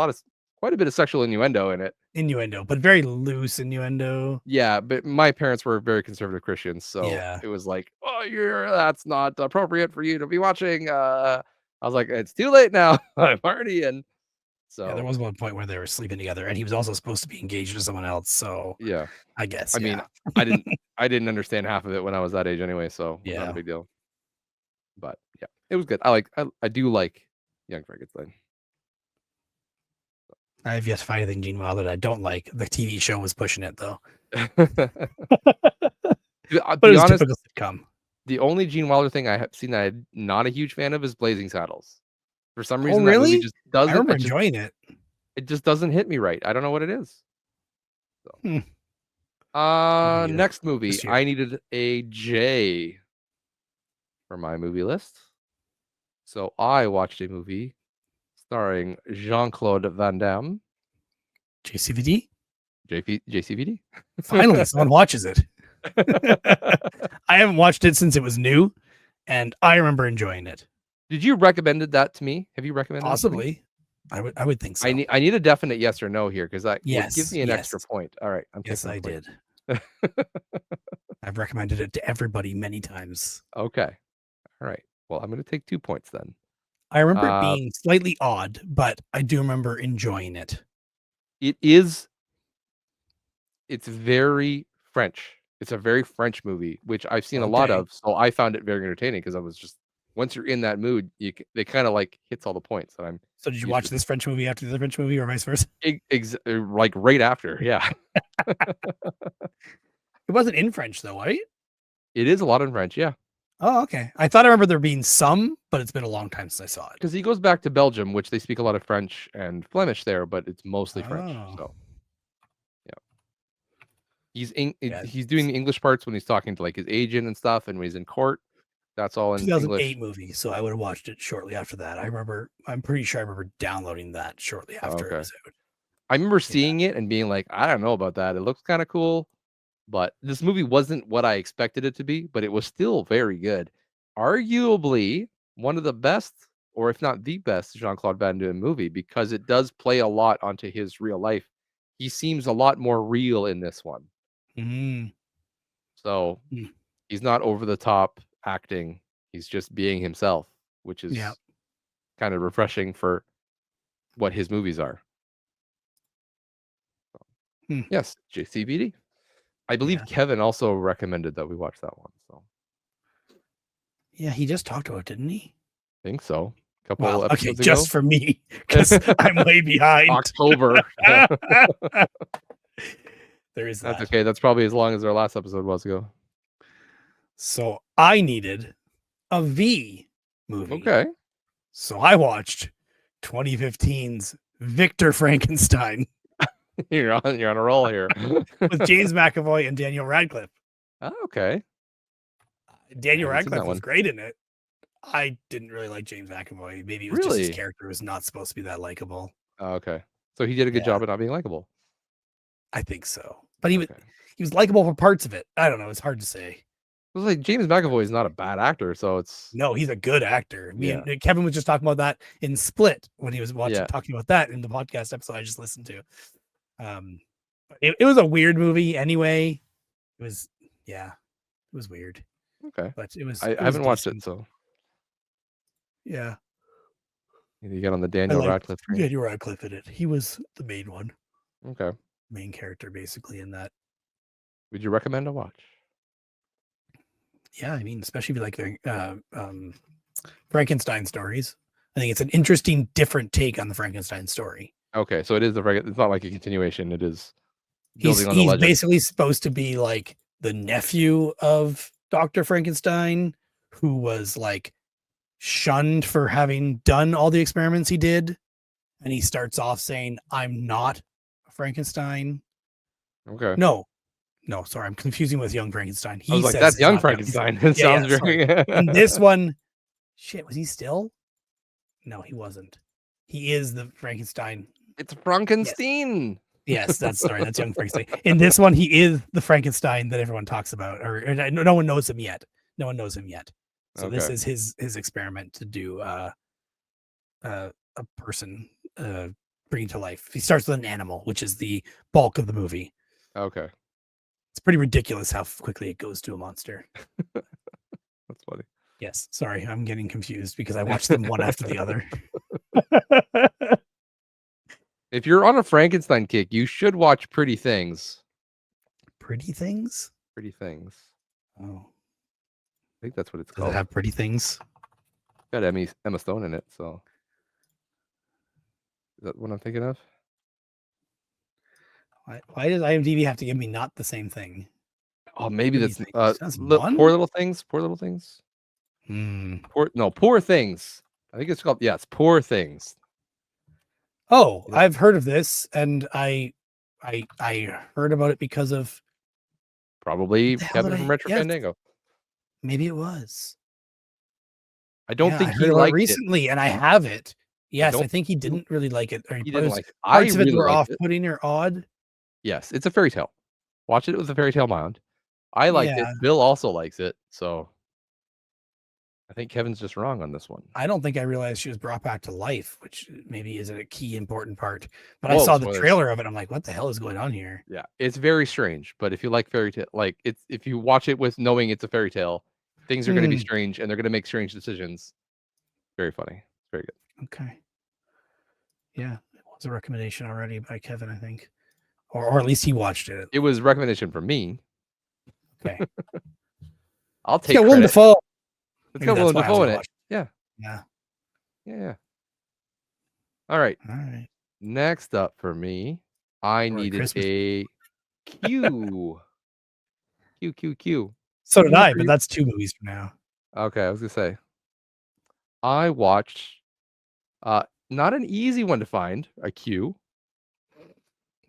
quite a bit of sexual innuendo in it." Innuendo, but very loose innuendo. Yeah, but my parents were very conservative Christians, so yeah, it was like, "Oh, that's not appropriate for you to be watching." I was like, "It's too late now. I'm already in." So yeah, there was one point where they were sleeping together, and he was also supposed to be engaged to someone else. So yeah, I guess. I mean, I didn't understand half of it when I was that age anyway, so yeah, not a big deal. But yeah, it was good. I do like Young Frankenstein. I have yet to find anything Gene Wilder that I don't like. The TV show was pushing it though. To But be it was honest, typical sitcom. the only Gene Wilder thing I have seen that I'm not a huge fan of is Blazing Saddles. For some reason, really? that movie just doesn't. I remember enjoying it. It just doesn't hit me right. I don't know what it is. So. Next movie, I needed a J for my movie list. So I watched a movie starring Jean-Claude Van Damme. JCVD? JCVD? Finally, someone watches it. I haven't watched it since it was new, and I remember enjoying it. Did you recommended that to me? Have you recommended Possibly. I would think so. I need a definite yes or no here because that would give me an extra point. All right. Yes, I did. I've recommended it to everybody many times. Okay. All right. Well, I'm going to take 2 points then. I remember it being slightly odd, but I do remember enjoying it. It's very French. It's a very French movie, which I've seen a lot of. So I found it very entertaining because I was just, once you're in that mood, they kind of like hits all the points that I'm. So did you watch this French movie after the French movie or vice versa? Like right after. Yeah. It wasn't in French though, right? It is a lot in French. Yeah. Oh, okay. I thought I remember there being some, but it's been a long time since I saw it. Because he goes back to Belgium, which they speak a lot of French and Flemish there, but it's mostly French. So, yeah. He's doing the English parts when he's talking to like his agent and stuff, and when he's in court, that's all in 2008 English. movie, so I would have watched it shortly after that. I'm pretty sure I remember downloading that shortly after episode. I remember seeing it and being like, I don't know about that. It looks kind of cool. But this movie wasn't what I expected it to be, but it was still very good. Arguably one of the best, or if not the best, Jean-Claude Van Damme movie because it does play a lot onto his real life. He seems a lot more real in this one. So he's not over the top acting. He's just being himself, which is kind of refreshing for what his movies are. So, yes, JCVD. I believe Kevin also recommended that we watch that one. So yeah, he just talked about it, didn't he? I think so. couple okay, episodes ago. just for me, because I'm way behind. October. Yeah. There is that. That's okay. That's probably as long as our last episode was ago. So I needed a V movie. Okay. So I watched 2015's Victor Frankenstein You're on a roll here. with James McAvoy and Daniel Radcliffe. Oh, okay. Daniel I haven't seen that Radcliffe was one. great in it. I didn't really like James McAvoy. Maybe it was just his Really? character was not supposed to be that likable. Oh, okay. So he did a good Yeah. job at not being likable. I think so. But he Okay. was likable for parts of it. I don't know. It's hard to say. It was like James McAvoy is not a bad actor, so it's No, he's a good actor. Me Yeah. and Kevin was just talking about that in Split when he was Yeah. talking about that in the podcast episode I just listened to. It was a weird movie anyway. It was weird. Okay. But it was I it was haven't watched it, decent. so Yeah. you get on the I Daniel liked Radcliffe train. Daniel Radcliffe in it. He was the main one. Okay. Main character basically in that. Would you recommend a watch? Yeah, I mean, especially if you like the Frankenstein stories. I think it's an interesting, different take on the Frankenstein story. Okay, so it is it's not like a continuation. It is He's building on the legend. basically supposed to be like the nephew of Dr. Frankenstein, who was like shunned for having done all the experiments he did. And he starts off saying, I'm not a Frankenstein. Okay. No, sorry, I'm confusing with Young Frankenstein. I was like, that's Young Frankenstein. It sounds very. And this one, shit, was he still? No, he wasn't. He is the Frankenstein. It's Frankenstein. Yes, that's Young Frankenstein. In this one, he is the Frankenstein that everyone talks about, or no one knows him yet. No one knows him yet. So this is his experiment to do a person bring to life. He starts with an animal, which is the bulk of the movie. Okay. It's pretty ridiculous how quickly it goes to a monster. That's funny. Yes, sorry, I'm getting confused because I watched them one after the other. If you're on a Frankenstein kick, you should watch Pretty Things. Pretty Things? Pretty Things. Oh. I think that's what it's Does called. it have Pretty Things? Got Emma Stone in it, so. Is that what I'm thinking of? Why does IMDb have to give me not the same thing? Oh, maybe Pretty that's Things. Poor Little Things. Poor Little Things. Poor Things. I think it's called Poor Things. Oh, yeah. I've heard of this, and I heard about it because of probably Kevin from Retro Fandango. Maybe it was. I don't think he liked it recently, and I have it. Yes, I think he didn't really like it. Or he didn't like it. Parts of it were off-putting or odd. Yes, it's a fairy tale. Watch it with a fairy tale mind. I liked it. Bill also likes it, so I think Kevin's just wrong on this one. I don't think I realized she was brought back to life, which maybe isn't a key important part. But I saw the trailer of it. I'm like, what the hell is going on here? Yeah, it's very strange. But if you like fairy tale, like if you watch it with knowing it's a fairy tale, things are going to be strange and they're going to make strange decisions. Very funny. Very good. Okay. Yeah, it was a recommendation already by Kevin, I think, or at least he watched it. It was a recommendation from me. Okay. I'll take Willem Dafoe. Let's go Willem Dafoe in it. Yeah. All right. All right. Next up for me, I needed a Q. Q. So did I, but that's 2 movies from now. Okay, I was gonna say. I watched not an easy one to find, a Q.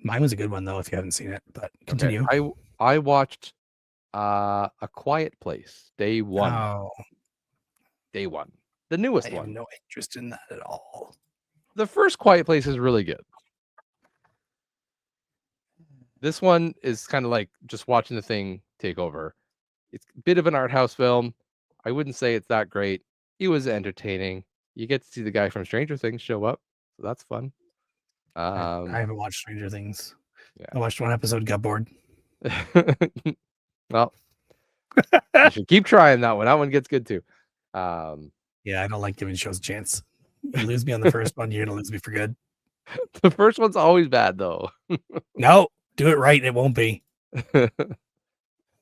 Mine was a good one though, if you haven't seen it, but continue. Okay. I watched A Quiet Place, Day 1. Oh. Day 1. The newest one. I have no interest in that at all. The first Quiet Place is really good. This one is kind of like just watching the thing take over. It's a bit of an art house film. I wouldn't say it's that great. It was entertaining. You get to see the guy from Stranger Things show up, so that's fun. I haven't watched Stranger Things. Yeah. I watched one episode, got bored. Well, you should keep trying that one. That one gets good too. Yeah, I don't like giving shows a chance. You lose me on the first one, you're gonna lose me for good. The first one's always bad though. No, do it right, it won't be.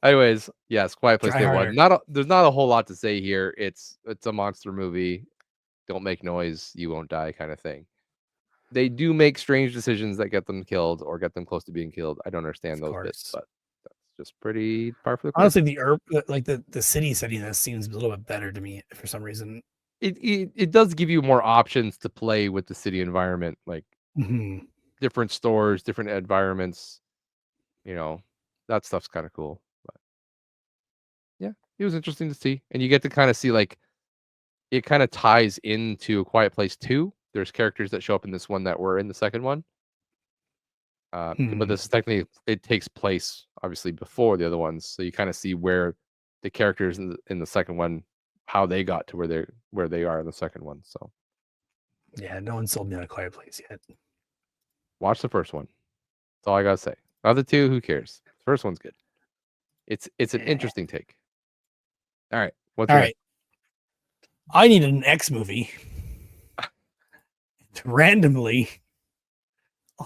Anyways, yes, Quiet Place Day 1. There's not a whole lot to say here. It's a monster movie. don't make noise, you won't die kind of thing. They do make strange decisions that get them killed or get them close to being killed. I don't understand those bits, but that's just pretty par for the course. Honestly, the city setting seems a little bit better to me for some reason. It does give you more options to play with the city environment, like different stores, different environments. That stuff's kind of cool. But yeah, it was interesting to see, and you get to kind of see like it kind of ties into A Quiet Place 2. There's characters that show up in this one that were in the second one. But this is technically, it takes place obviously before the other ones, so you kind of see where the characters in the second one, how they got to where they are in the second one. So yeah, no one sold me on A Quiet Place yet. Watch the first one. That's all I gotta say. Other two, who cares? The first one's good. It's an interesting take. All right, what's all your right? I needed an X movie. Randomly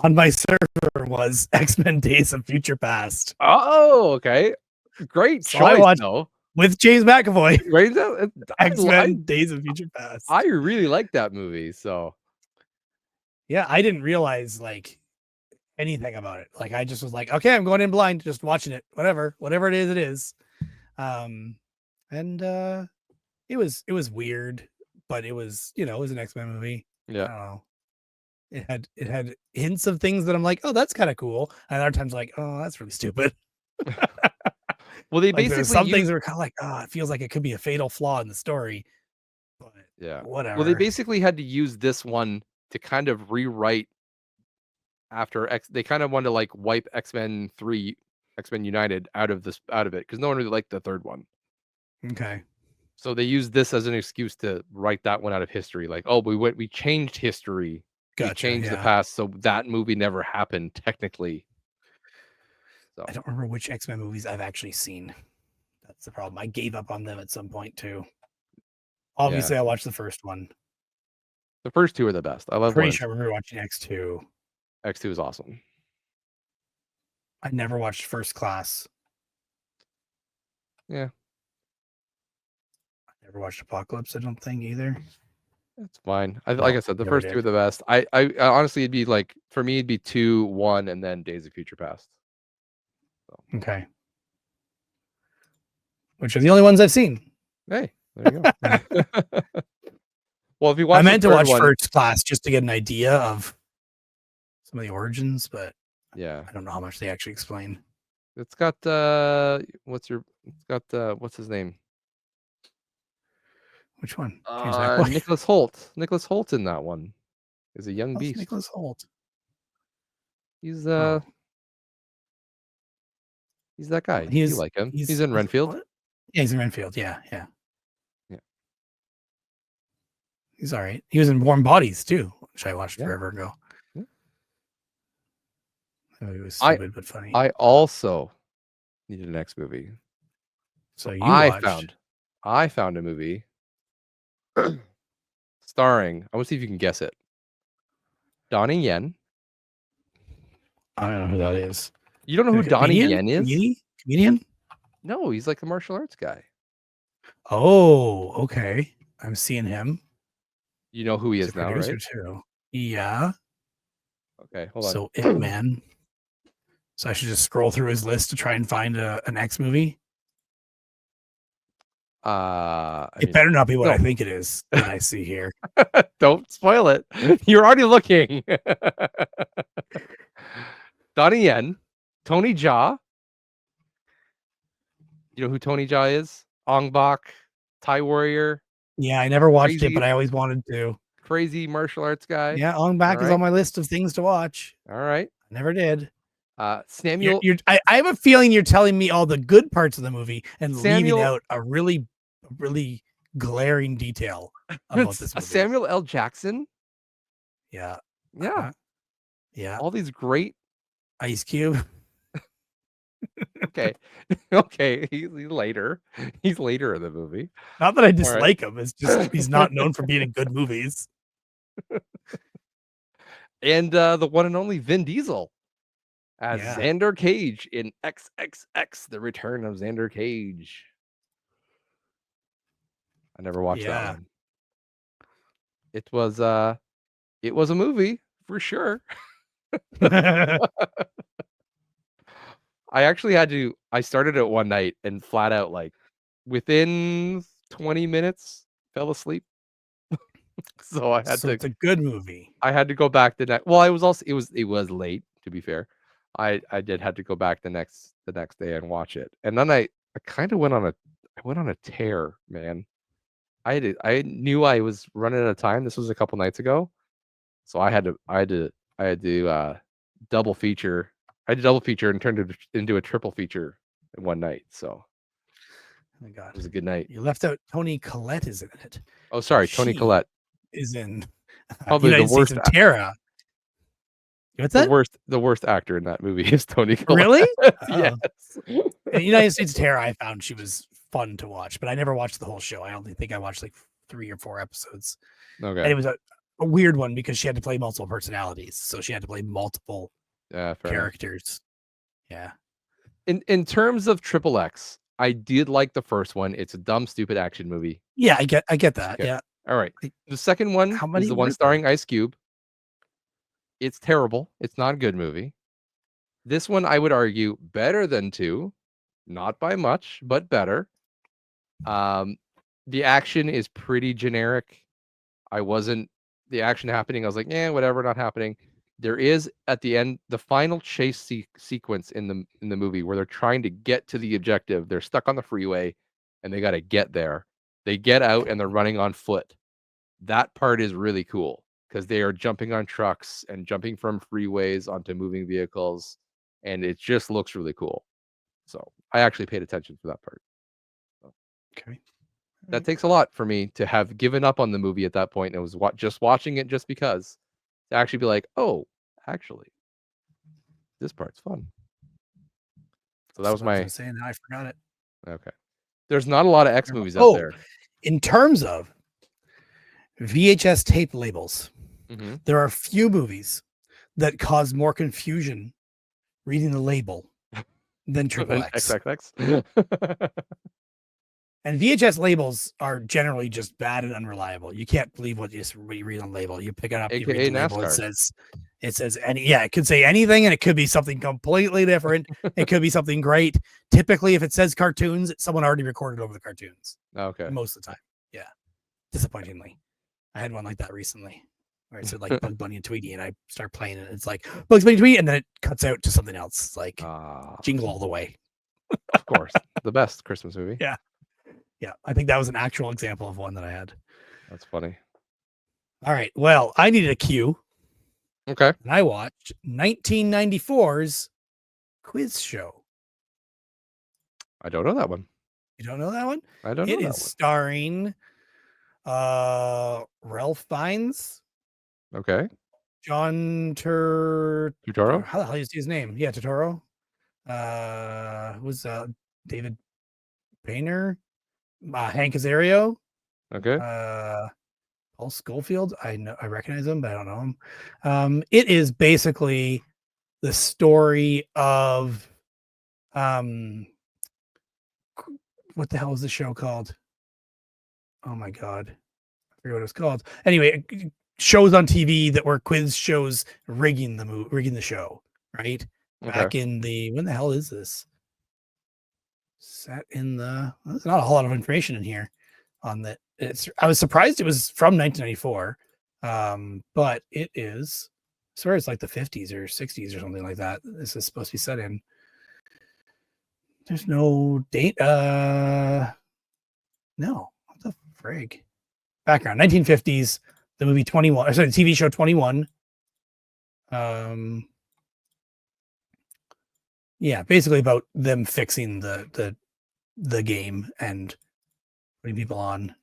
on my server was X-Men Days of Future Past. Oh, okay. Great so choice, I watched though. With James McAvoy. Right? X-Men Days of Future Past. I really like that movie, so. Yeah, I didn't realize like anything about it. Like I just was like, okay, I'm going in blind, just watching it. Whatever it is, it is. And it was weird, but it was, it was an X-Men movie. Yeah. I don't know. It had hints of things that I'm like, oh, that's kind of cool. And other times like, oh, that's really stupid. Well, they like, basically some things are kind of like, oh, it feels like it could be a fatal flaw in the story. But yeah, whatever. Well, they basically had to use this one to kind of rewrite after they kind of wanted to like wipe X-Men 3, X-Men United out of it because no one really liked the third one. Okay. So they used this as an excuse to write that one out of history. Like, oh, we changed history. Gotcha, we changed the past, so that movie never happened technically. So I don't remember which X-Men movies I've actually seen. That's the problem. I gave up on them at some point too. Obviously, I watched the first one. The first two are the best. I love. Pretty sure I remember watching X2. X2 is awesome. I never watched First Class. Yeah. I never watched Apocalypse. I don't think either. That's fine. Like I said, the first two are the best. I honestly, it'd be like for me, it'd be 2, 1, and then Days of Future Past. So. Okay. Which are the only ones I've seen. Hey, there you go. Well, if you watch, I meant to watch First Class just to get an idea of some of the origins, but yeah, I don't know how much they actually explain. It's got what's his name? Which one? Nicholas Hoult. Nicholas Hoult in that one is a young beast. Nicholas Hoult. He's he's that guy. You like him? He's in Renfield. Yeah, he's in Renfield. Yeah. He's all right. He was in Warm Bodies too, which I watched forever ago. Yeah. Oh, he was stupid but funny. I also needed an X movie. So I found a movie starring, I want to see if you can guess it. Donnie Yen. I don't know who that is. You don't know who Donnie Yen is? Comedian? No, he's like a martial arts guy. Oh, okay. I'm seeing him. You know who he is now, right? Too. Yeah. Okay, hold on. So Ip Man. So I should just scroll through his list to try and find an X movie. It better not be what I think it is that I see here. Don't spoil it. You're already looking. Donnie Yen, Tony Jaa. You know who Tony Jaa is? Ong Bak, Thai warrior. Yeah, I never watched it, but I always wanted to. Crazy martial arts guy. Yeah, Ong Bak is on my list of things to watch. All right. Never did. Samuel. I have a feeling you're telling me all the good parts of the movie and leaving out a really, really glaring detail about this movie. Samuel L. Jackson. Yeah. Yeah. Yeah. All these great. Ice Cube. Okay. He's later. He's later in the movie. Not that I dislike him. It's just he's not known for being in good movies. And the one and only Vin Diesel as Xander Cage in XXX, The Return of Xander Cage. I never watched that one. It was a movie for sure. I actually had to. I started it one night and flat out, like, within 20 minutes, fell asleep. So So it's a good movie. I had to go back the next. Well, I was also it was late, to be fair. I did had to go back the next day and watch it, and then I kind of went on a tear, man. I knew I was running out of time. This was a couple nights ago, so I had to double feature. I had to double feature and turned it into a triple feature in one night. So Oh my God, it was a good night. you left out Toni Collette is in it. Oh, sorry, Toni She Collette, is in probably United States of Terra. What's that? the worst actor in that movie is Toni Collette. Really? Yes. In United States of Terra, I found she was fun to watch, but I never watched the whole show. I only think I watched like 3 or 4 episodes. Okay. And it was a weird one because she had to play multiple personalities. So she had to play multiple characters. Enough. Yeah. In terms of Triple X, I did like the first one. It's a dumb, stupid action movie. Yeah, I get that. Okay. Yeah. All right. The second one is the one starring Ice Cube. It's terrible. It's not a good movie. This one, I would argue, better than 2. Not by much, but better. The action is pretty generic. The action happening, I was like, yeah, whatever, not happening. There is, at the end, the final chase sequence in the movie where they're trying to get to the objective. They're stuck on the freeway and they got to get there. They get out and they're running on foot. That part is really cool because they are jumping on trucks and jumping from freeways onto moving vehicles, and it just looks really cool. So I actually paid attention for that part. So, okay. that takes a lot for me to have given up on the movie at that point and was just watching it just because, to actually be like, oh, actually, this part's fun. So that was my. I was saying, I forgot it. Okay. There's not a lot of X movies out there. In terms of VHS tape labels, there are a few movies that cause more confusion reading the label than Triple X. XXX. And VHS labels are generally just bad and unreliable. You can't believe what you read on the label. You pick it up, you read the label, it says it could say anything, and it could be something completely different. It could be something great. Typically, if it says cartoons, someone already recorded over the cartoons. Okay. Most of the time. Yeah. Disappointingly. I had one like that recently where it said like Bugs Bunny and Tweety, and I start playing it. It's like Bugs Bunny and Tweety, and then it cuts out to something else. It's like Jingle All the Way. Of course. The best Christmas movie. Yeah. Yeah. I think that was an actual example of one that I had. That's funny. All right. Well, I needed a cue. Okay. And I watched 1994's Quiz Show. I don't know that one. You don't know that one? I don't know that one. It is starring Ralph Fiennes. Okay. John Turturro? How the hell do you say his name? Yeah, Turturro. Was David Painter, Hank Azario. Okay. Paul Schofield. I recognize him, but I don't know him. It is basically the story of what the hell is the show called? Oh my god, I forget what it was called. Anyway, shows on TV that were quiz shows rigging the show, right? Okay. Back in when the hell is this? Set in there's not a whole lot of information in here on that. I was surprised it was from 1994, but it is. I swear it's like the 50s or 60s or something like that. This is supposed to be set in. There's no date. No, what the frig? Background 1950s. The movie 21. Sorry, the TV show 21. Yeah, basically about them fixing the game and putting people on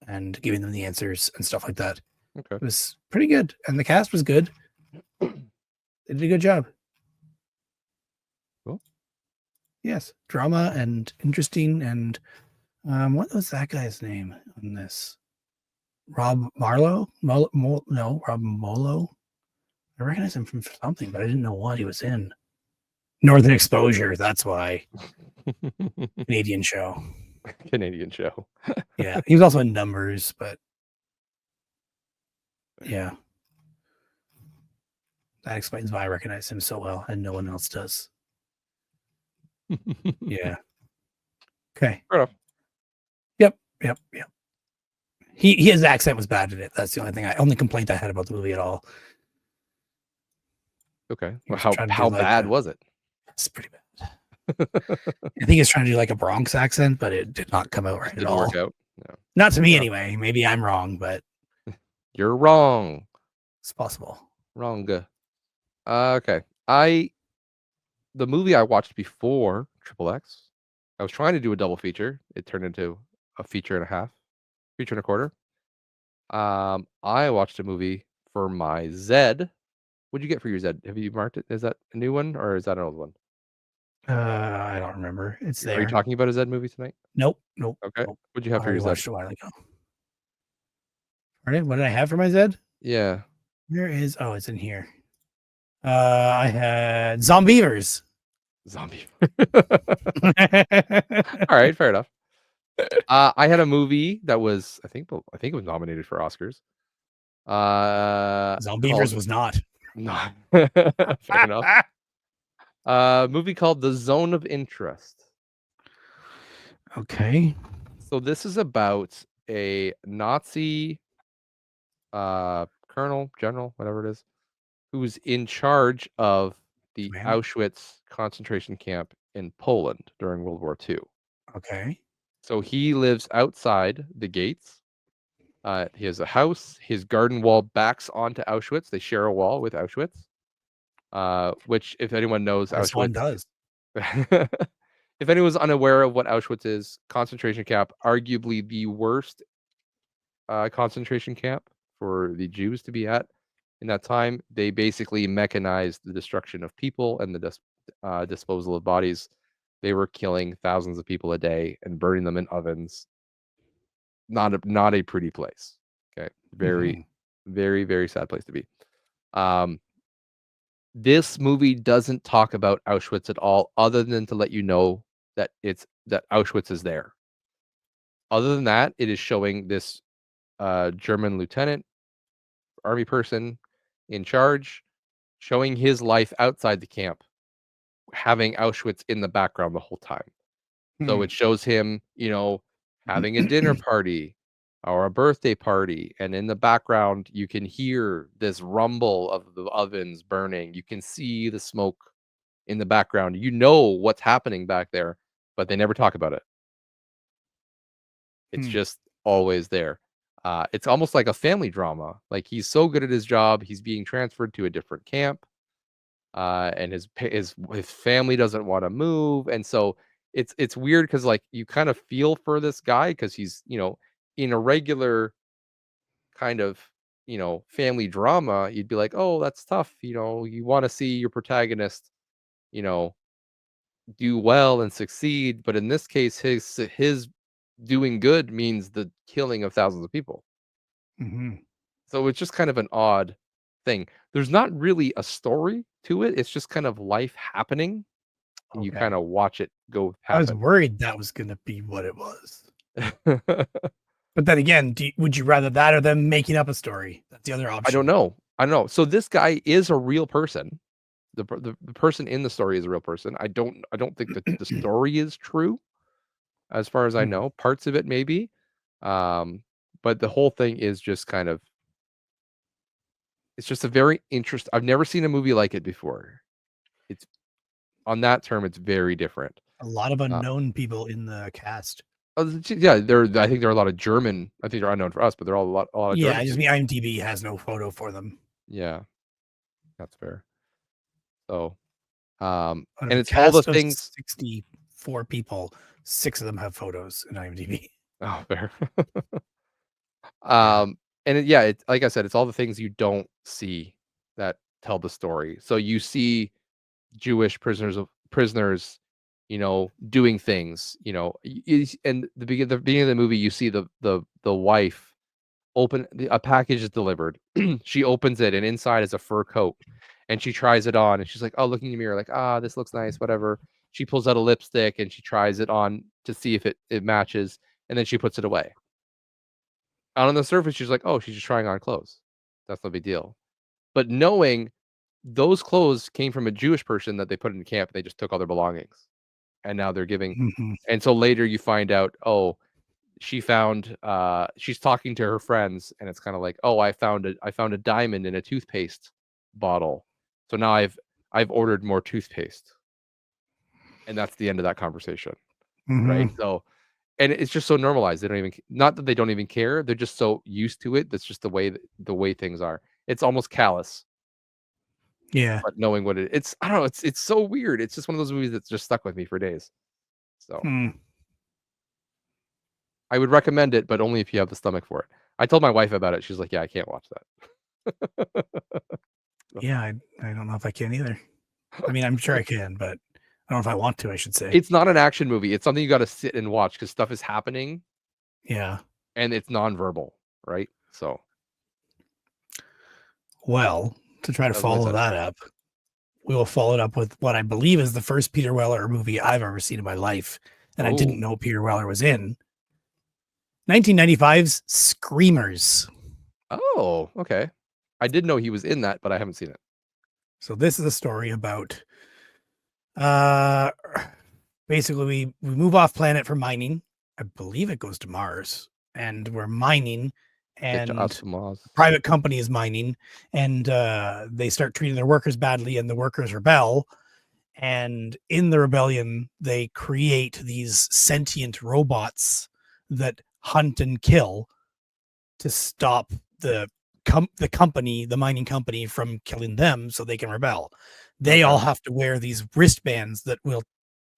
and giving them the answers and stuff like that. Okay. It was pretty good, and the cast was good. They did a good job. Cool. Yes, drama and interesting. And what was that guy's name on this? Rob Marlowe? No, Rob Molo. I recognize him from something, but I didn't know what he was in. Northern Exposure. That's why. Canadian show. Canadian show. Yeah, he was also in Numbers, but Yeah. That explains why I recognize him so well and no one else does. Yeah. Okay. Fair enough. Yep. His accent was bad in it. That's the only complaint I had about the movie at all. Okay. He Well, was trying to do how like bad was it? it's pretty bad. I think he's trying to do like a Bronx accent, but it did not come out right at Didn't work all. out. No. Not to me Fair enough. anyway. Maybe I'm wrong, but You're wrong. it's possible. Wrong. Okay. The movie I watched before Triple X, I was trying to do a double feature. It turned into a feature and a half, feature and a quarter. I watched a movie for my Zed. What'd you get for your Zed? Have you marked it? Is that a new one or is that an old one? I don't remember. It's Are you there. talking about a Zed movie tonight? Nope. Okay. Nope. What'd you have I for your already Zed? watched it a while ago. All right. What did I have for my Zed? Yeah. Where is? Oh, it's in here. I had Zombievers. Zombie. All right, fair enough. I had a movie that was I think it was nominated for Oscars. Called Zombievers was not. not fair enough. Movie called The Zone of Interest. Okay. So this is about a Nazi colonel, general, whatever it is, who's in charge of the Man. Auschwitz concentration camp in Poland during World War II. Okay. So he lives outside the gates. He has a house. His garden wall backs onto Auschwitz. They share a wall with Auschwitz, which, if anyone knows This one Auschwitz, does. if anyone's unaware of what Auschwitz is, concentration camp, arguably the worst concentration camp for the Jews to be at in that time. They basically mechanized the destruction of people and the disposal of bodies. They were killing thousands of people a day and burning them in ovens. Not a pretty place. Okay, very, very, very sad place to be. This movie doesn't talk about Auschwitz at all, other than to let you know that Auschwitz is there. Other than that, it is showing this German lieutenant, army person in charge, showing his life outside the camp, having Auschwitz in the background the whole time. So it shows him, having a dinner party or a birthday party, and in the background you can hear this rumble of the ovens burning. You can see the smoke in the background. You know what's happening back there, but they never talk about it. It's just always there. It's almost like a family drama. Like, he's so good at his job, he's being transferred to a different camp, and his family doesn't want to move, and so it's weird because, like, you kind of feel for this guy because he's, in a regular kind of, family drama, you'd be like, oh, that's tough. You want to see your protagonist, you know, do well and succeed, but in this case, his doing good means the killing of thousands of people. So it's just kind of an odd thing. There's not really a story to it. It's just kind of life happening, and you kind Okay. of watch it go I was happen. worried that was going to be what it was. But then again, would you rather that or them making up a story? That's the other option. I don't know. So this guy is a real person. The person in the story is a real person. I don't think that the story is true, as far as I know. Parts of it maybe, but the whole thing is just kind of. It's just a very interesting. I've never seen a movie like it before. It's on that term. It's very different. A lot of unknown people in the cast. Yeah, I think there are a lot of German. I think they're unknown for us, but they're all a lot of Yeah, German. I just mean IMDb has no photo for them. Yeah, that's fair. So, and it's all the things. 64 people, 6 of them have photos in IMDb. Oh, fair. And it's like I said, it's all the things you don't see that tell the story. So you see Jewish prisoners, doing things, and the beginning of the movie, you see the wife open a package is delivered. She opens it, and inside is a fur coat, and she tries it on, and she's like, oh, looking in the mirror, like, this looks nice, whatever. She pulls out a lipstick and she tries it on to see if it matches, and then she puts it away. And on the surface, she's like, oh, she's just trying on clothes. That's no big deal. But knowing those clothes came from a Jewish person that they put in camp, they just took all their belongings, and now they're giving. Mhm. And so later you find out, oh, she found she's talking to her friends, and it's kind of like, oh, I found a diamond in a toothpaste bottle, so now I've ordered more toothpaste, and that's the end of that conversation, right? Mhm. So, and it's just so normalized. They don't even, not that they don't even care, they're just so used to it. That's just the way things are. It's almost callous, Yeah. but knowing what it's, I don't know, it's so weird. It's just one of those movies that's just stuck with me for days. So Hmm. I would recommend it, but only if you have the stomach for it. I told my wife about it. She's like, "Yeah, I can't watch that." Yeah, I don't know if I can either. I mean, I'm sure I can, but I don't know if I want to, I should say. It's not an action movie. It's something you gotta sit and watch because stuff is happening Yeah. and it's nonverbal, right? So Well, to try to that's my follow side of that it. up, we will follow it up with what I believe is the first Peter Weller movie I've ever seen in my life, and I didn't Oh, know Peter Weller was in 1995's Screamers. oh, okay. I did know he was in that, but I haven't seen it. So this is a story about uh basically we move off planet for mining. I believe it goes to Mars, and we're mining, Get to us, and Maz. a private company is mining, and they start treating their workers badly, and the workers rebel. And in the rebellion, they create these sentient robots that hunt and kill to stop the company, the mining company, from killing them, so they can rebel. They Okay. all have to wear these wristbands that will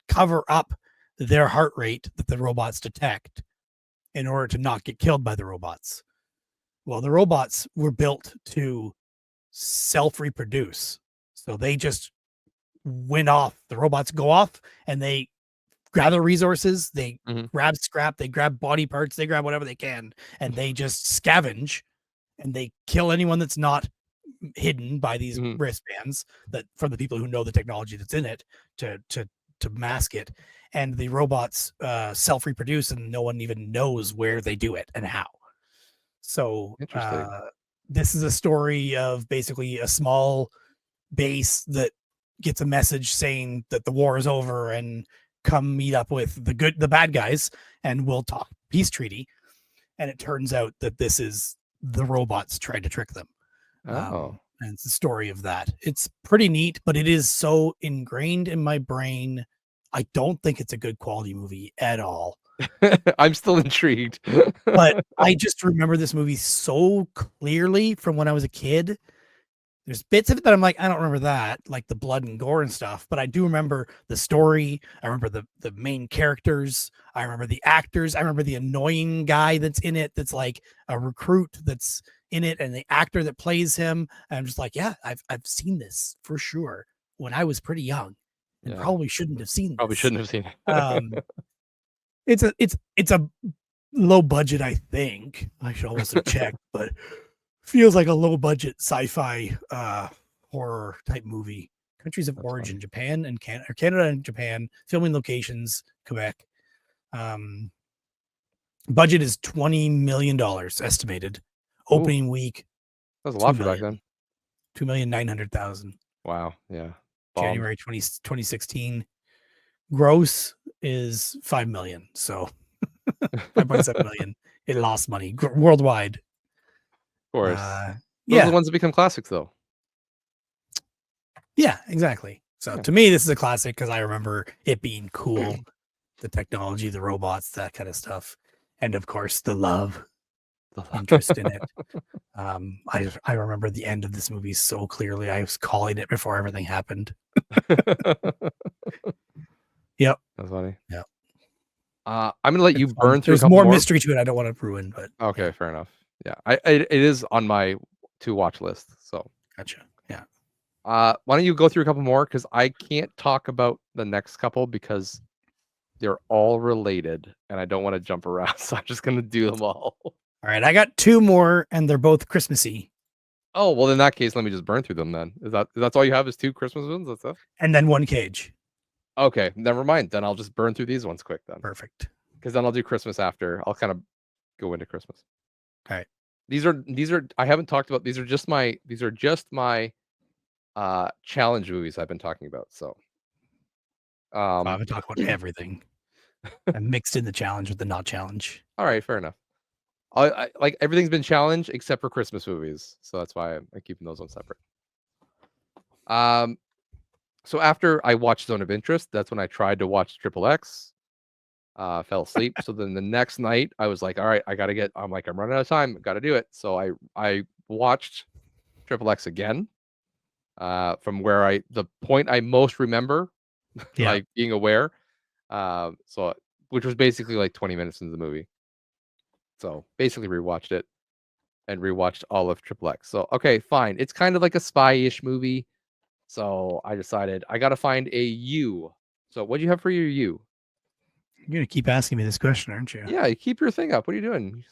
cover up their heart rate that the robots detect in order to not get killed by the robots. Well, the robots were built to self reproduce. So they just went off. The robots go off and they gather resources, they Mhm, grab scrap, they grab body parts, they grab whatever they can, and they just scavenge and they kill anyone that's not hidden by these mhm, wristbands that from the people who know the technology that's in it to mask it. And the robots self reproduce, and no one even knows where they do it and how. So interesting. this is a story of basically a small base that gets a message saying that the war is over and come meet up with the bad guys, and we'll talk peace treaty. And it turns out that this is the robots trying to trick them. Oh. And it's the story of that. It's pretty neat, but it is so ingrained in my brain. I don't think it's a good quality movie at all. I'm still intrigued. But I just remember this movie so clearly from when I was a kid. There's bits of it that I'm like, I don't remember that, like the blood and gore and stuff, but I do remember the story. I remember the main characters. I remember the actors. I remember the annoying guy that's in it, that's like a recruit that's in it, and the actor that plays him. And I'm just like, yeah, I've seen this for sure when I was pretty young, and Yeah, probably shouldn't have seen probably this. shouldn't have seen it. Um, it's a low budget, I think. I should almost have checked, but feels like a low budget sci-fi horror type movie. Countries of That's origin: funny. Japan and Canada and Japan. Filming locations: Quebec. Um, Budget is $20 million estimated. Ooh, Opening week that was a two lot for back million, then. 2,900,000. Wow, yeah. Bombed. January 2016. Gross is 5 million. So Of 5.7 million. It lost money worldwide. course. Those are the Yeah, ones that become classics, though. yeah, exactly. So Yeah. to me, this is a classic because I remember it being cool, the technology, the robots, that kind of stuff, and of course the love interest in it. I remember the end of this movie so clearly. I was calling it before everything happened. Yep. That's funny. Yep. I'm gonna let you It's fun. burn through a There's couple more more. mystery to it. I don't want to ruin, but yeah, Okay, fair enough. Yeah, it is on my to watch list. So, gotcha. Yeah. why don't you go through a couple more? Because I can't talk about the next couple because they're all related, and I don't want to jump around. So I'm just gonna do them all. All right. I got two more, and they're both Christmassy, Oh well, in that case, let me just burn through them then. That's all you have is two Christmas ones? That's it? and then one cage. Okay, never mind. Then I'll just burn through these ones quick then, Perfect. because then I'll do Christmas after. I'll kind of go into Christmas. All right. These are I haven't talked about. These are just my challenge movies I've been talking about. So, I um, would talk about everything. I mixed in the challenge with the not challenge. all right, fair enough. I like everything's been challenged except for Christmas movies, so that's why I'm keeping those ones separate. Um, so after I watched Zone of Interest, that's when I tried to watch Triple X. Fell asleep. So then the next night, I was like, all right, I gotta get. I'm like, I'm running out of time. Got to do it. So I watched Triple X again. From where the point I most remember, Yeah. like being aware. So which was basically like 20 minutes into the movie. So basically rewatched it and rewatched all of Triple X. So okay, fine. It's kind of like a spy-ish movie. So I decided I gotta find a U. So what do you have for your U? You're gonna keep asking me this question, aren't you? Yeah, you keep your thing up. What are you doing?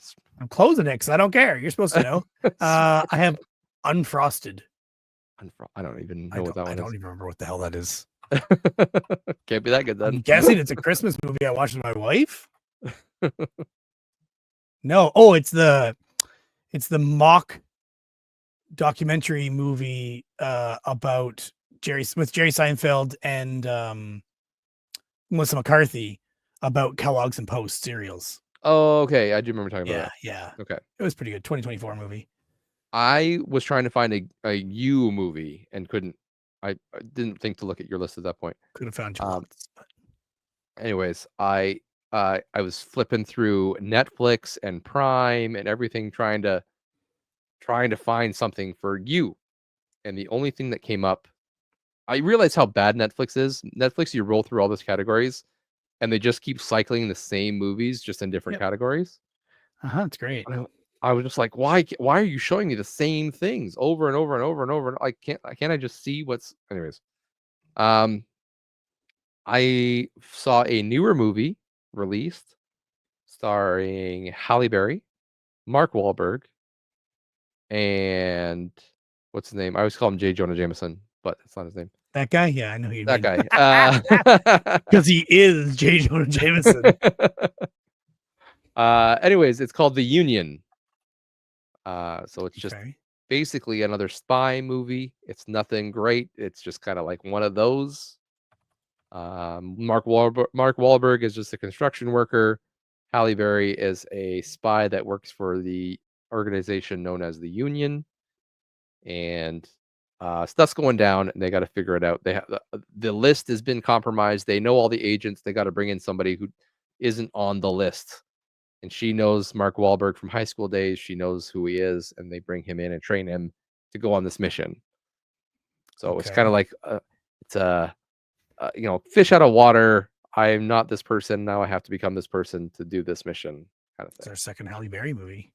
I'm closing it because I don't care. You're supposed to know. I have unfrosted. I don't even I know what don't. that I one don't is. even remember what the hell that is. Can't be that good I'm then. guessing it's a Christmas movie I watched with my wife. No. Oh, it's the mock documentary movie about Jerry Seinfeld and Melissa McCarthy about Kellogg's and Post cereals. Oh, okay. I do remember talking about Yeah, that. yeah. Okay. It was pretty good. 2024 movie. I was trying to find a you movie and couldn't. I didn't think to look at your list at that point. Could have found you Um, lots. But anyways, I was flipping through Netflix and Prime and everything trying to find something for you. And the only thing that came up, I realized how bad Netflix is. Netflix, you roll through all those categories and they just keep cycling the same movies just in different yep. categories. It's great. I was just like, why are you showing me the same things over and over and over and over? And can't I just see what's anyways. Um I saw a newer movie released starring Halle Berry, Mark Wahlberg, and what's his name? I always call him J. Jonah Jameson, but that's not his name. That guy, yeah, I know who you That mean. guy. Because he is J. Jonah Jameson. Anyways, it's called The Union. So it's just Okay. basically another spy movie. It's nothing great. It's just kind of like one of those. Mark Wahlberg is just a construction worker. Halle Berry is a spy that works for the organization known as the Union, and stuff's going down, and they got to figure it out. They have the list has been compromised. They know all the agents. They got to bring in somebody who isn't on the list, and she knows Mark Wahlberg from high school days. She knows who he is, and they bring him in and train him to go on this mission. So it's kind of Okay. like it's a fish out of water. I am not this person. Now I have to become this person to do this mission kind of It's thing. our second Halle Berry movie.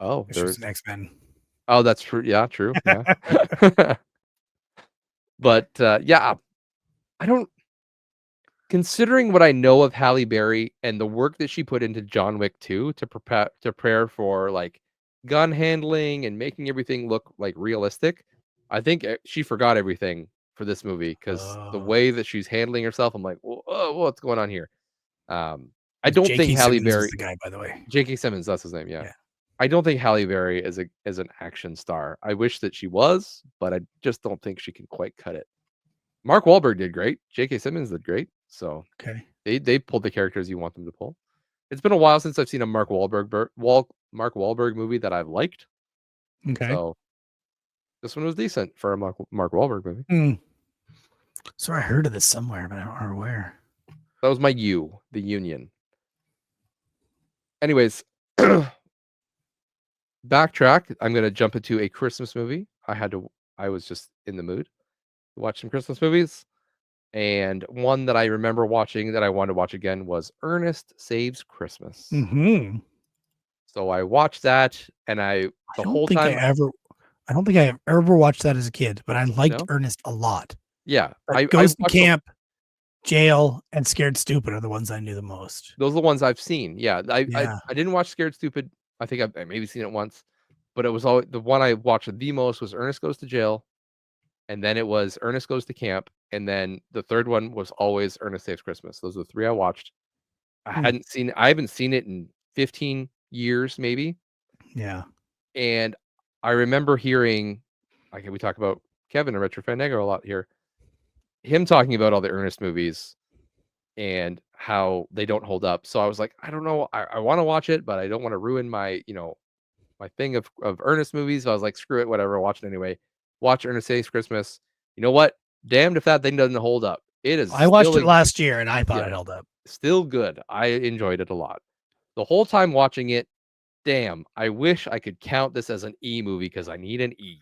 Oh, She was there's an X-Men. oh, that's true. Yeah, true. Yeah. But yeah, I don't considering what I know of Halle Berry and the work that she put into John Wick 2 to prepare for like gun handling and making everything look like realistic. I think she forgot everything for this movie because the way that she's handling herself, I'm like, what's going on here? I don't think J.K. Halle Simmons is Berry, the guy, by the way. J.K. Simmons, that's his name. Yeah, Yeah. I don't think Halle Berry is an action star. I wish that she was, but I just don't think she can quite cut it. Mark Wahlberg did great. J.K. Simmons did great. So Okay. they pulled the characters you want them to pull. It's been a while since I've seen a Mark Wahlberg movie that I've liked. Okay. So this one was decent for a Mark Wahlberg movie. So I heard of this somewhere, but I don't remember where. That was my U, the Union. Anyways, backtrack. I'm gonna jump into a Christmas movie. I was just in the mood to watch some Christmas movies. And one that I remember watching that I wanted to watch again was Ernest Saves Christmas. Mm-hmm. So I watched that, and I the don't whole think time, I don't think I ever watched that as a kid, but I liked no, Ernest a lot. yeah, But I Goes to watched Camp, Jail, and Scared Stupid are the ones I knew the most. those are the ones I've seen. Yeah, Yeah. I didn't watch Scared Stupid. I think I maybe seen it once, but it was always the one I watched the most was Ernest Goes to Jail, and then it was Ernest Goes to Camp, and then the third one was always Ernest Saves Christmas. Those are the 3 I watched. Hmm. I haven't seen it in 15 years maybe. Yeah. And I remember hearing, like we talk about Kevin and Retro Fan Negro a lot here, him talking about all the Ernest movies and how they don't hold up. So I was like, I don't know, I want to watch it, but I don't want to ruin my, my thing of Ernest movies. So I was like, screw it, whatever, watch it anyway. Watch Ernest Saves Christmas. You know what? Damned if that thing doesn't hold up. It is I watched still it last year and I thought yeah, it held up. still good. I enjoyed it a lot. The whole time watching it, damn, I wish I could count this as an E movie because I need an E.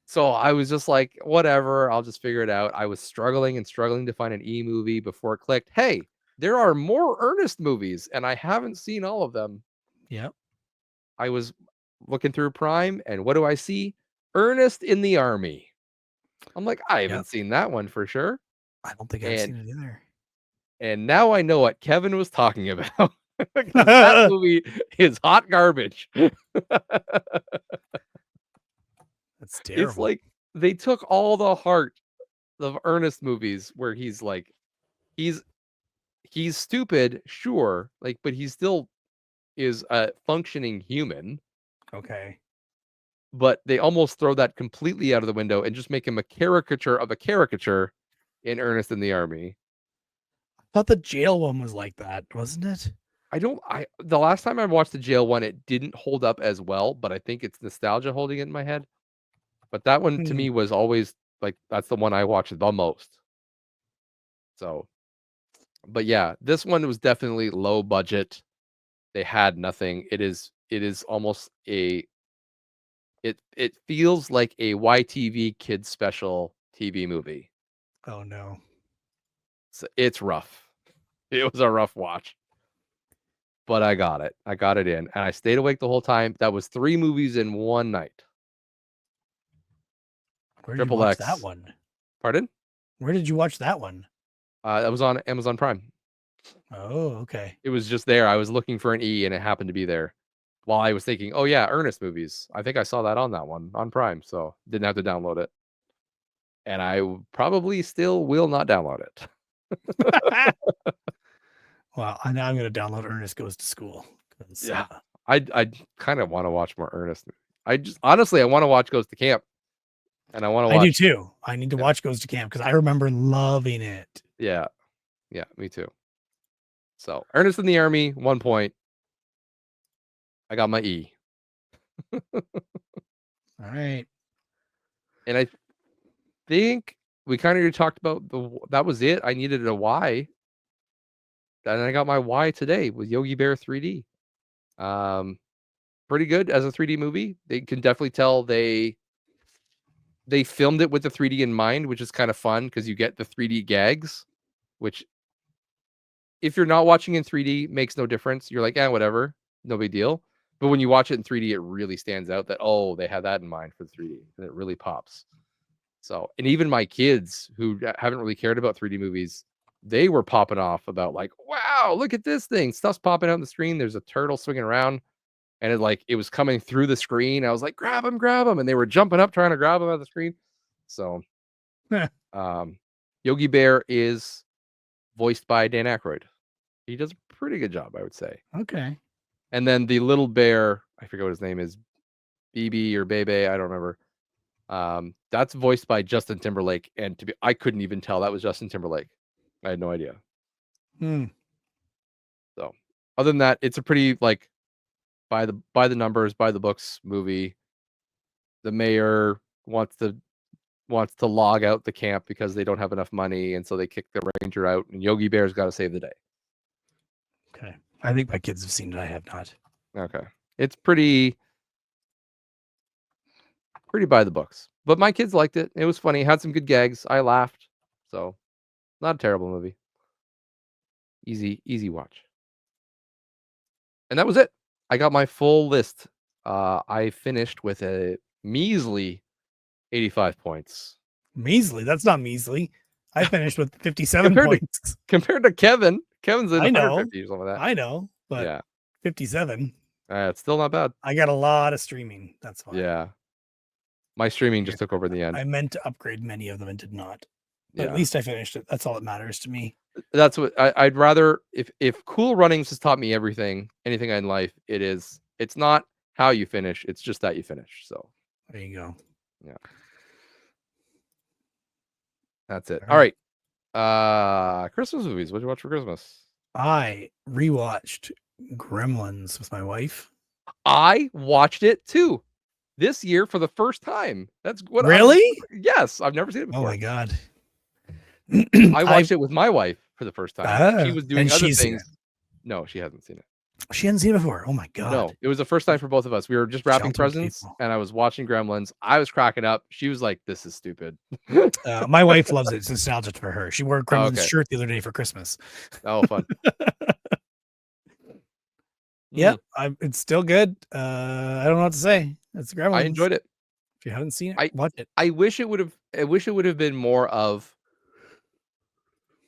So I was just like, whatever, I'll just figure it out. I was struggling and struggling to find an E movie before it clicked. Hey, there are more Ernest movies, and I haven't seen all of them. Yep. I was looking through Prime, and what do I see? Ernest in the Army. I'm like, I haven't Yep. seen that one for sure. I don't think I've And seen it either. and now I know what Kevin was talking about because that movie is hot garbage. That's It's terrible. like they took all the heart of Ernest movies where he's like he's he's stupid, sure, like, but he still is a functioning human. Okay. But they almost throw that completely out of the window and just make him a caricature of a caricature in Ernest in the Army. I thought the jail one was like that, wasn't it? I the last time I watched the jail one, it didn't hold up as well, but I think it's nostalgia holding it in my head. But that one to Hmm. me was always like that's the one I watched the most. So, but yeah, this one was definitely low budget. They had nothing. It is almost it feels like a YTV kids special TV movie. Oh no. It's rough. It was a rough watch, but I got it. I got it in, and I stayed awake the whole time. That was 3 movies in one night. Where did you Triple watch that X. one? Pardon? Where did you watch that one? That was on Amazon Prime. Oh, okay. It was just there. I was looking for an E, and it happened to be there. While I was thinking, "Oh, yeah, Ernest movies." I think I saw that on that one, on Prime, so didn't have to download it. And I probably still will not download it. Well, now I'm going to download Ernest Goes to School. Yeah. I kinda wanna watch more Ernest. I just honestly, I wanna watch Goes to Camp, and I wanna I do watch too. I need to yeah. watch Goes to Camp because I remember loving it. Yeah. Yeah, me too. So, Ernest in the Army, 1 point. I got my E. All right. And I think we kinda already talked about that was it. I needed a Y, and I got my Y today with Yogi Bear 3D. Um, pretty good as a 3D movie. They can definitely tell they filmed it with the 3D in mind, which is kinda fun because you get the 3D gags, which if you're not watching in 3D, makes no difference. You're like, "Eh, whatever, no big deal." But when you watch it in 3D, it really stands out that, "Oh, they had that in mind for the 3D," and it really pops. So, and even my kids who haven't really cared about 3D movies, they were popping off about like, "Wow, look at this thing. Stuff's popping out on the screen. There's a turtle swinging around." And it was coming through the screen. I was like, grab him. And they were jumping up trying to grab him out of the screen. So, um, Yogi Bear is voiced by Dan Aykroyd. He does a pretty good job, I would say. Okay. And then the little bear, I forget what his name is, BB or Bebe, I don't remember. That's voiced by Justin Timberlake, and I couldn't even tell that was Justin Timberlake. I had no idea. Hmm. So, other than that, it's a pretty like by the numbers, by the books movie. The mayor wants to log out the camp because they don't have enough money, and so they kick the ranger out, and Yogi Bear's got to save the day. Okay. I think my kids have seen it. I have not. Okay, it's pretty by the books, but my kids liked it. It was funny. It had some good gags. I laughed. So, not a terrible movie. Easy watch. And that was it. I got my full list. I finished with a measly 85 points. Measly. That's not measly. I finished with 57 compared to points. compared to Kevin. Kevin's in I know. 150 or something like that. I know. But Yeah. 57. It's still not bad. I got a lot of streaming. That's why. Yeah. My streaming just took over in the end. I meant to upgrade many of them and did not. But Yeah. at least I finished it. That's all that matters to me. That's what I'd rather. If Cool Runnings has taught me anything in life, it's not how you finish, it's just that you finish. So There you go. yeah, that's it. All All right. Christmas movies. What'd you watch for Christmas? I rewatched Gremlins with my wife. I watched it too this year for the first time. That's what Really? Yes, I've never seen it Oh before. my god. I watched it with my wife for the first time. She was doing and other she's seen it. things. No, she hasn't seen it. She hadn't seen it before. Oh my god. No, it was the first time for both of us. We were just wrapping Sheltered presents, people. and I was watching Gremlins. I was cracking up. She was like, "This is stupid." My wife loves it. It's nostalgic for her. She wore a Gremlins okay. shirt the other day for Christmas. Oh, fun. Yep, it's still good. I don't know what to say. It's Gremlins. I enjoyed it. If you haven't seen it, watch it. I wish it would have been more of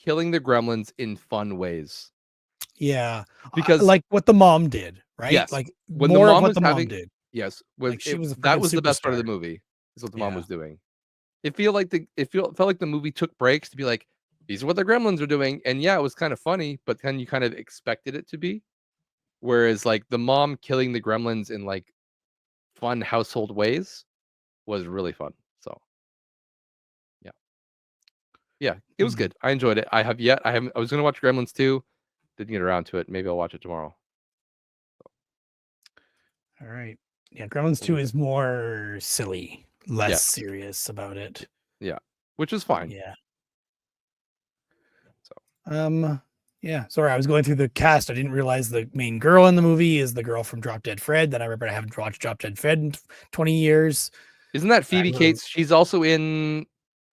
killing the gremlins in fun ways. Yeah, because like what the mom did, right? Yes, like when more the mom of what was the having, mom did. Yes, Like she was that was the best part of superstar. the movie. Is what the mom was doing. It felt like the movie took breaks to be like, these are what the gremlins are doing, and yeah, it was kind of funny, but then you kind of expected it to be. Whereas like the mom killing the gremlins in like fun household ways was really fun. So yeah, it was good. I enjoyed it. I was gonna watch Gremlins 2. Didn't get around to it. Maybe I'll watch it tomorrow. All right. Yeah, Gremlins 2 is more silly, less serious about it. Yeah, which is fine. Yeah. So yeah, sorry, I was going through the cast. I didn't realize the main girl in the movie is the girl from Drop Dead Fred. Then I remember I haven't watched Drop Dead Fred in 20 years. Isn't that Phoebe Cates? She's also in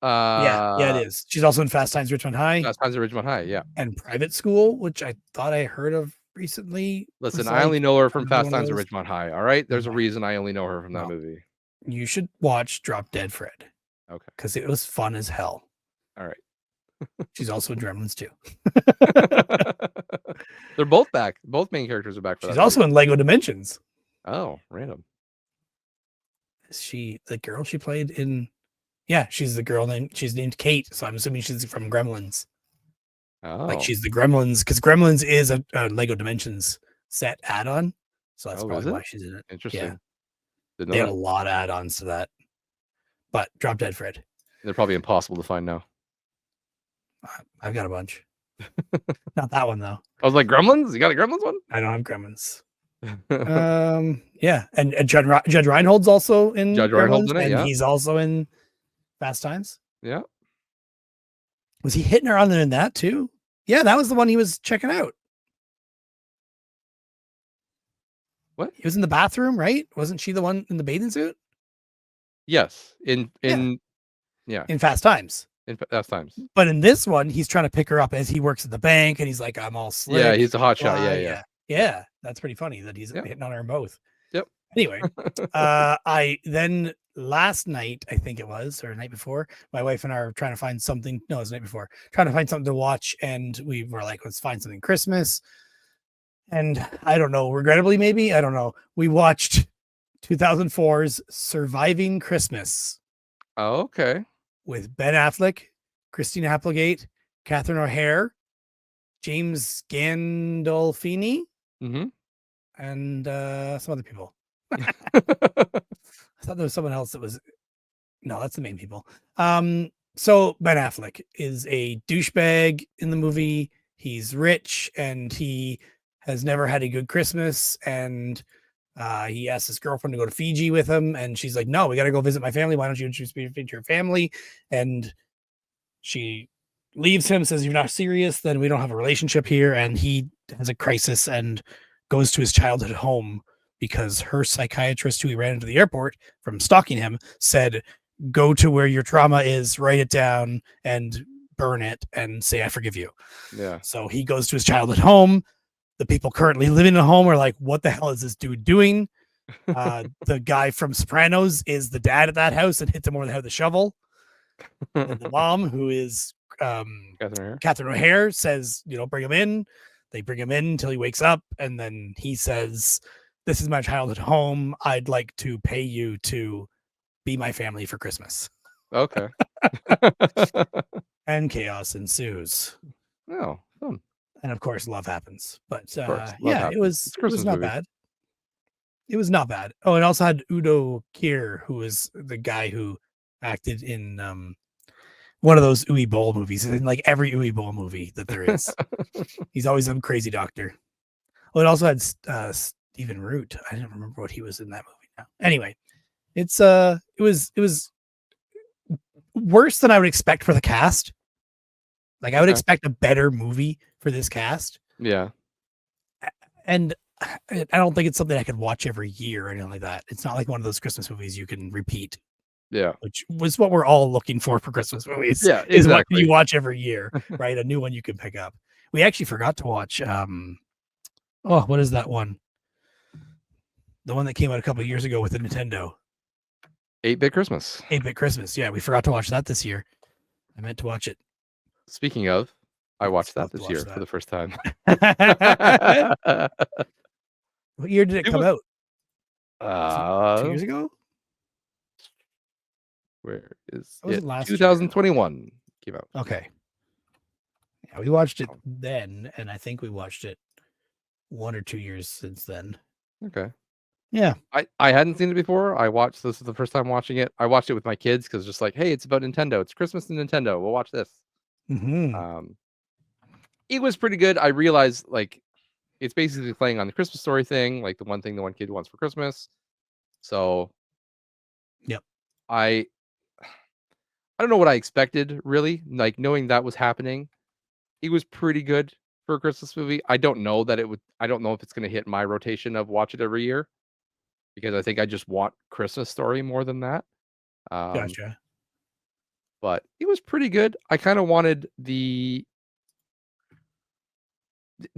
yeah, it is. She's also in Fast Times at Ridgemont High. Fast Times at Ridgemont High, yeah. And Private School, which I thought I heard of recently. Listen, I only know her from Fast Times at Ridgemont High. All right, there's a reason I only know her from that movie. You should watch Drop Dead Fred. Okay, because it was fun as hell. All right. She's also in Gremlins too. They're both back. Both main characters are back for She's that also movie. in Lego Dimensions. Oh, random. Is she the girl she played in? Yeah, she's the girl she's named Kate, so I'm assuming she's from Gremlins. Oh, like she's the Gremlins, because Gremlins is a Lego Dimensions set add-on, so that's probably why she's in it. Interesting. Yeah, they had a lot of add-ons to that. But Drop Dead Fred, they're probably impossible to find now. I've got a bunch. Not that one though. I was like, Gremlins? You got a Gremlins one? I don't have Gremlins. Yeah, and Judge Reinhold's also in Judge Reinhold's in it, and he's also in Fast Times. Yeah. Was he hitting her on in that too? Yeah, that was the one he was checking out. What? He was in the bathroom, right? Wasn't she the one in the bathing suit? Yes, in Fast Times. In Fast Times. But in this one, he's trying to pick her up as he works at the bank, and he's like, "I'm all slick." Yeah, he's a hot shot. Yeah. That's pretty funny that he's hitting on her in both. Yep. Anyway, I then last night, I think it was, or the night before, my wife and I are trying to find something. No, it was the night before, trying to find something to watch, and we were like, let's find something Christmas. And I don't know, regrettably, maybe, I don't know. We watched 2004's Surviving Christmas. Oh, okay. With Ben Affleck, Christina Applegate, Catherine O'Hare, James Gandolfini, and some other people. I thought there was someone else that was. No, that's the main people. So Ben Affleck is a douchebag in the movie. He's rich and he has never had a good Christmas. And he asked his girlfriend to go to Fiji with him. And she's like, no, we got to go visit my family. Why don't you introduce me to your family? And she leaves him, says, you're not serious, then we don't have a relationship here. And he has a crisis and goes to his childhood home because her psychiatrist, who he ran into the airport from stalking him, said, go to where your trauma is, write it down and burn it and say, I forgive you. Yeah. So he goes to his childhood home. The people currently living in the home are like, what the hell is this dude doing? The guy from Sopranos is the dad at that house and hits him over the head with a shovel. And the mom, who is Catherine O'Hare, says, bring him in. They bring him in until he wakes up. And then he says, this is my childhood home. I'd like to pay you to be my family for Christmas. Okay. And chaos ensues. Oh, fun. And of course, love happens. But Of course, love yeah, happens. It's a it was Christmas not movie. bad. It was not bad. Oh, and also had Udo Kier, who was the guy who acted in one of those Uwe Boll movies, in like every Uwe Boll movie that there is. He's always some crazy doctor. Oh, it also had Stephen Root. I don't remember what he was in that movie now. Anyway, it was worse than I would expect for the cast. Like I would Okay. expect a better movie for this cast. Yeah. And I don't think it's something I could watch every year or anything like that. It's not like one of those Christmas movies you can repeat, Yeah. which was what we're all looking for Christmas movies. Yeah, Is what can you exactly. watch every year, right? A new one you can pick up. We actually forgot to watch what is that one? The one that came out a couple of years ago with the Nintendo. 8-Bit Christmas. 8-Bit Christmas. Yeah, we forgot to watch that this year. I meant to watch it. Speaking of, I watched Still that have to this watch year for the first time. that. What year did it It come was out? 2 years uh, ago? where is It it? wasn't last year. 2021 came out. Okay. Yeah, we watched it Oh. then, and I think we watched it 1 or 2 years since then. Okay. Yeah. I hadn't seen it before. This is the first time watching it. I watched it with my kids because just like, hey, it's about Nintendo. It's Christmas and Nintendo. We'll watch this. Mhm. It was pretty good. I realized like it's basically playing on the Christmas story thing, like the one kid wants for Christmas. So Yep. I don't know what I expected really. Like knowing that was happening, it was pretty good for a Christmas movie. I don't know if it's going to hit my rotation of watch it every year because I think I just want Christmas story more than that. Gotcha. But it was pretty good. I kind of wanted they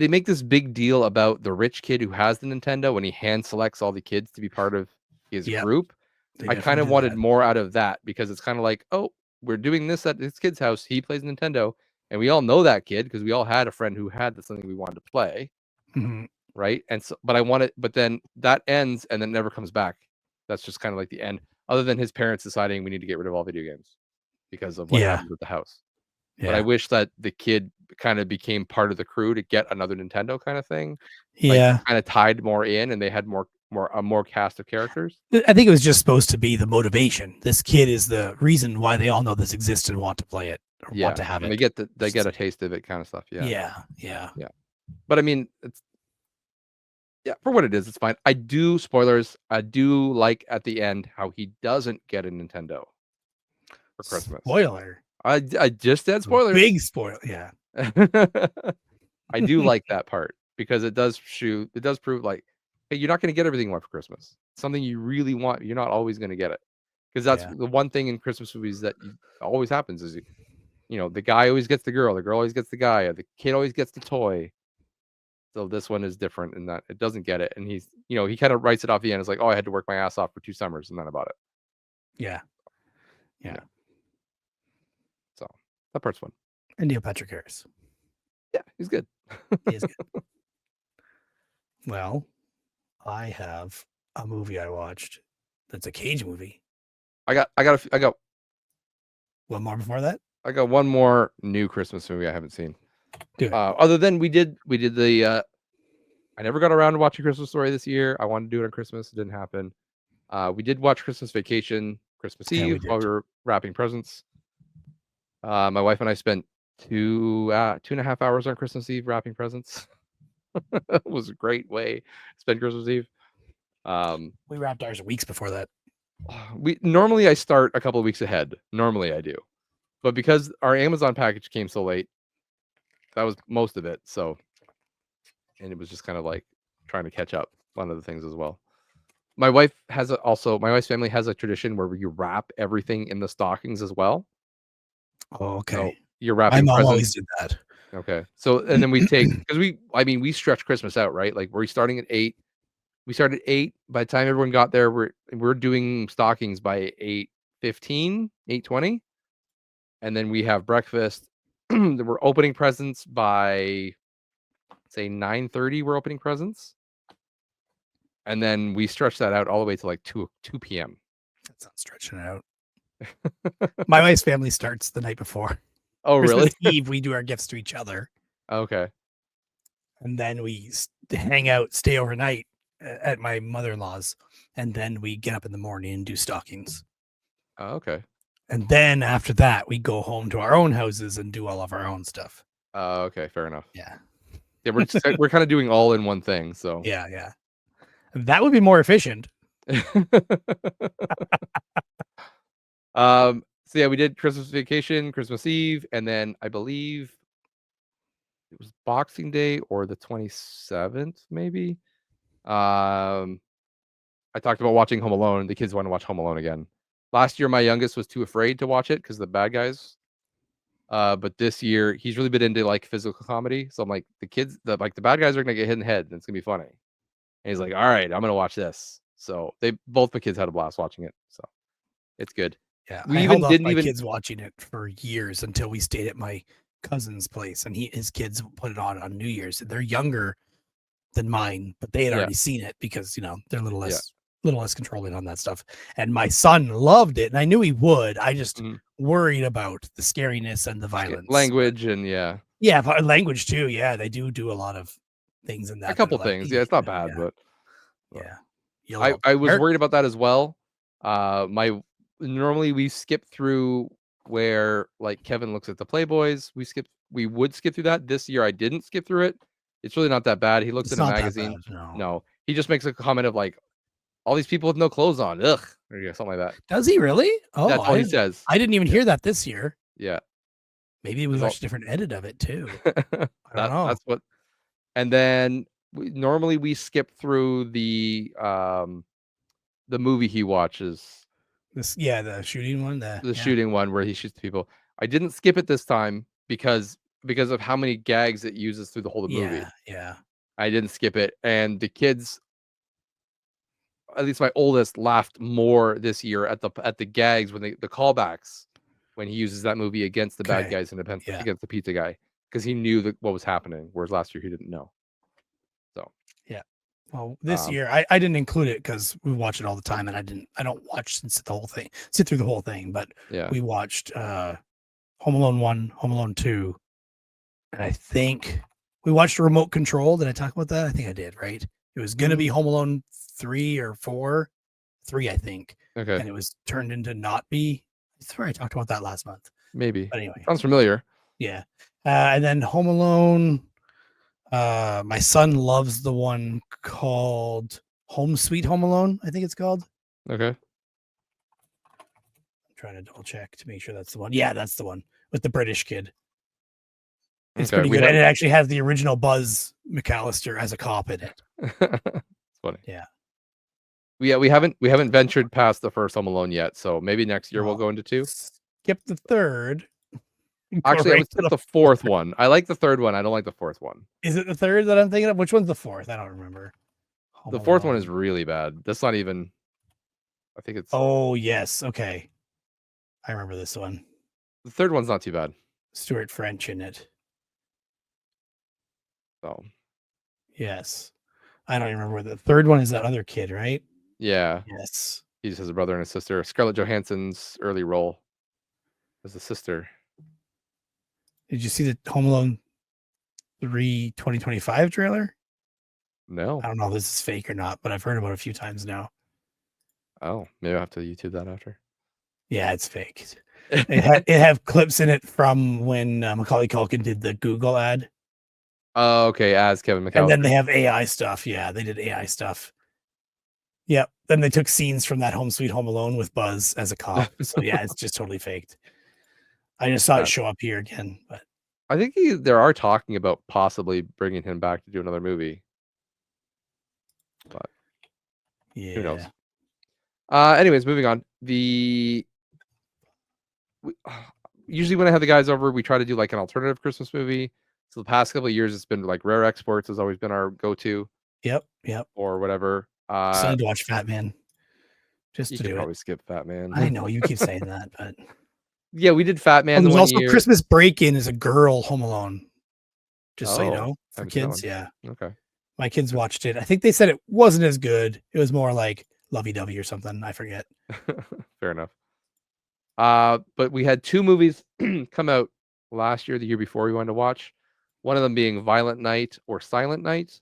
make this big deal about the rich kid who has the Nintendo when he hand selects all the kids to be part of his Yep. group. They I kind definitely of did wanted that. more out of that because it's kind of like, oh, we're doing this at this kid's house. He plays Nintendo, and we all know that kid because we all had a friend who had something we wanted to play, Mhm. right? And so, but then that ends and then never comes back. That's just kind of like the end. Other than his parents deciding we need to get rid of all video games because of what Yeah. happens at the house. But I Yeah. wish that the kid kind of became part of the crew to get another Nintendo kind of thing. Like Yeah. kind of tied more in and they had more cast of characters. I think it was just supposed to be the motivation. This kid is the reason why they all know this exists and want to play it or want Yeah. to have And it. they get a taste of it kind of stuff. Yeah. Yeah. Yeah. Yeah. But I mean, it's for what it is, it's fine. I do like at the end how he doesn't get a Nintendo for Christmas. Spoiler. I just said spoilers. Big spoiler. Yeah. I do like that part because it does prove like, hey, you're not going to get everything you want for Christmas. Something you really want, you're not always going to get it. Because that's the one thing in Christmas movies that always happens is, the guy always gets the girl always gets the guy, or the kid always gets the toy. So this one is different in that it doesn't get it. And he's, he kind of writes it off the end. It's like, oh, I had to work my ass off for 2 summers and then about it. Yeah. Yeah. So that part's fun. And Neil Patrick Harris. Yeah, he's good. He is good. Well, I have a movie I watched that's a Cage movie. I got one more before that. I got one more new Christmas movie I haven't seen. Do it. Other than we did the I never got around to watching Christmas Story this year. I wanted to do it on Christmas. It didn't happen. We did watch Christmas Vacation Christmas Eve while we were wrapping presents. My wife and I spent 2.5 hours on Christmas Eve wrapping presents. It was a great way to spend Christmas Eve. We wrapped ours weeks before that. Normally I start a couple of weeks ahead. Normally I do. But because our Amazon package came so late, that was most of it. So, and it was just kind of like trying to catch up. One of the things as well. My wife's family has a tradition where you wrap everything in the stockings as well. Oh, okay. So you're wrapping my mom presents. always did that. Okay. So, and then we take, because we stretch Christmas out, right? Like we're starting at 8. We started at 8. By the time everyone got there, we're doing stockings by 8:15, 8:20. And then we have breakfast. We're opening presents by, say, 9:30. We're opening presents. And then we stretch that out all the way to like 2 p.m. That's not stretching it out. My wife's family starts the night before. Oh, Christmas really? Eve, we do our gifts to each other, Okay. and then we hang out, stay overnight at my mother-in-law's, and then we get up in the morning and do stockings. Oh, okay. And then after that, we go home to our own houses and do all of our own stuff. Okay, fair enough. Yeah. Yeah, we're kind of doing all in one thing, so. Yeah, yeah. That would be more efficient. So yeah, we did Christmas Vacation, Christmas Eve, and then I believe it was Boxing Day or the 27th, maybe. I talked about watching Home Alone. The kids want to watch Home Alone again. Last year, my youngest was too afraid to watch it because the bad guys. But this year, he's really been into like physical comedy. So I'm like, the bad guys are gonna get hit in the head, and it's gonna be funny. And he's like, all right, I'm gonna watch this. So both the kids had a blast watching it. So it's good. Yeah, We I even held off didn't my even kids watching it for years until we stayed at my cousin's place, and his kids put it on New Year's. They're younger than mine, but they had yeah, already seen it because they're a yeah. little less controlling on that stuff. And my son loved it, and I knew he would. I just worried about the scariness and the violence, language, and yeah, language too. Yeah, they do a lot of things in that. a couple That are like, things. Yeah, it's not bad, yeah, but yeah. I was worried about that as well. Normally we skip through where like Kevin looks at the Playboys. We would skip through that. This year I didn't skip through it. It's really not that bad. He looks It's in a not that magazine. bad, no. No, he just makes a comment of like, all these people with no clothes on. Ugh, or yeah, something like that. Does he really? Oh, That's all he says. I didn't even hear that this year. Yeah. Maybe we watched a different edit of it too. I don't know. That's what. And then normally we skip through the movie he watches. The shooting one. The shooting one where he shoots people. I didn't skip it this time because of how many gags it uses through the whole movie. Yeah. I didn't skip it, and the kids, at least my oldest, laughed more this year at the gags when the callbacks when he uses that movie against the bad guys and against the pizza guy, because he knew what was happening, whereas last year he didn't know. So yeah. Well, this year I didn't include it because we watch it all the time, and I don't sit through the whole thing. But yeah, we watched Home Alone 1, Home Alone 2, and I think we watched Remote Control. Did I talk about that? I think I did, right? It was going to be Home Alone 3 or 4. 3, I think. Okay. And it was turned into not be. I swear I talked about that last month. Maybe. But anyway. Sounds familiar. Yeah. And then Home Alone. My son loves the one called Home Sweet Home Alone, I think it's called. Okay. I'm trying to double check to make sure that's the one. Yeah, that's the one with the British kid. It's pretty good. And it actually has the original Buzz McAllister as a cop in it. It's funny. Yeah. We haven't ventured past the first Home Alone yet, so maybe next year we'll go into 2. Skip the third. Actually, I would skip the fourth one. I like the third one. I don't like the fourth one. Is it the third that I'm thinking of? Which one's the fourth? I don't remember. The fourth one is really bad. That's not even. I think it's. Oh yes, okay. I remember this one. The third one's not too bad. Stuart French in it. So. Yes, I don't remember. The third one is that other kid, right? Yeah. Yes. He just has a brother and a sister. Scarlett Johansson's early role as a sister. Did you see the Home Alone 3 2025 trailer? No. I don't know if this is fake or not, but I've heard about it a few times now. Oh, maybe I'll have to YouTube that after. Yeah, it's fake. It have clips in it from when Macaulay Culkin did the Google ad. Oh, okay, as Kevin McAllister. And then they have AI stuff. Yeah, they did AI stuff. Yep. Then they took scenes from that Home Sweet Home Alone with Buzz as a cop. So yeah, it's just totally faked. I just saw it show up here again, but I think they are talking about possibly bringing him back to do another movie. But yeah, who knows? Anyways, moving on. Usually when I have the guys over, we try to do like an alternative Christmas movie. So the past couple of years, it's been like Rare Exports has always been our go-to. Yep. Or whatever. So I need to watch Fat Man. Just to do it. Probably skip Fat Man. I know you keep saying that, but yeah, we did Fat Man. There's also Christmas Break-In is a girl Home Alone. Just so you know, for kids. Yeah. Okay. My kids watched it. I think they said it wasn't as good. It was more like lovey-dovey or something. I forget. Fair enough. But we had 2 movies come out last year, the year before we wanted to watch. One of them being Violent Night or Silent Night.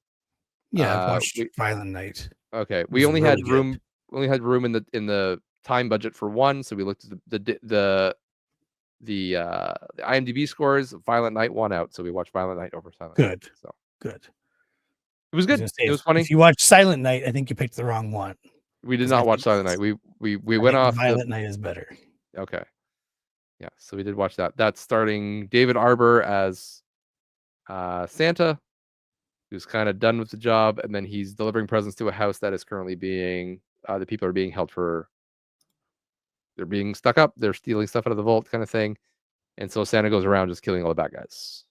Yeah, I've watched We Violent Night. okay. It We was only really had good. room. We only had room in the time budget for one, so we looked at the IMDb scores. Violent Night won out, so we watched Violent Night over Silent Night. Good. So Good. it was I was good. gonna say, It was if funny. you watch Silent Night, I think you picked the wrong one. We did 'Cause I not watch think Silent it's Night. We I went think off the Violent Night is better. okay. Yeah, so we did watch that. That's starting David Arbor as Santa, who's kind of done with the job, and then he's delivering presents to a house that is currently being the people are being held for. They're being stuck up. They're stealing stuff out of the vault, kind of thing. And so Santa goes around just killing all the bad guys.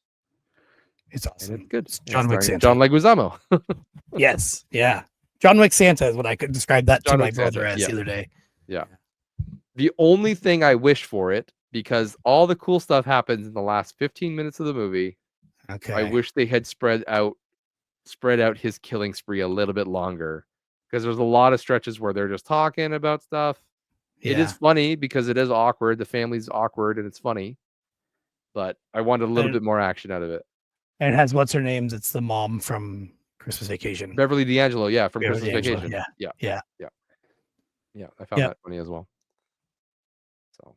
It's And awesome. it's good. It's It's John Wick starring Santa. John Leguizamo. Yes. Yeah. John Wick Santa is what I could describe that to John my Wick brother Santa. as Yeah. the other day. Yeah. The only thing I wish for it, because all the cool stuff happens in the last 15 minutes of the movie. Okay. I wish they had spread out his killing spree a little bit longer. Because there's a lot of stretches where they're just talking about stuff. It is funny because it is awkward. The family's awkward and it's funny. But I wanted a little bit more action out of it. And it has what's her name's? It's the mom from Christmas Vacation. Beverly D'Angelo, yeah, from Beverly Christmas D'Angelo, Vacation. Yeah. Yeah, I found that funny as well. So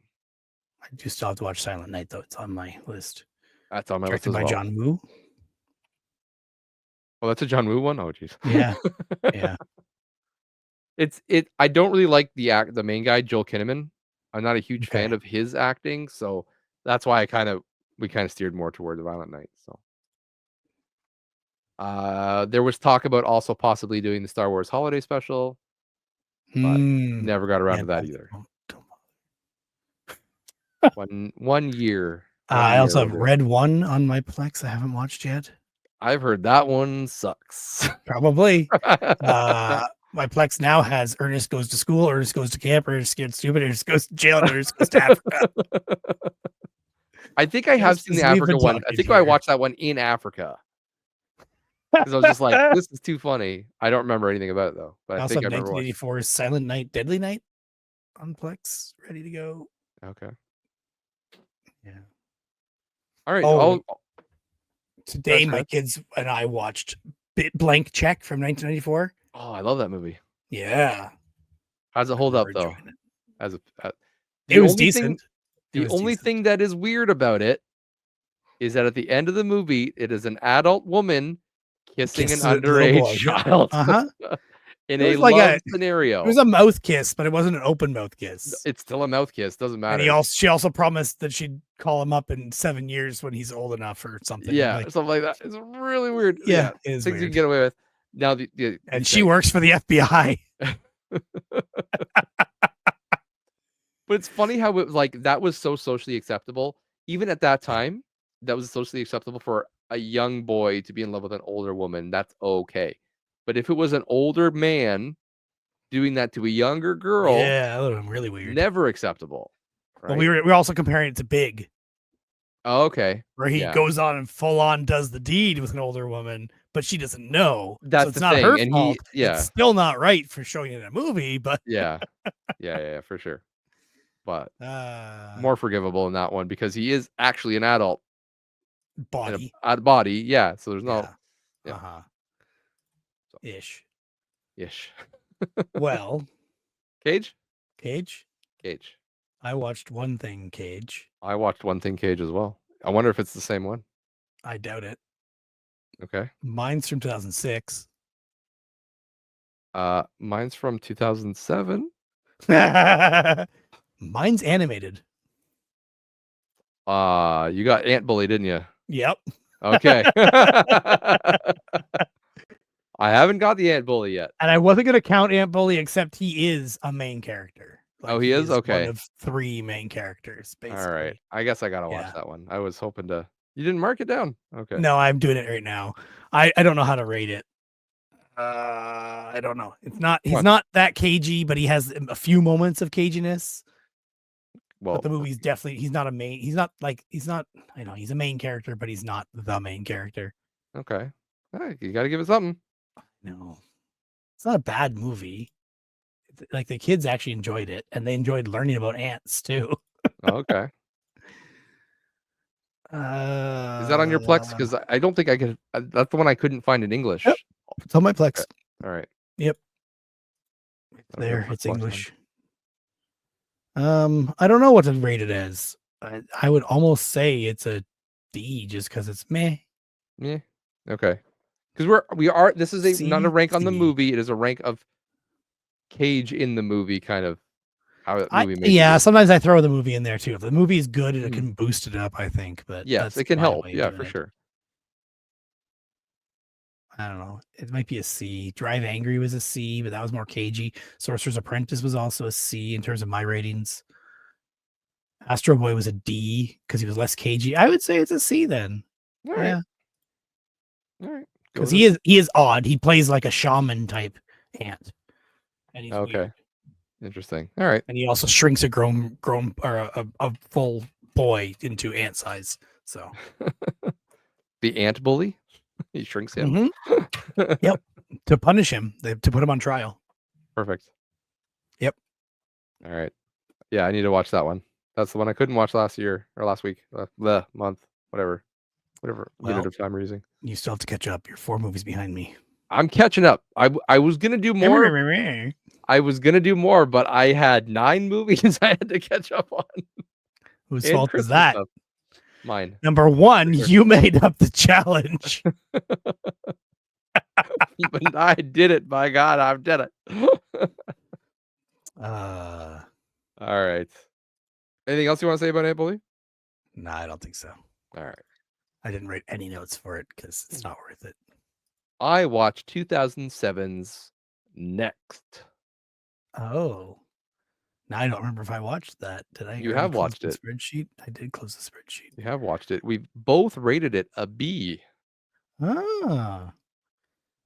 I do still have to watch Silent Night, though. It's on my list. that's on my Directed list as by well. John Woo. Oh, that's a John Woo one? Oh, jeez. Yeah. Yeah. I don't really like the main guy, Joel Kinnaman. I'm not a huge fan of his acting, so that's why we kind of steered more toward the Violent Night. So there was talk about also possibly doing the Star Wars holiday special, but never got around to that either. One year. I also have Red One on my Plex. I haven't watched yet. I've heard that one sucks. Probably. My Plex now has Ernest Goes to School, Ernest Goes to Camp, Ernest Gets Stupid, Ernest Goes to Jail, and Ernest Goes to Africa. I think I have seen the Africa one. I think I watched that one in Africa. Because I was just like, this is too funny. I don't remember anything about it, though. But I think I remember 1984's Silent Night, Deadly Night on Plex, ready to go. Okay. Yeah. All right. Today, my kids and I watched Blank Check from 1994. Oh, I love that movie. Yeah. How's it hold up, though? It was decent. The only thing that is weird about it is that at the end of the movie, it is an adult woman kissing an underage child in a love scenario. It was a mouth kiss, but it wasn't an open mouth kiss. It's still a mouth kiss. Doesn't matter. And she also promised that she'd call him up in 7 years when he's old enough or something. Yeah, something like that. It's really weird. Yeah, it is things weird. you can get away with. Now, and she works for the FBI. But it's funny how that was so socially acceptable. Even at that time, that was socially acceptable for a young boy to be in love with an older woman. That's okay. But if it was an older man doing that to a younger girl, yeah, that would have been really weird. Never acceptable. Right? Well, we're also comparing it to Big. Oh, okay. Where he goes on and full on does the deed with an older woman, but she doesn't know. That's so it's not her fault. It's still not right for showing it in a movie, but yeah, for sure. But more forgivable in that one because he is actually an adult body. Yeah. So there's no ish. Well, Cage. I watched One Thing Cage. I watched One Thing Cage as well. I wonder if it's the same one. I doubt it. Okay. Mine's from 2006. Mine's from 2007. Mine's animated. You got Ant Bully, didn't you? Yep. Okay. I haven't got the Ant Bully yet. And I wasn't going to count Ant Bully, except he is a main character. He is? Okay. One of 3 main characters, basically. All right. I guess I got to watch that one. I was hoping to... You didn't mark it down? Okay. No, I'm doing it right now. I don't know how to rate it. I don't know. He's not that cagey, but he has a few moments of caginess. Well, but the movie's definitely, he's not, I know he's a main character, but he's not the main character. Okay. All right, you got to give it something. No, it's not a bad movie. Like the kids actually enjoyed it and they enjoyed learning about ants too. Okay. Is that on your Plex? Because I don't think I could. That's the one I couldn't find in Yep, English. it's on my Okay. Plex. All right. Yep, it's That'll be a there. quick It's watch then. English. I don't know what to rate it as. I would almost say it's a D just because it's meh. Yeah. Okay. Because we are. This is not a C, rank on the C. movie. It is a rank of Cage in the movie, kind of how that movie made me Yeah, feel. sometimes I throw the movie in there too. If the movie is good, it Mhm. can boost it up, I think. But Yes, that's it can my help. way of Yeah, doing for it. sure. I don't know. It might be a C. Drive Angry was a C, but that was more cagey. Sorcerer's Apprentice was also a C in terms of my ratings. Astro Boy was a D because he was less cagey. I would say it's a C then. All right. Yeah, All right. Go because with it. he is odd. He plays like a shaman type ant, and he's Okay. weird. Interesting. All right. And he also shrinks a grown or a full boy into ant size. So The ant bully. He shrinks him. Mhm. Yep, to punish him, to put him on trial. Perfect. Yep. All right. Yeah, I need to watch that one. That's the one I couldn't watch last year or last week, the month, whatever unit Well, of time we're using. you still have to catch up. You're 4 movies behind me. I'm catching up. I was gonna do more. I was gonna do more, but I had 9 movies I had to catch up on. Whose And fault is Christmas that? stuff. Mine. Number 1, For sure. you made up the challenge. But I did it. By God, I did it. Uh, All right. Anything else you want to say about Aunt Bully? no, I don't think so. All right. I didn't write any notes for it because it's not worth it. I watched 2007's Next. Oh, now I don't remember if I watched that. Did I You already have close watched the it. spreadsheet? I did close the spreadsheet. You have watched it. We both rated it a B. Ah,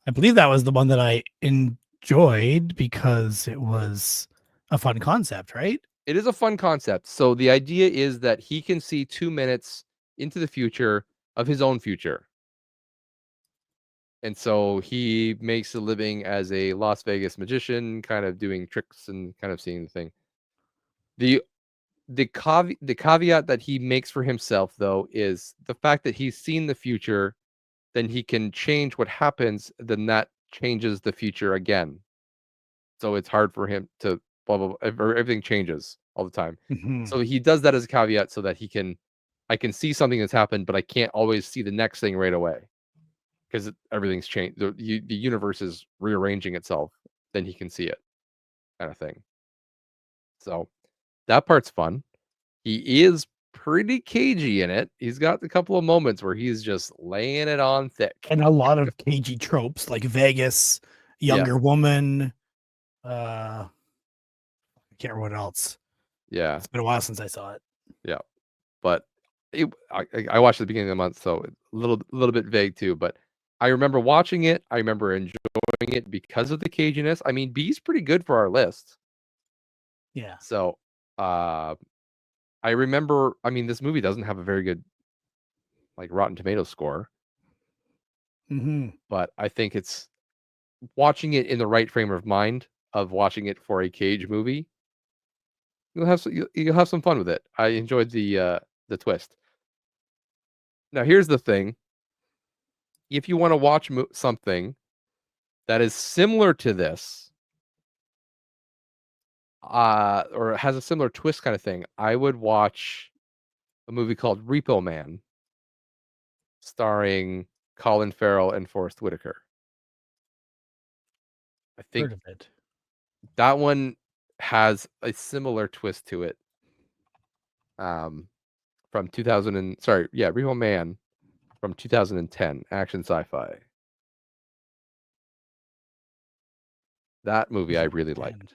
I believe that was the one that I enjoyed because it was a fun concept, right? It is a fun concept. So the idea is that he can see 2 minutes into the future of his own future. And so he makes a living as a Las Vegas magician, kind of doing tricks and kind of seeing the thing. The the caveat that he makes for himself though is the fact that he's seen the future, then he can change what happens, then that changes the future again. So it's hard for him to blah blah, blah everything changes all the time. Mhm. So he does that as a caveat so that I can see something that's happened, but I can't always see the next thing right away because everything's changed. The universe is rearranging itself. Then he can see it, kind of thing. So that part's fun. He is pretty cagey in it. He's got a couple of moments where he's just laying it on thick. And a lot of cagey tropes like Vegas, Yeah, younger woman. I can't remember what else. yeah, It's been a while since I saw it. yeah. But I watched at the beginning of the month, so a little bit vague too. But I remember watching it. I remember enjoying it because of the caginess. I mean, B's pretty good for our list. Yeah. So I remember. I mean, this movie doesn't have a very good like Rotten Tomatoes score, Mm-hmm. but I think it's watching it in the right frame of mind of watching it for a Cage movie. You'll have some fun with it. I enjoyed the twist. Now here's the thing: if you want to watch something that is similar to this, or has a similar twist kind of thing, I would watch a movie called Repo Man, starring Colin Farrell and Forrest Whitaker. I think Heard of it. that one has a similar twist to it. From 2000 and sorry, yeah, Repo Man from 2010, action sci-fi. That movie I really liked.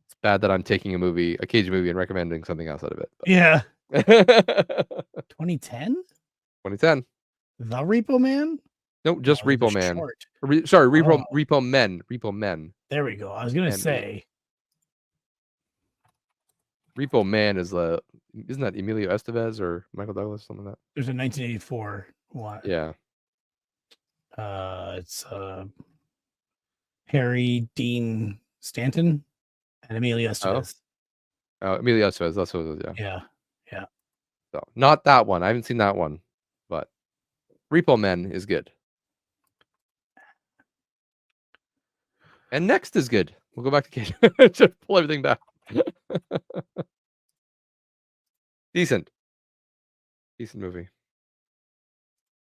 It's bad that I'm taking a Cage movie, and recommending something else out of it. Yeah. But 2010? 2010. The Repo Man? No, just No, it was Repo Man. short. Sorry, Oh, Repo Men. there we go. I was gonna Men. say Repo Man is isn't that Emilio Estevez or Michael Douglas, something like that? there's a 1984 one. Yeah. It's Harry Dean Stanton And Emilio Estevez. Oh, Emilio Estevez. That's what it was. Yeah. Yeah. Yeah. So not that one. I haven't seen that one, but Repo Man is good. And Next is good. We'll go back to Kate. Just pull everything back. Decent movie.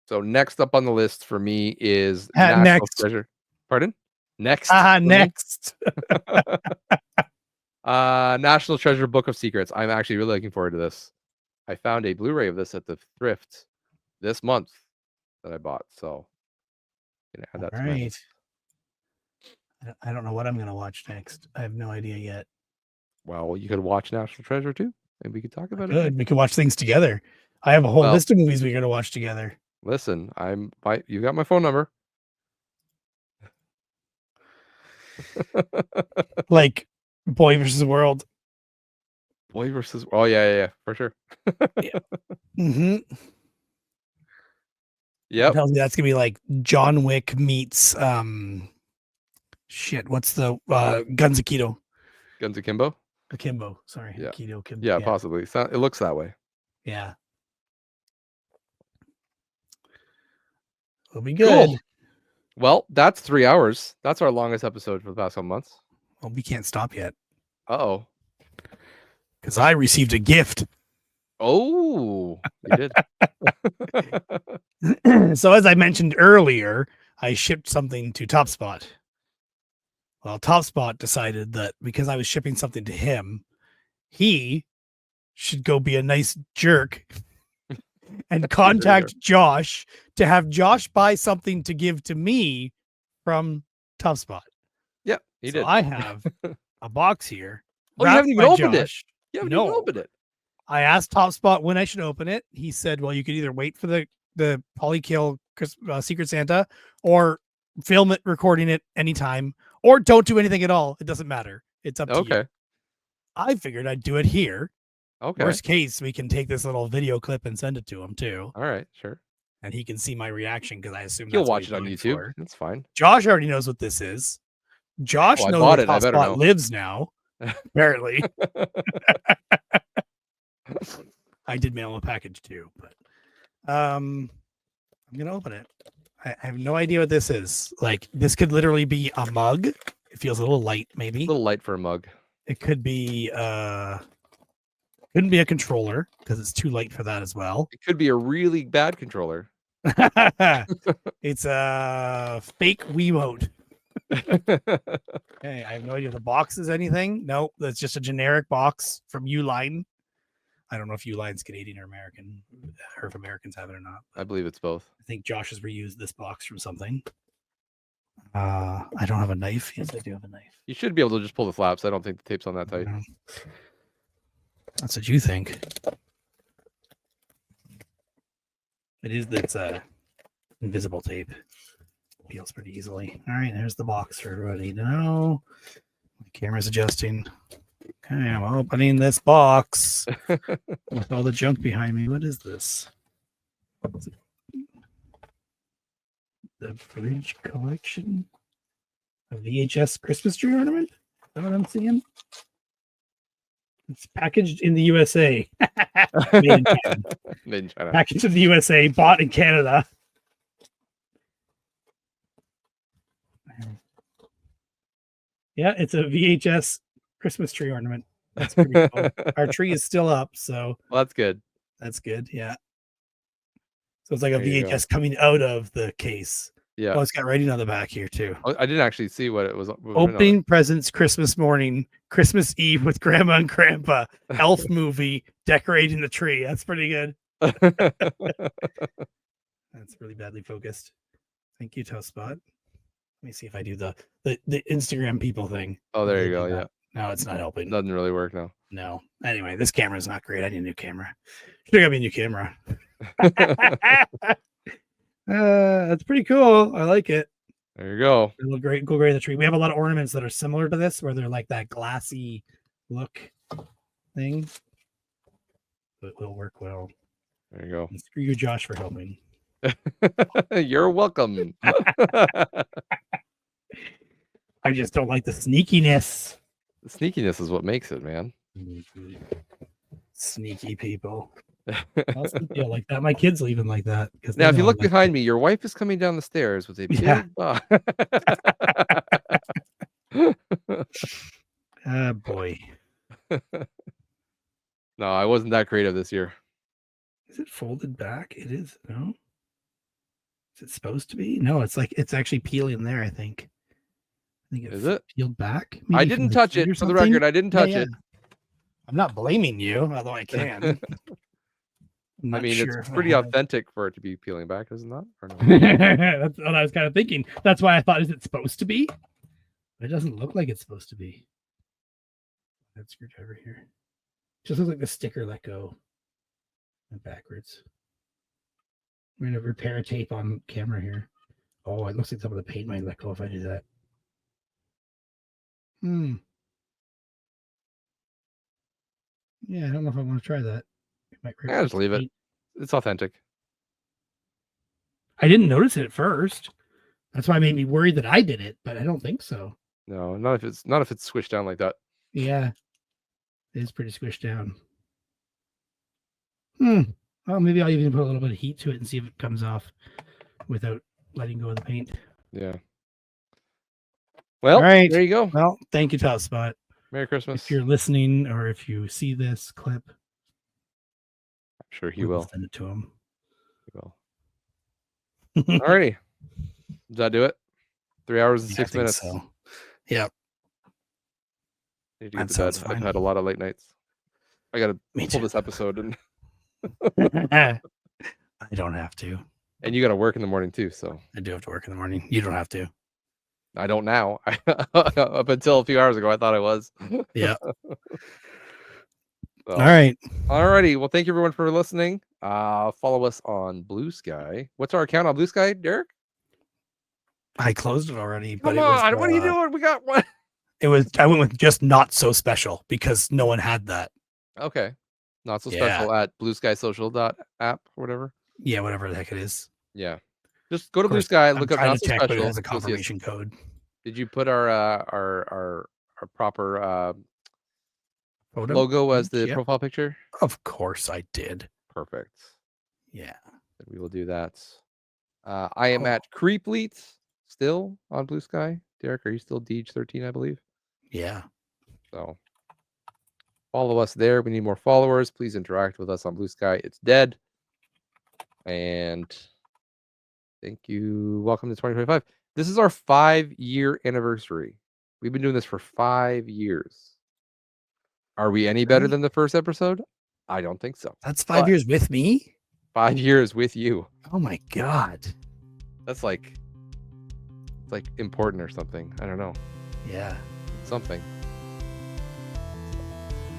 So next up on the list for me is National Next. Treasure. Pardon? Next. Next. National Treasure Book of Secrets. I'm actually really looking forward to this. I found a Blu-ray of this at the thrift this month that I bought. So gonna add that to my list. I don't know what I'm gonna watch next. I have no idea yet. Well, you could watch National Treasure too. Maybe we could talk about it. We could watch things together. I have a whole list of movies we gotta watch together. Listen, you got my phone number. Like Boy versus World. Boy versus. Oh yeah, for sure. Yeah. Mm-hmm. Yep. Tells me that's gonna be like John Wick meets shit. What's the Guns Akimbo? Guns Akimbo. Akimbo. Sorry. Yeah. Akimbo. Yeah, possibly. It looks that way. Yeah. It'll be good. Cool. Well, that's 3 hours. That's our longest episode for the past couple months. Well, we can't stop yet. Uh-oh. Because I received a gift. Oh, you did. So as I mentioned earlier, I shipped something to TopSpot. Well, TopSpot decided that because I was shipping something to him, he should go be a nice jerk and contact Josh to have Josh buy something to give to me from TopSpot. Yeah, he did. I have a box here. Oh, you haven't even opened it. You haven't even opened it. I asked TopSpot when I should open it. He said, well, you could either wait for the Polykill Secret Santa or film it, recording it anytime, or don't do anything at all. It doesn't matter. It's up to you. I figured I'd do it here. Okay. Worst case, we can take this little video clip and send it to him too. All right, sure. And he can see my reaction because I assume he'll watch it on YouTube. For. That's fine. Josh already knows what this is. Josh knows where TopSpot lives now. Apparently. I did mail a package too, but I'm gonna open it. I have no idea what this is. Like, this could literally be a mug. It feels a little light, maybe. A little light for a mug. It could be couldn't be a controller because it's too light for that as well. It could be a really bad controller. It's a fake Wiimote. Okay, I have no idea if the box is anything. Nope, that's just a generic box from Uline. I don't know if Uline's Canadian or American, or if Americans have it or not. I believe it's both. I think Josh has reused this box from something. I don't have a knife. Yes, I do have a knife. You should be able to just pull the flaps. I don't think the tape's on that tight. That's what you think. It's invisible tape. Peels pretty easily. All right, there's the box for everybody to know. My camera's adjusting. Okay, I'm opening this box with all the junk behind me. What is this? The Bridge Collection? A VHS Christmas tree ornament? Is that what I'm seeing? It's packaged in the USA. Made in Canada. Made in China. Packaged in the USA, bought in Canada. Yeah, it's a VHS Christmas tree ornament. That's pretty cool. Our tree is still up, so well, that's good. That's good, yeah. So it's like a VHS coming out of the case. Yeah. Oh, it's got writing on the back here too. Oh, I didn't actually see what it was. Opening presents Christmas morning, Christmas Eve with Grandma and Grandpa, Elf movie, decorating the tree. That's pretty good. That's really badly focused. Thank you, TopSpot. Let me see if I do the Instagram people thing. Oh, there you go. Yeah. No, it's not helping. Doesn't really work now. No. Anyway, this camera is not great. I need a new camera. Should have got me a new camera. That's pretty cool. I like it. There you go. It'll look great. Go great in the tree. We have a lot of ornaments that are similar to this, where they're like that glassy look thing. But it will work well. There you go. And screw you, Josh, for helping. You're welcome. I just don't like the sneakiness. The sneakiness is what makes it, man. Sneaky people. I'll sleep like that. My kids leaving like that because Now, if you look behind me, your wife is coming down the stairs with a big box. Ah, boy. No, I wasn't that creative this year. Is it folded back? It is. No. Is it supposed to be? No, it's like it's actually peeling there. I think Is it peeled back. I didn't touch it. For the record, I didn't touch it. I'm not blaming you, although I can. I mean, sure it's pretty authentic for it to be peeling back, isn't that? Or no? That's what I was kind of thinking. That's why I thought, is it supposed to be? It doesn't look like it's supposed to be. That screwdriver here. Just looks like the sticker let go. And backwards. We're going to repair tape on camera here. Oh, it looks like some of the paint might let go if I do that. Yeah, I don't know if I want to try that. Yeah, just leave it. It's authentic. I didn't notice it at first. That's why it made me worried that I did it, but I don't think so. No, not if it's squished down like that. Yeah, it is pretty squished down. Well, maybe I'll even put a little bit of heat to it and see if it comes off without letting go of the paint. Yeah. Well, all right. There you go. Well, thank you, Spot. Merry Christmas. If you're listening or if you see this clip, I'm sure he will. Send it to him. He will. Alrighty. Does that do it? 3 hours and 6 minutes. So. Yep. Need to get to bed. I've had a lot of late nights. I got to pull this episode and I don't have to. And you got to work in the morning too, so. I do have to work in the morning. You don't have to. I don't now. Up until a few hours ago, I thought I was. Yeah. All right. Alrighty. Well, thank you everyone for listening. Follow us on Blue Sky. What's our account on Blue Sky, Derek? I closed it already. Come on, what are you doing? We got one. I went with just not so special because no one had that. Okay. Not so special at blueskysocial.app or whatever. Yeah, whatever the heck it is. Yeah. Just go to Blue Sky, look up not so special. But it has a confirmation code. Did you put our proper logo as the profile picture? Of course I did. Perfect. Yeah. Then we will do that. I am at Creepleet still on Blue Sky. Derek, are you still Deej13, I believe? Yeah. So follow us there. We need more followers. Please interact with us on Blue Sky. It's dead. And thank you. Welcome to 2025. This is our 5-year anniversary. We've been doing this for 5 years. Are we any better than the first episode? I don't think so. That's 5 years with me? 5 years with you. Oh my God. That's like, it's like important or something. I don't know. Yeah. Something.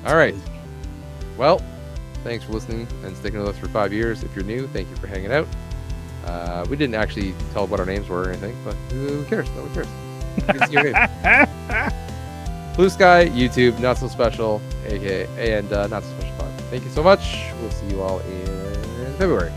All right. Well, thanks for listening and sticking with us for 5 years. If you're new, thank you for hanging out. We didn't actually tell what our names were or anything, but who cares? No one cares. Blue Sky, YouTube, Not So Special, aka and Not So Special Pod. Thank you so much. We'll see you all in February.